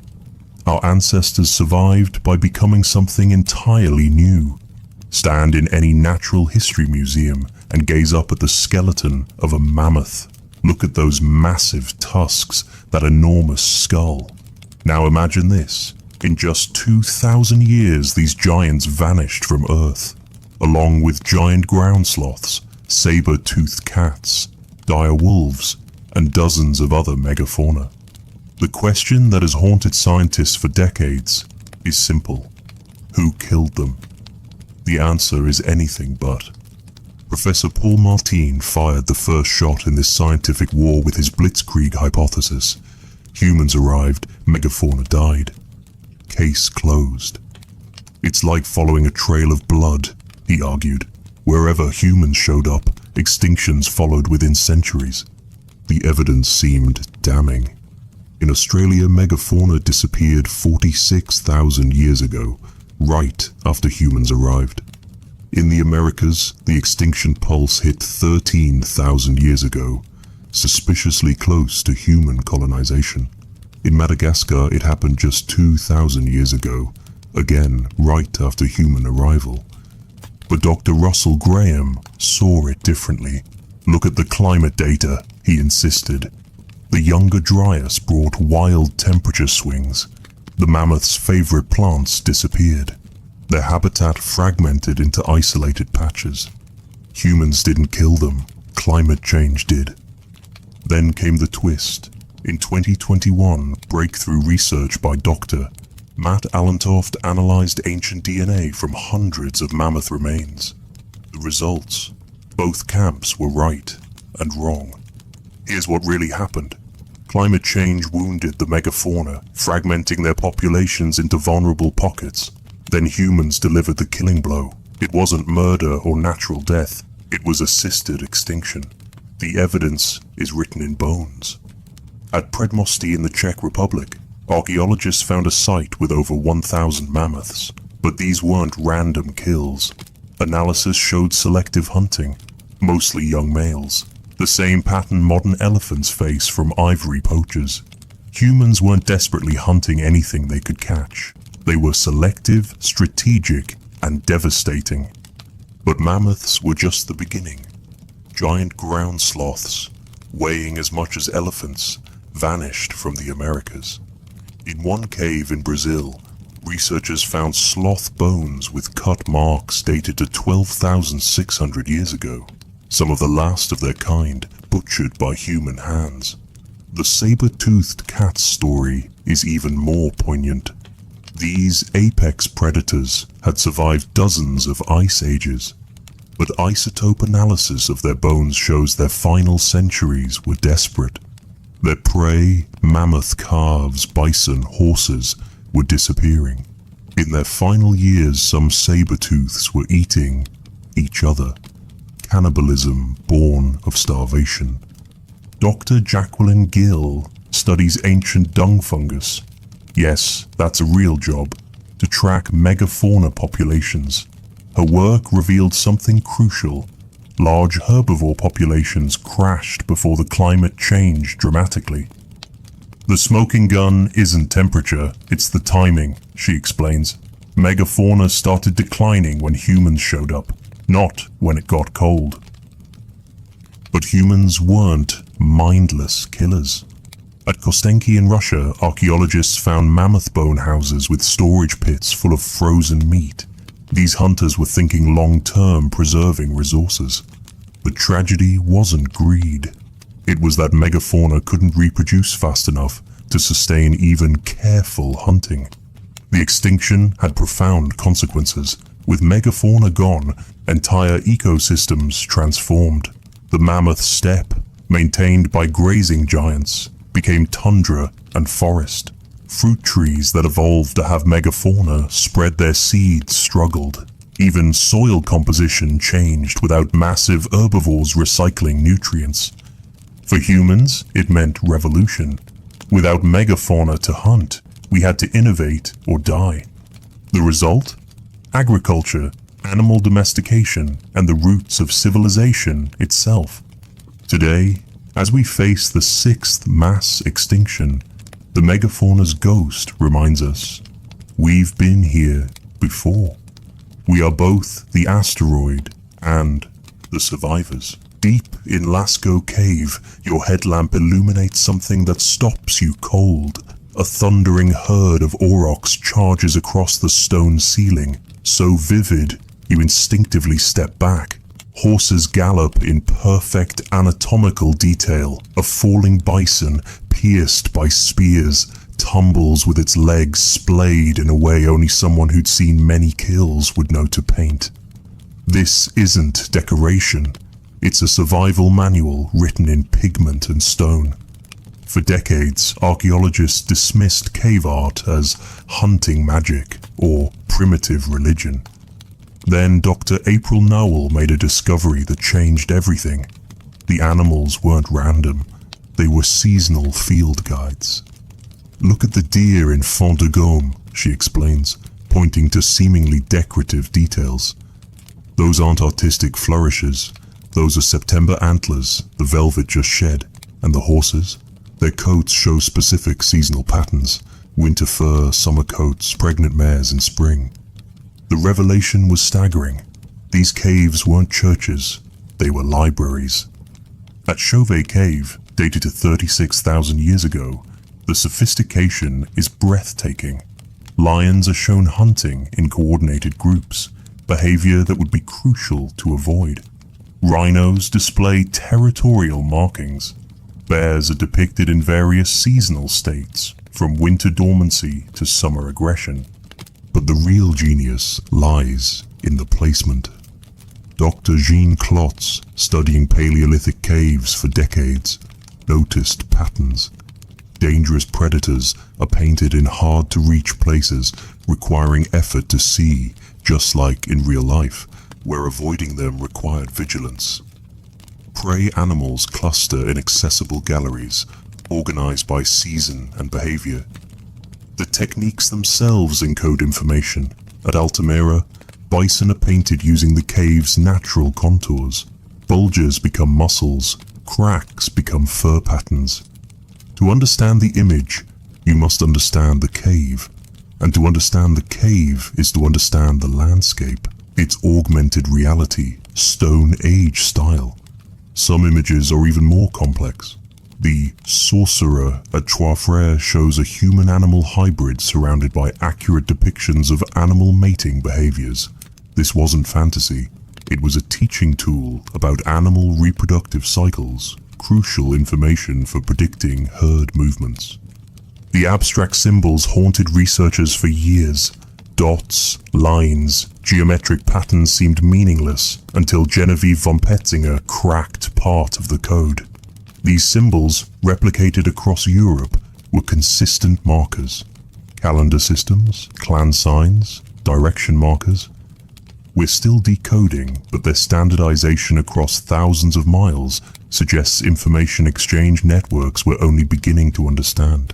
Our ancestors survived by becoming something entirely new. Stand in any natural history museum and gaze up at the skeleton of a mammoth. Look at those massive tusks, that enormous skull. Now imagine this. In just 2,000 years, these giants vanished from Earth, along with giant ground sloths, saber-toothed cats, dire wolves, and dozens of other megafauna. The question that has haunted scientists for decades is simple. Who killed them? The answer is anything but. Professor Paul Martin fired the first shot in this scientific war with his blitzkrieg hypothesis. Humans arrived, megafauna died. Case closed. It's like following a trail of blood, he argued. Wherever humans showed up, extinctions followed within centuries. The evidence seemed damning. In Australia, megafauna disappeared 46,000 years ago, right after humans arrived. In the Americas, the extinction pulse hit 13,000 years ago, suspiciously close to human colonization. In Madagascar, it happened just 2,000 years ago, again right after human arrival. But Dr. Russell Graham saw it differently. Look at the climate data, he insisted. The Younger Dryas brought wild temperature swings. The mammoth's favorite plants disappeared. Their habitat fragmented into isolated patches. Humans didn't kill them, climate change did. Then came the twist. In 2021, breakthrough research by Dr. Matt Allentoft analyzed ancient DNA from hundreds of mammoth remains. The results: both camps were right and wrong. Here's what really happened. Climate change wounded the megafauna, fragmenting their populations into vulnerable pockets. Then humans delivered the killing blow. It wasn't murder or natural death, it was assisted extinction. The evidence is written in bones. At Predmosty in the Czech Republic, archaeologists found a site with over 1,000 mammoths, but these weren't random kills. Analysis showed selective hunting, mostly young males, the same pattern modern elephants face from ivory poachers. Humans weren't desperately hunting anything they could catch. They were selective, strategic, and devastating. But mammoths were just the beginning. Giant ground sloths, weighing as much as elephants, vanished from the Americas. In one cave in Brazil, researchers found sloth bones with cut marks dated to 12,600 years ago, some of the last of their kind butchered by human hands. The saber-toothed cat's story is even more poignant. These apex predators had survived dozens of ice ages, but isotope analysis of their bones shows their final centuries were desperate. Their prey, mammoth calves, bison, horses, were disappearing. In their final years, some saber-tooths were eating each other. Cannibalism born of starvation. Dr. Jacqueline Gill studies ancient dung fungus. Yes, that's a real job, to track megafauna populations. Her work revealed something crucial. Large herbivore populations crashed before the climate changed dramatically. The smoking gun isn't temperature, it's the timing, she explains. Megafauna started declining when humans showed up, not when it got cold. But humans weren't mindless killers. At Kostenki in Russia, archaeologists found mammoth bone houses with storage pits full of frozen meat. These hunters were thinking long-term, preserving resources. The tragedy wasn't greed. It was that megafauna couldn't reproduce fast enough to sustain even careful hunting. The extinction had profound consequences. With megafauna gone, entire ecosystems transformed. The mammoth steppe, maintained by grazing giants, became tundra and forest. Fruit trees that evolved to have megafauna spread their seeds struggled. Even soil composition changed without massive herbivores recycling nutrients. For humans, it meant revolution. Without megafauna to hunt, we had to innovate or die. The result? Agriculture, animal domestication, and the roots of civilization itself. Today, as we face the sixth mass extinction, the megafauna's ghost reminds us, we've been here before. We are both the asteroid and the survivors. Deep in Lascaux Cave, your headlamp illuminates something that stops you cold. A thundering herd of aurochs charges across the stone ceiling, so vivid you instinctively step back. Horses gallop in perfect anatomical detail. A falling bison, pierced by spears, tumbles with its legs splayed in a way only someone who'd seen many kills would know to paint. This isn't decoration. It's a survival manual written in pigment and stone. For decades, archaeologists dismissed cave art as hunting magic or primitive religion. Then Dr. April Nowell made a discovery that changed everything. The animals weren't random. They were seasonal field guides. Look at the deer in Font de Gaume, she explains, pointing to seemingly decorative details. Those aren't artistic flourishes. Those are September antlers, the velvet just shed. And the horses? Their coats show specific seasonal patterns. Winter fur, summer coats, pregnant mares in spring. The revelation was staggering. These caves weren't churches, they were libraries. At Chauvet Cave, dated to 36,000 years ago, the sophistication is breathtaking. Lions are shown hunting in coordinated groups, behavior that would be crucial to avoid. Rhinos display territorial markings. Bears are depicted in various seasonal states, from winter dormancy to summer aggression. But the real genius lies in the placement. Dr. Jean Klotz, studying Paleolithic caves for decades, noticed patterns. Dangerous predators are painted in hard-to-reach places, requiring effort to see, just like in real life, where avoiding them required vigilance. Prey animals cluster in accessible galleries, organized by season and behavior. The techniques themselves encode information. At Altamira, bison are painted using the cave's natural contours. Bulges become muscles, cracks become fur patterns. To understand the image, you must understand the cave. And to understand the cave is to understand the landscape, its augmented reality, Stone Age style. Some images are even more complex. The Sorcerer at Trois Frères shows a human-animal hybrid surrounded by accurate depictions of animal mating behaviors. This wasn't fantasy. It was a teaching tool about animal reproductive cycles, crucial information for predicting herd movements. The abstract symbols haunted researchers for years. Dots, lines, geometric patterns seemed meaningless until Genevieve von Petzinger cracked part of the code. These symbols, replicated across Europe, were consistent markers. Calendar systems, clan signs, direction markers. We're still decoding, but their standardization across thousands of miles suggests information exchange networks we're only beginning to understand.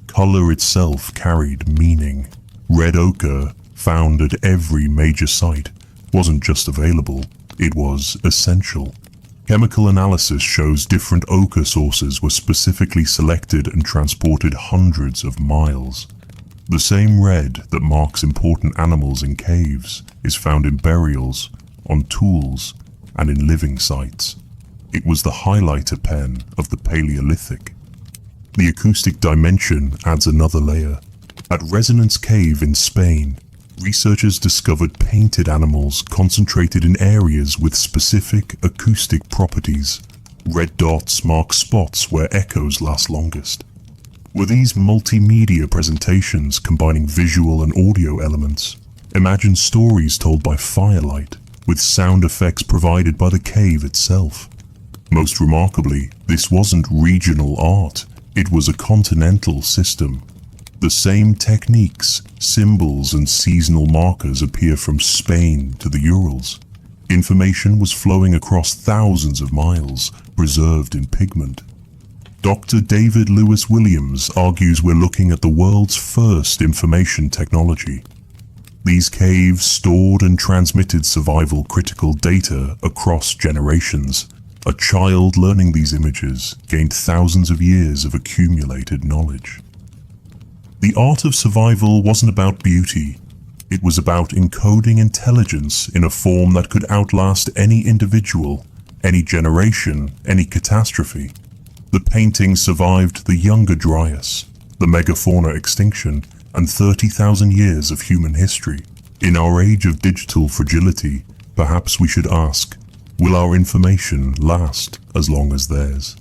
Color itself carried meaning. Red ochre, found at every major site, wasn't just available, it was essential. Chemical analysis shows different ochre sources were specifically selected and transported hundreds of miles. The same red that marks important animals in caves is found in burials, on tools, and in living sites. It was the highlighter pen of the Paleolithic. The acoustic dimension adds another layer. At Resonance Cave in Spain, researchers discovered painted animals concentrated in areas with specific acoustic properties. Red dots mark spots where echoes last longest. Were these multimedia presentations combining visual and audio elements? Imagine stories told by firelight, with sound effects provided by the cave itself. Most remarkably, this wasn't regional art, it was a continental system. The same techniques, symbols, and seasonal markers appear from Spain to the Urals. Information was flowing across thousands of miles, preserved in pigment. Dr. David Lewis Williams argues we're looking at the world's first information technology. These caves stored and transmitted survival-critical data across generations. A child learning these images gained thousands of years of accumulated knowledge. The art of survival wasn't about beauty. It was about encoding intelligence in a form that could outlast any individual, any generation, any catastrophe. The painting survived the Younger Dryas, the megafauna extinction, and 30,000 years of human history. In our age of digital fragility, perhaps we should ask, will our information last as long as theirs?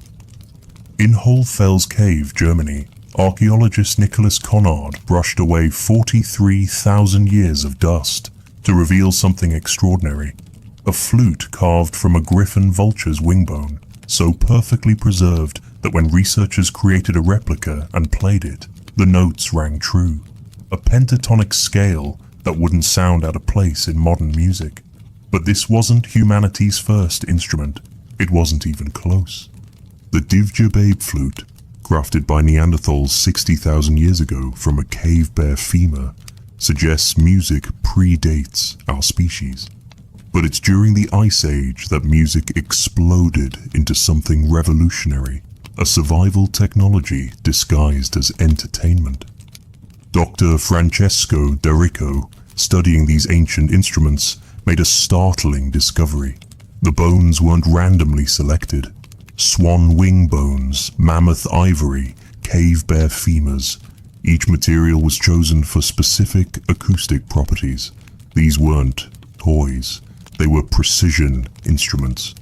In Hohlfels Cave, Germany, archaeologist Nicholas Conrad brushed away 43,000 years of dust to reveal something extraordinary. A flute carved from a griffon vulture's wingbone, so perfectly preserved that when researchers created a replica and played it, the notes rang true. A pentatonic scale that wouldn't sound out of place in modern music. But this wasn't humanity's first instrument. It wasn't even close. The Divjabab flute, crafted by Neanderthals 60,000 years ago from a cave bear femur, suggests music predates our species. But it's during the Ice Age that music exploded into something revolutionary, a survival technology disguised as entertainment. Dr. Francesco D'Errico, studying these ancient instruments, made a startling discovery. The bones weren't randomly selected. Swan wing bones, mammoth ivory, cave bear femurs. Each material was chosen for specific acoustic properties. These weren't toys. They were precision instruments.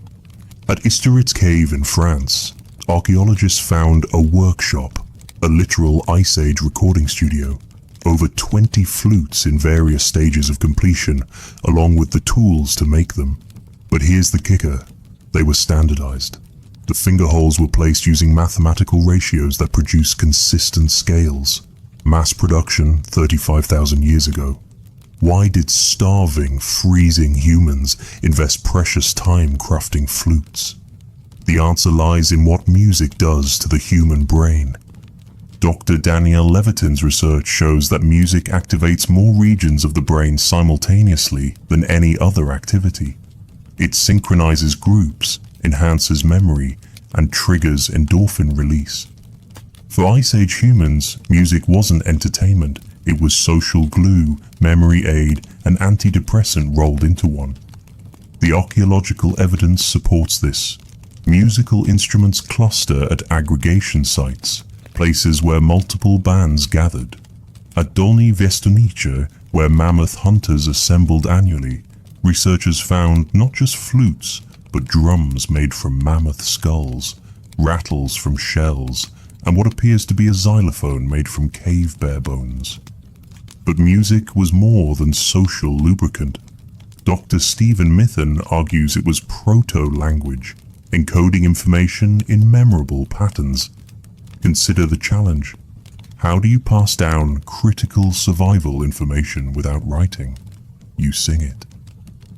At Isteritz Cave in France, archaeologists found a workshop, a literal Ice Age recording studio. Over 20 flutes in various stages of completion, along with the tools to make them. But here's the kicker, they were standardized. The finger holes were placed using mathematical ratios that produce consistent scales. Mass production 35,000 years ago. Why did starving, freezing humans invest precious time crafting flutes? The answer lies in what music does to the human brain. Dr. Danielle Levitin's research shows that music activates more regions of the brain simultaneously than any other activity. It synchronizes groups, enhances memory, and triggers endorphin release. For Ice Age humans, music wasn't entertainment, it was social glue, memory aid, and antidepressant rolled into one. The archaeological evidence supports this. Musical instruments cluster at aggregation sites, places where multiple bands gathered. At Dolní Věstonice, where mammoth hunters assembled annually, researchers found not just flutes, but drums made from mammoth skulls, rattles from shells, and what appears to be a xylophone made from cave bear bones. But music was more than social lubricant. Dr. Stephen Mithen argues it was proto-language, encoding information in memorable patterns. Consider the challenge. How do you pass down critical survival information without writing? You sing it.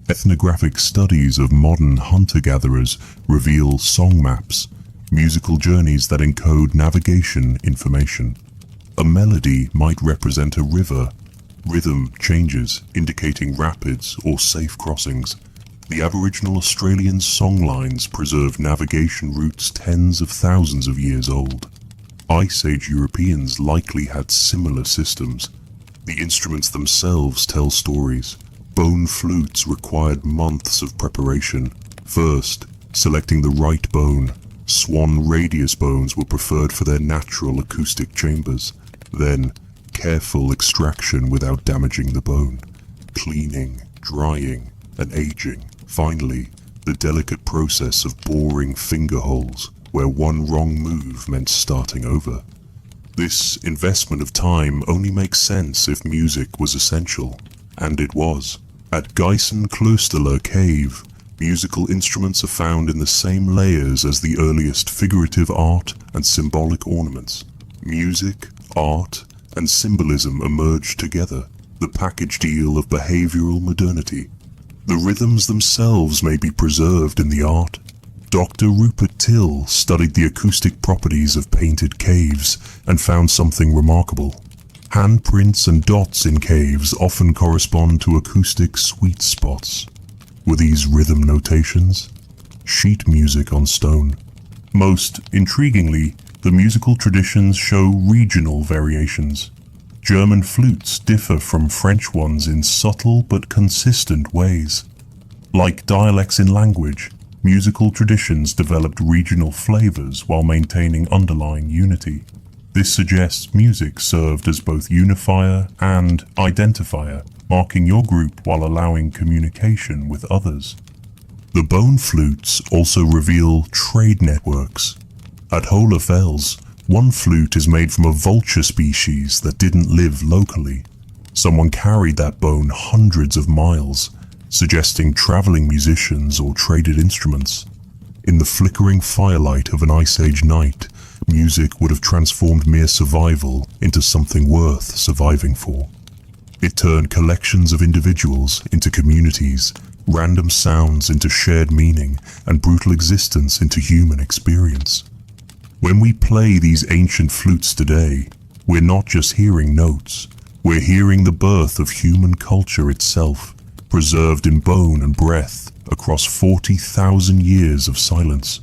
Ethnographic studies of modern hunter-gatherers reveal song maps, musical journeys that encode navigation information. A melody might represent a river. Rhythm changes, indicating rapids or safe crossings. The Aboriginal Australian songlines preserve navigation routes tens of thousands of years old. Ice Age Europeans likely had similar systems. The instruments themselves tell stories. Bone flutes required months of preparation. First, selecting the right bone. Swan radius bones were preferred for their natural acoustic chambers. Then, careful extraction without damaging the bone. Cleaning, drying, and aging. Finally, the delicate process of boring finger holes, where one wrong move meant starting over. This investment of time only makes sense if music was essential, and it was. At Geisenklösterler Cave, musical instruments are found in the same layers as the earliest figurative art and symbolic ornaments. Music, art, and symbolism emerge together, the package deal of behavioral modernity. The rhythms themselves may be preserved in the art. Dr. Rupert Till studied the acoustic properties of painted caves and found something remarkable. Handprints and dots in caves often correspond to acoustic sweet spots. Were these rhythm notations? Sheet music on stone. Most intriguingly, the musical traditions show regional variations. German flutes differ from French ones in subtle but consistent ways. Like dialects in language, musical traditions developed regional flavors while maintaining underlying unity. This suggests music served as both unifier and identifier, marking your group while allowing communication with others. The bone flutes also reveal trade networks. At Hohlefels, one flute is made from a vulture species that didn't live locally. Someone carried that bone hundreds of miles, suggesting traveling musicians or traded instruments. In the flickering firelight of an Ice Age night, music would have transformed mere survival into something worth surviving for. It turned collections of individuals into communities, random sounds into shared meaning, and brutal existence into human experience. When we play these ancient flutes today, we're not just hearing notes, we're hearing the birth of human culture itself, preserved in bone and breath across 40,000 years of silence.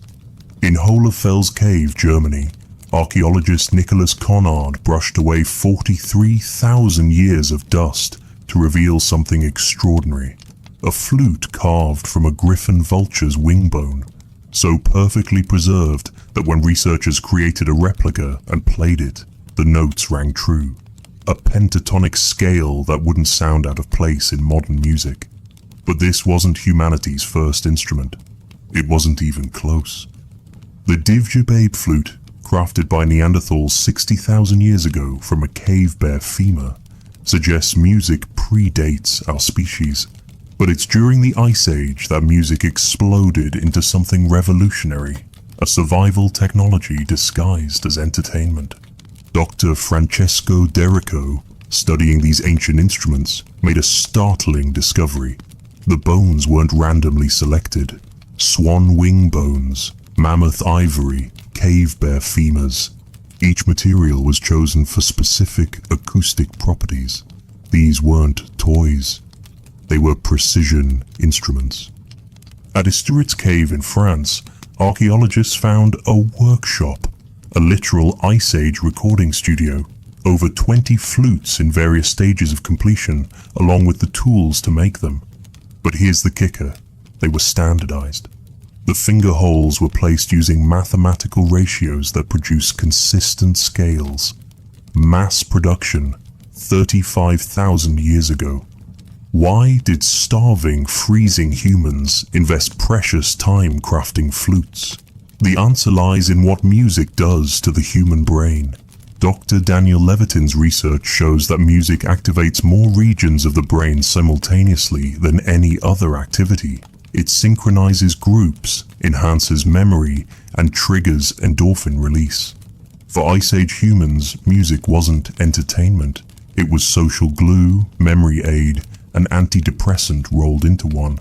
In Hohlefels Cave, Germany, archaeologist Nicholas Conrad brushed away 43,000 years of dust to reveal something extraordinary. A flute carved from a griffon vulture's wing bone, so perfectly preserved that when researchers created a replica and played it, the notes rang true. A pentatonic scale that wouldn't sound out of place in modern music. But this wasn't humanity's first instrument. It wasn't even close. The Divjebab flute, crafted by Neanderthals 60,000 years ago from a cave bear femur, suggests music predates our species. But it's during the Ice Age that music exploded into something revolutionary, a survival technology disguised as entertainment. Dr. Francesco Derrico, studying these ancient instruments, made a startling discovery. The bones weren't randomly selected. Swan wing bones, mammoth ivory, cave bear femurs. Each material was chosen for specific acoustic properties. These weren't toys. They were precision instruments. At Isturitz Cave in France, archaeologists found a workshop, a literal Ice Age recording studio, over 20 flutes in various stages of completion, along with the tools to make them. But here's the kicker: they were standardized. The finger holes were placed using mathematical ratios that produce consistent scales. Mass production, 35,000 years ago. Why did starving, freezing humans invest precious time crafting flutes? The answer lies in what music does to the human brain. Dr. Daniel Levitin's research shows that music activates more regions of the brain simultaneously than any other activity. It synchronizes groups, enhances memory, and triggers endorphin release. For Ice Age humans, music wasn't entertainment. It was social glue, memory aid, and antidepressant rolled into one.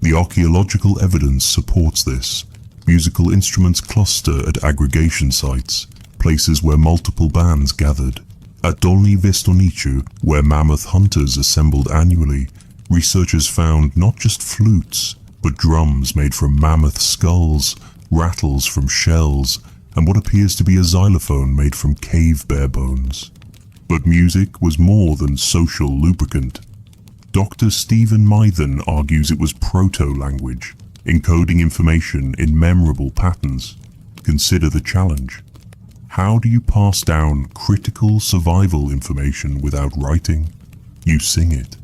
The archaeological evidence supports this. Musical instruments cluster at aggregation sites, places where multiple bands gathered. At Dolny Vestornicu, where mammoth hunters assembled annually, researchers found not just flutes, but drums made from mammoth skulls, rattles from shells, and what appears to be a xylophone made from cave bear bones. But music was more than social lubricant. Dr. Stephen Mythen argues it was proto-language, encoding information in memorable patterns. Consider the challenge. How do you pass down critical survival information without writing? You sing it.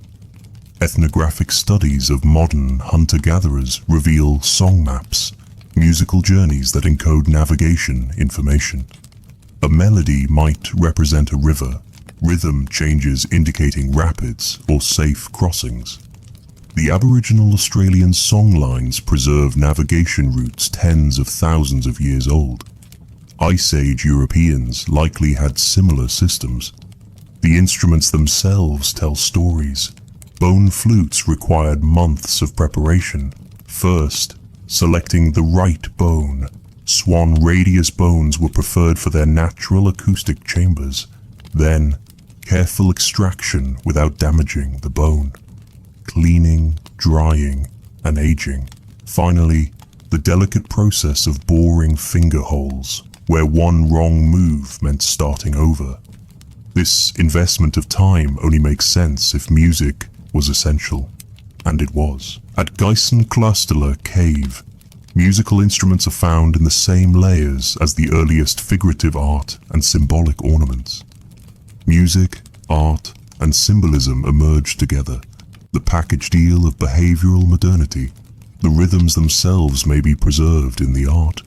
Ethnographic studies of modern hunter-gatherers reveal song maps, musical journeys that encode navigation information. A melody might represent a river, rhythm changes indicating rapids or safe crossings. The Aboriginal Australian songlines preserve navigation routes tens of thousands of years old. Ice Age Europeans likely had similar systems. The instruments themselves tell stories. Bone flutes required months of preparation. First, selecting the right bone. Swan radius bones were preferred for their natural acoustic chambers. Then, careful extraction without damaging the bone. Cleaning, drying, and aging. Finally, the delicate process of boring finger holes, where one wrong move meant starting over. This investment of time only makes sense if music was essential. And it was. At Geisenklösterle Cave, musical instruments are found in the same layers as the earliest figurative art and symbolic ornaments. Music, art, and symbolism emerged together, the package deal of behavioral modernity. The rhythms themselves may be preserved in the art.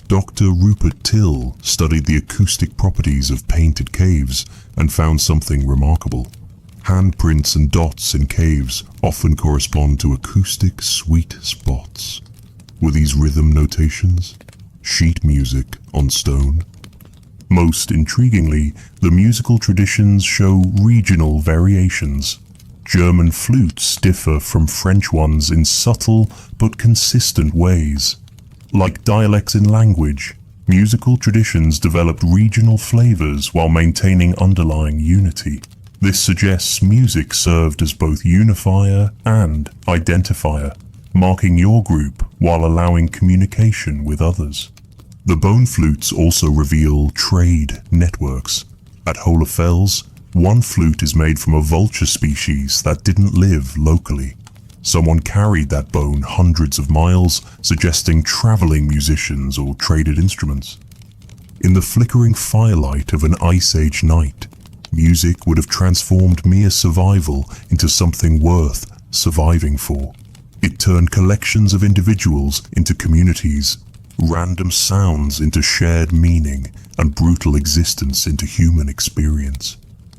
Dr. Rupert Till studied the acoustic properties of painted caves and found something remarkable. Handprints and dots in caves often correspond to acoustic sweet spots. Were these rhythm notations? Sheet music on stone? Most intriguingly, the musical traditions show regional variations. German flutes differ from French ones in subtle but consistent ways. Like dialects in language, musical traditions developed regional flavors while maintaining underlying unity. This suggests music served as both unifier and identifier, marking your group while allowing communication with others. The bone flutes also reveal trade networks. At Hohlefels, one flute is made from a vulture species that didn't live locally. Someone carried that bone hundreds of miles, suggesting traveling musicians or traded instruments. In the flickering firelight of an Ice Age night, music would have transformed mere survival into something worth surviving for. It turned collections of individuals into communities, random sounds into shared meaning, and brutal existence into human experience.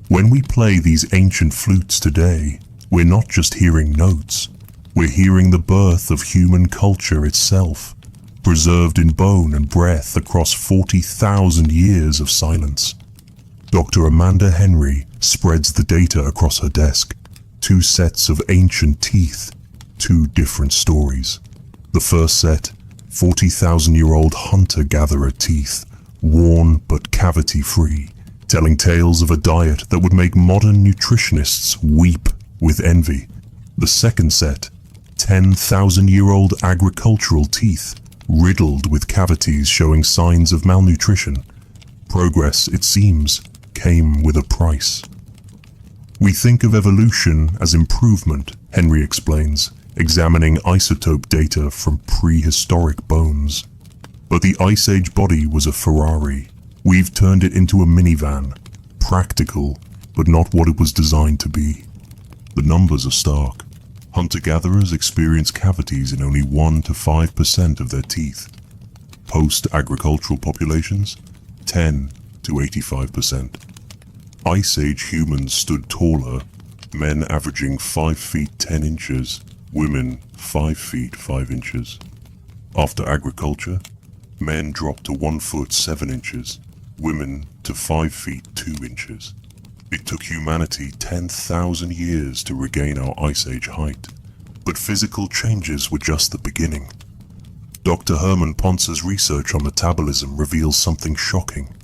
When we play these ancient flutes today, we're not just hearing notes, we're hearing the birth of human culture itself, preserved in bone and breath across 40,000 years of silence. Dr. Amanda Henry spreads the data across her desk. 2 sets of ancient teeth, 2 different stories. The first set, 40,000-year-old hunter-gatherer teeth, worn but cavity-free, telling tales of a diet that would make modern nutritionists weep with envy. The second set, 10,000-year-old agricultural teeth, riddled with cavities showing signs of malnutrition. Progress, it seems, came with a price. We think of evolution as improvement, Henry explains, examining isotope data from prehistoric bones. But the Ice Age body was a Ferrari. We've turned it into a minivan, practical, but not what it was designed to be. The numbers are stark. Hunter-gatherers experience cavities in only 1 to 5% of their teeth. Post-agricultural populations, 10 to 85%. Ice Age humans stood taller, men averaging 5 feet 10 inches, women 5 feet 5 inches. After agriculture, men dropped to 1 foot 7 inches, women to 5 feet 2 inches. It took humanity 10,000 years to regain our Ice Age height, but physical changes were just the beginning. Dr. Herman Pontzer's research on metabolism reveals something shocking.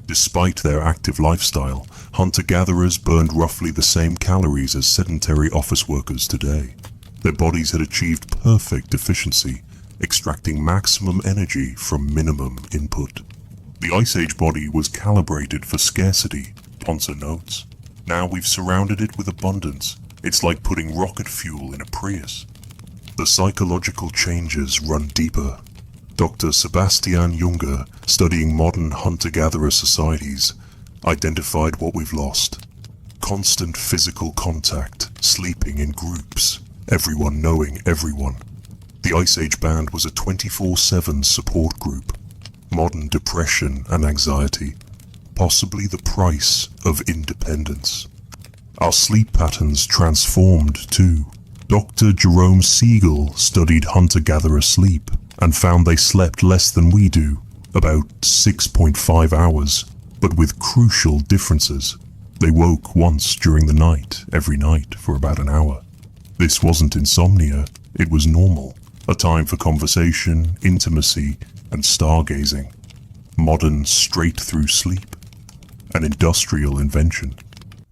Despite their active lifestyle, hunter-gatherers burned roughly the same calories as sedentary office workers today. Their bodies had achieved perfect efficiency, extracting maximum energy from minimum input. The Ice Age body was calibrated for scarcity, Pontzer notes. Now we've surrounded it with abundance. It's like putting rocket fuel in a Prius. The psychological changes run deeper. Dr. Sebastian Junger, studying modern hunter-gatherer societies, identified what we've lost. Constant physical contact, sleeping in groups, everyone knowing everyone. The Ice Age band was a 24/7 support group. Modern depression and anxiety, possibly the price of independence. Our sleep patterns transformed too. Dr. Jerome Siegel studied hunter-gatherer sleep and found they slept less than we do, about 6.5 hours, but with crucial differences. They woke once during the night, every night, for about an hour. This wasn't insomnia, it was normal, a time for conversation, intimacy, and stargazing. Modern straight-through sleep. An industrial invention.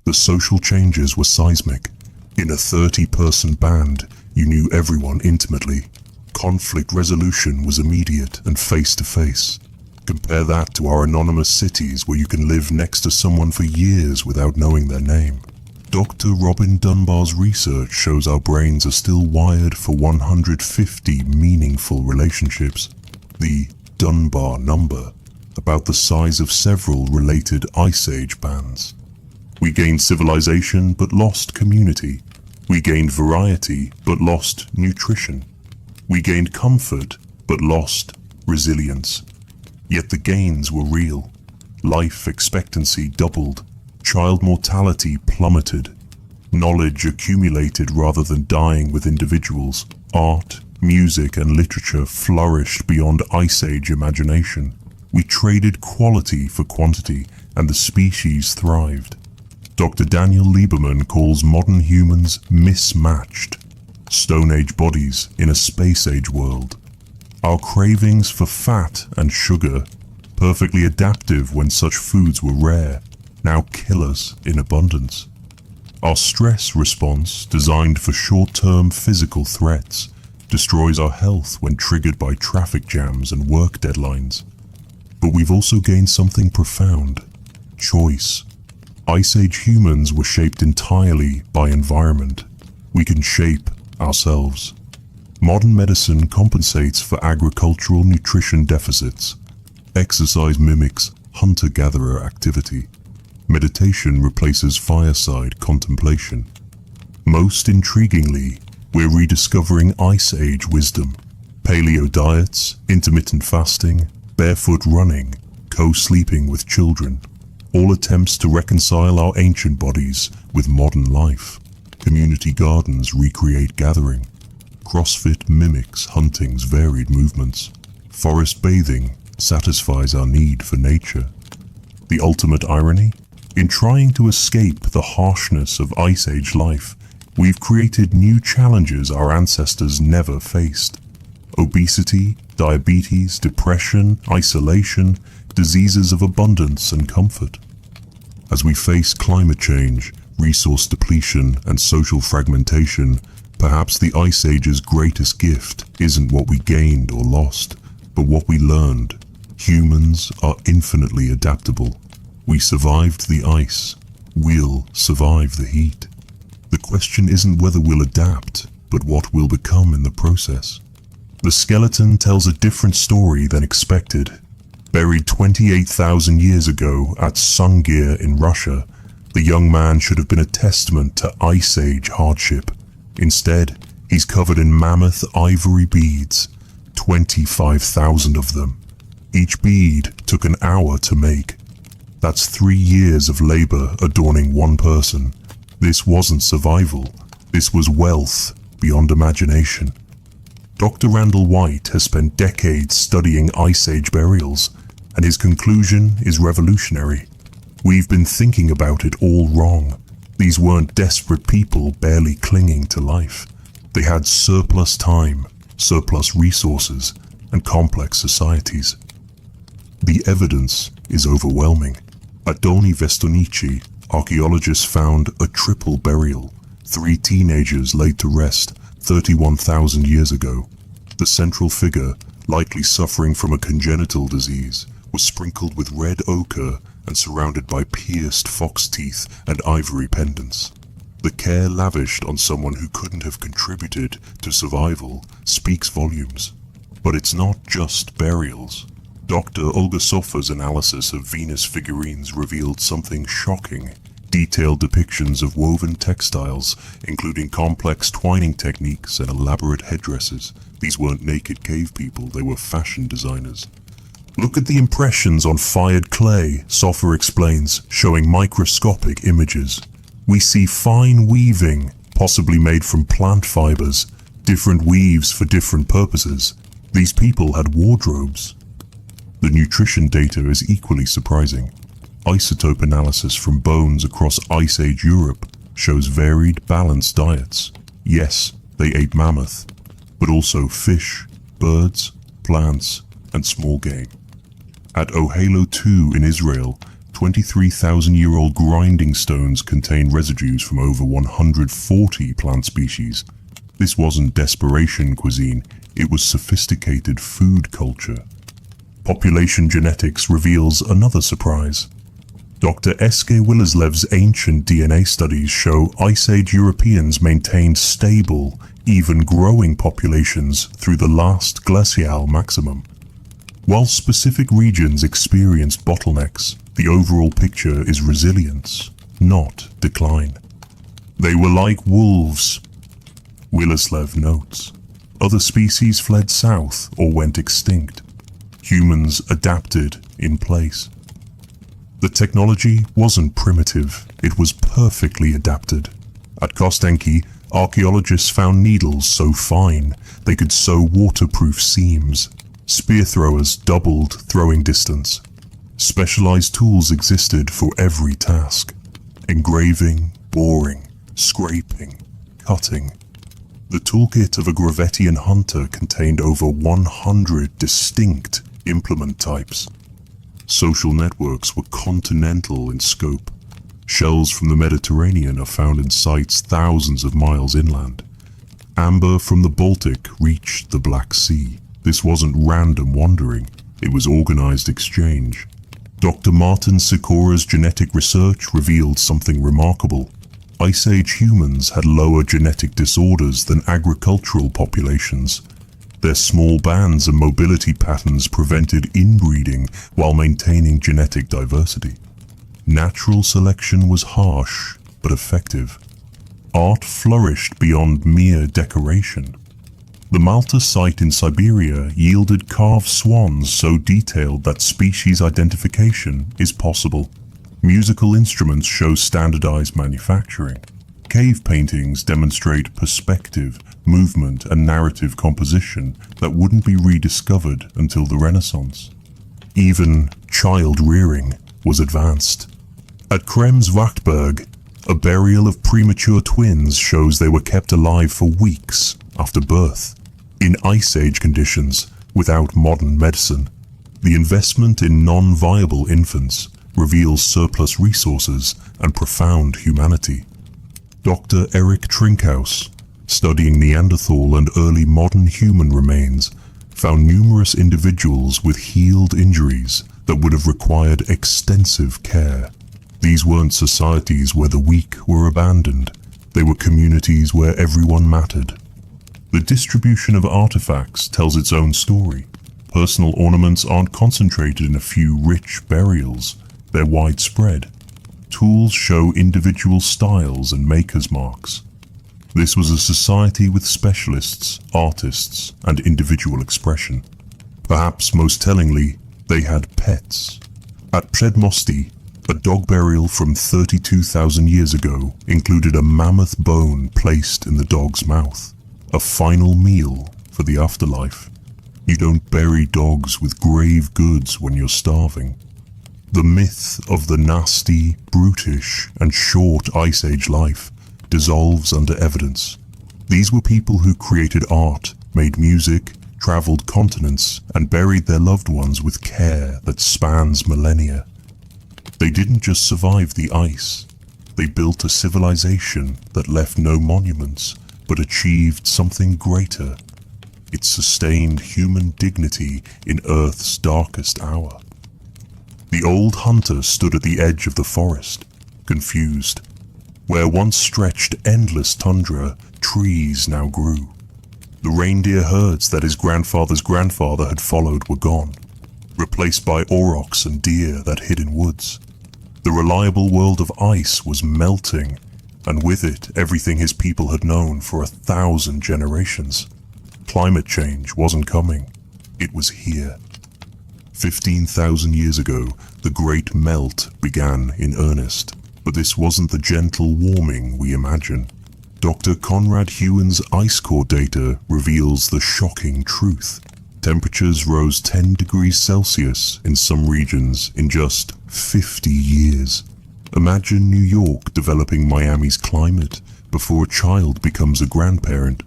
The social changes were seismic. In a 30-person band, you knew everyone intimately. Conflict resolution was immediate and face-to-face. Compare that to our anonymous cities where you can live next to someone for years without knowing their name. Dr. Robin Dunbar's research shows our brains are still wired for 150 meaningful relationships. The Dunbar number, about the size of several related Ice Age bands. We gained civilization but lost community. We gained variety but lost nutrition. We gained comfort but lost resilience. Yet the gains were real. Life expectancy doubled. Child mortality plummeted. Knowledge accumulated rather than dying with individuals. Art, music, and literature flourished beyond Ice Age imagination. We traded quality for quantity, and the species thrived. Dr. Daniel Lieberman calls modern humans mismatched. Stone Age bodies in a Space Age world. Our cravings for fat and sugar, perfectly adaptive when such foods were rare, now kill us in abundance. Our stress response, designed for short-term physical threats, destroys our health when triggered by traffic jams and work deadlines. But we've also gained something profound: choice. Ice Age humans were shaped entirely by environment. We can shape ourselves. Modern medicine compensates for agricultural nutrition deficits. Exercise mimics hunter-gatherer activity. Meditation replaces fireside contemplation. Most intriguingly, we're rediscovering Ice Age wisdom. Paleo diets, intermittent fasting, barefoot running, co-sleeping with children. All attempts to reconcile our ancient bodies with modern life. Community gardens recreate gathering. CrossFit mimics hunting's varied movements. Forest bathing satisfies our need for nature. The ultimate irony? In trying to escape the harshness of Ice Age life, we've created new challenges our ancestors never faced. obesity, diabetes, depression, isolation, diseases of abundance and comfort. As we face climate change, resource depletion, and social fragmentation, perhaps the Ice Age's greatest gift isn't what we gained or lost, but what we learned. Humans are infinitely adaptable. We survived the ice. We'll survive the heat. The question isn't whether we'll adapt, but what we'll become in the process. The skeleton tells a different story than expected. Buried 28,000 years ago at Sungir in Russia, the young man should have been a testament to Ice Age hardship. Instead, he's covered in mammoth ivory beads, 25,000 of them. Each bead took an hour to make. That's 3 years of labor adorning one person. This wasn't survival. This was wealth beyond imagination. Dr. Randall White has spent decades studying Ice Age burials, and his conclusion is revolutionary. We've been thinking about it all wrong. These weren't desperate people barely clinging to life. They had surplus time, surplus resources, and complex societies. The evidence is overwhelming. At Dolní Věstonice, archaeologists found a triple burial. 3 teenagers laid to rest 31,000 years ago. The central figure, likely suffering from a congenital disease, was sprinkled with red ochre and surrounded by pierced fox teeth and ivory pendants. The care lavished on someone who couldn't have contributed to survival speaks volumes. But it's not just burials. Dr. Olga Sofa's analysis of Venus figurines revealed something shocking. Detailed depictions of woven textiles, including complex twining techniques and elaborate headdresses. These weren't naked cave people, they were fashion designers. Look at the impressions on fired clay, Sofa explains, showing microscopic images. We see fine weaving, possibly made from plant fibers, different weaves for different purposes. These people had wardrobes. The nutrition data is equally surprising. Isotope analysis from bones across Ice Age Europe shows varied, balanced diets. Yes, they ate mammoth, but also fish, birds, plants, and small game. At Ohalo 2 in Israel, 23,000-year-old grinding stones contain residues from over 140 plant species. This wasn't desperation cuisine, it was sophisticated food culture. Population genetics reveals another surprise. Dr. Eske Willeslev's ancient DNA studies show Ice Age Europeans maintained stable, even growing populations through the last glacial maximum. While specific regions experienced bottlenecks, the overall picture is resilience, not decline. They were like wolves, Willeslev notes. Other species fled south or went extinct. Humans adapted in place. The technology wasn't primitive, it was perfectly adapted. At Kostenki, archaeologists found needles so fine they could sew waterproof seams. Spear throwers doubled throwing distance. Specialized tools existed for every task. Engraving, boring, scraping, cutting. The toolkit of a Gravettian hunter contained over 100 distinct implement types. Social networks were continental in scope. Shells from the Mediterranean are found in sites thousands of miles inland. Amber from the Baltic reached the Black Sea. This wasn't random wandering, it was organized exchange. Dr. Martin Sikora's genetic research revealed something remarkable. Ice Age humans had lower genetic disorders than agricultural populations. Their small bands and mobility patterns prevented inbreeding while maintaining genetic diversity. Natural selection was harsh, but effective. Art flourished beyond mere decoration. The Malta site in Siberia yielded carved swans so detailed that species identification is possible. Musical instruments show standardized manufacturing. Cave paintings demonstrate perspective, movement, and narrative composition that wouldn't be rediscovered until the Renaissance. Even child rearing was advanced. At Krems-Wachtberg, a burial of premature twins shows they were kept alive for weeks after birth. In Ice Age conditions, without modern medicine, the investment in non-viable infants reveals surplus resources and profound humanity. Dr. Eric Trinkhaus, studying Neanderthal and early modern human remains, found numerous individuals with healed injuries that would have required extensive care. These weren't societies where the weak were abandoned. They were communities where everyone mattered. The distribution of artifacts tells its own story. Personal ornaments aren't concentrated in a few rich burials. They're widespread. Tools show individual styles and maker's marks. This was a society with specialists, artists, and individual expression. Perhaps most tellingly, they had pets. At Przedmosti, a dog burial from 32,000 years ago included a mammoth bone placed in the dog's mouth, a final meal for the afterlife. You don't bury dogs with grave goods when you're starving. The myth of the nasty, brutish, and short Ice Age life dissolves under evidence. These were people who created art, made music, traveled continents, and buried their loved ones with care that spans millennia. They didn't just survive the ice. They built a civilization that left no monuments, but achieved something greater. It sustained human dignity in Earth's darkest hour. The old hunter stood at the edge of the forest, confused. Where once stretched endless tundra, trees now grew. The reindeer herds that his grandfather's grandfather had followed were gone, replaced by aurochs and deer that hid in woods. The reliable world of ice was melting, and with it everything his people had known for 1,000 generations. Climate change wasn't coming, it was here. 15,000 years ago, the Great Melt began in earnest, but this wasn't the gentle warming we imagine. Dr. Conrad Huon's ice core data reveals the shocking truth. Temperatures rose 10 degrees Celsius in some regions in just 50 years. Imagine New York developing Miami's climate before a child becomes a grandparent.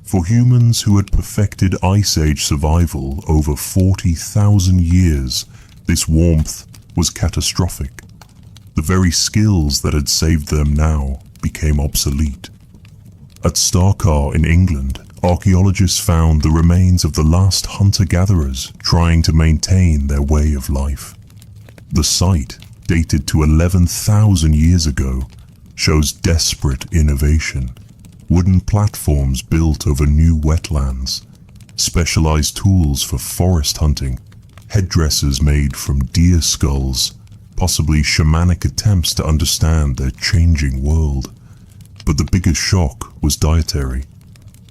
For humans who had perfected Ice Age survival over 40,000 years, this warmth was catastrophic. The very skills that had saved them now became obsolete. At Starkar in England, archaeologists found the remains of the last hunter-gatherers trying to maintain their way of life. The site, dated to 11,000 years ago, shows desperate innovation. Wooden platforms built over new wetlands, specialized tools for forest hunting, headdresses made from deer skulls, possibly shamanic attempts to understand their changing world. But the biggest shock was dietary.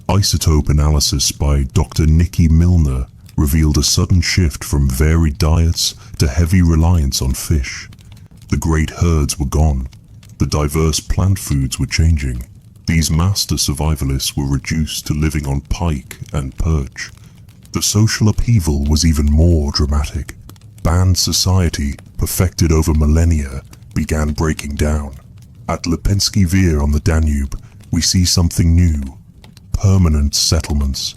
Isotope analysis by Dr. Nikki Milner revealed a sudden shift from varied diets to heavy reliance on fish. The great herds were gone. The diverse plant foods were changing. These master survivalists were reduced to living on pike and perch. The social upheaval was even more dramatic. Band society, perfected over millennia, began breaking down. At Lipinski Vir on the Danube, we see something new. Permanent settlements.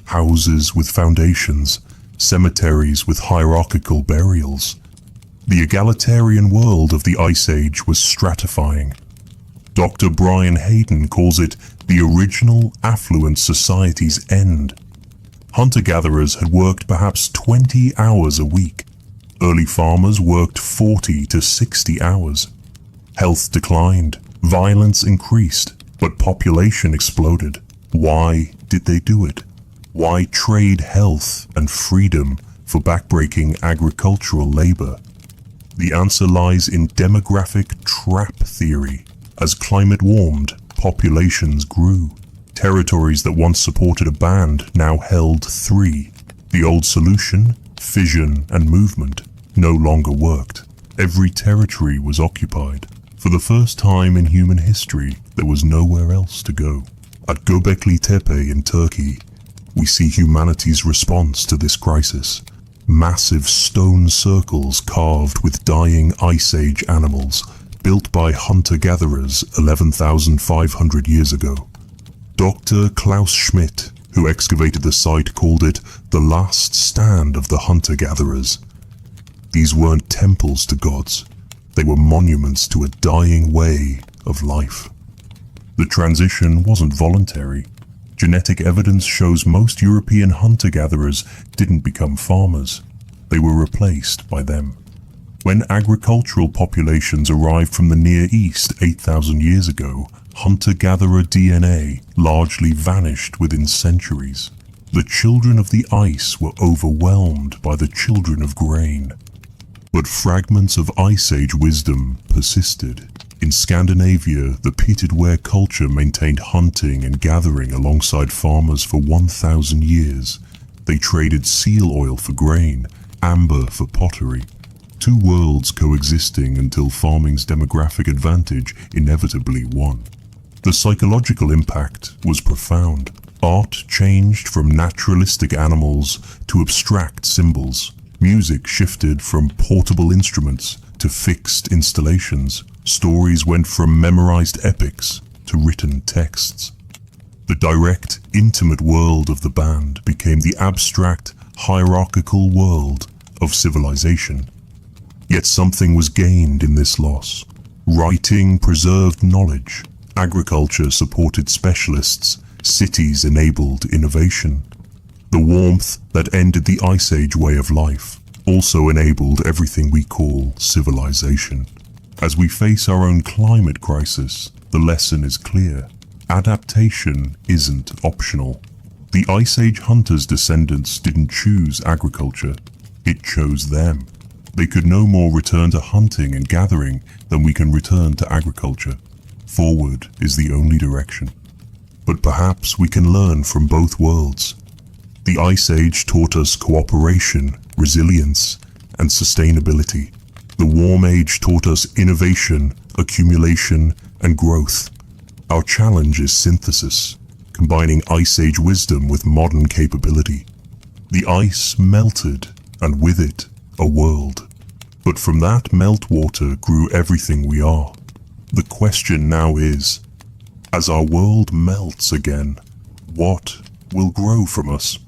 Houses with foundations. Cemeteries with hierarchical burials. The egalitarian world of the Ice Age was stratifying. Dr. Brian Hayden calls it the original affluent society's end. Hunter-gatherers had worked perhaps 20 hours a week. Early farmers worked 40 to 60 hours. Health declined, violence increased, but population exploded. Why did they do it? Why trade health and freedom for backbreaking agricultural labor? The answer lies in demographic trap theory. As climate warmed, populations grew. Territories that once supported a band now held 3. The old solution, fission and movement, no longer worked. Every territory was occupied. For the first time in human history, there was nowhere else to go. At Göbekli Tepe in Turkey, we see humanity's response to this crisis. Massive stone circles carved with dying Ice Age animals, built by hunter-gatherers 11,500 years ago. Dr. Klaus Schmidt who excavated the site called it the last stand of the hunter-gatherers. These weren't temples to gods, they were monuments to a dying way of life. The transition wasn't voluntary. Genetic evidence shows most European hunter-gatherers didn't become farmers. They were replaced by them. When agricultural populations arrived from the Near East 8,000 years ago, hunter-gatherer DNA largely vanished within centuries. The children of the ice were overwhelmed by the children of grain. But fragments of Ice Age wisdom persisted. In Scandinavia, the pitted ware culture maintained hunting and gathering alongside farmers for 1,000 years. They traded seal oil for grain, amber for pottery. Two worlds coexisting until farming's demographic advantage inevitably won. The psychological impact was profound. Art changed from naturalistic animals to abstract symbols. Music shifted from portable instruments to fixed installations. Stories went from memorized epics to written texts. The direct, intimate world of the band became the abstract, hierarchical world of civilization. Yet something was gained in this loss. Writing preserved knowledge. Agriculture supported specialists. Cities enabled innovation. The warmth that ended the Ice Age way of life also enabled everything we call civilization. As we face our own climate crisis, the lesson is clear. Adaptation isn't optional. The Ice Age hunters' descendants didn't choose agriculture. It chose them. They could no more return to hunting and gathering than we can return to agriculture. Forward is the only direction. But perhaps we can learn from both worlds. The Ice Age taught us cooperation, resilience, and sustainability. The Warm Age taught us innovation, accumulation, and growth. Our challenge is synthesis, combining Ice Age wisdom with modern capability. The ice melted, and with it, a world. But from that meltwater grew everything we are. The question now is, as our world melts again, what will grow from us?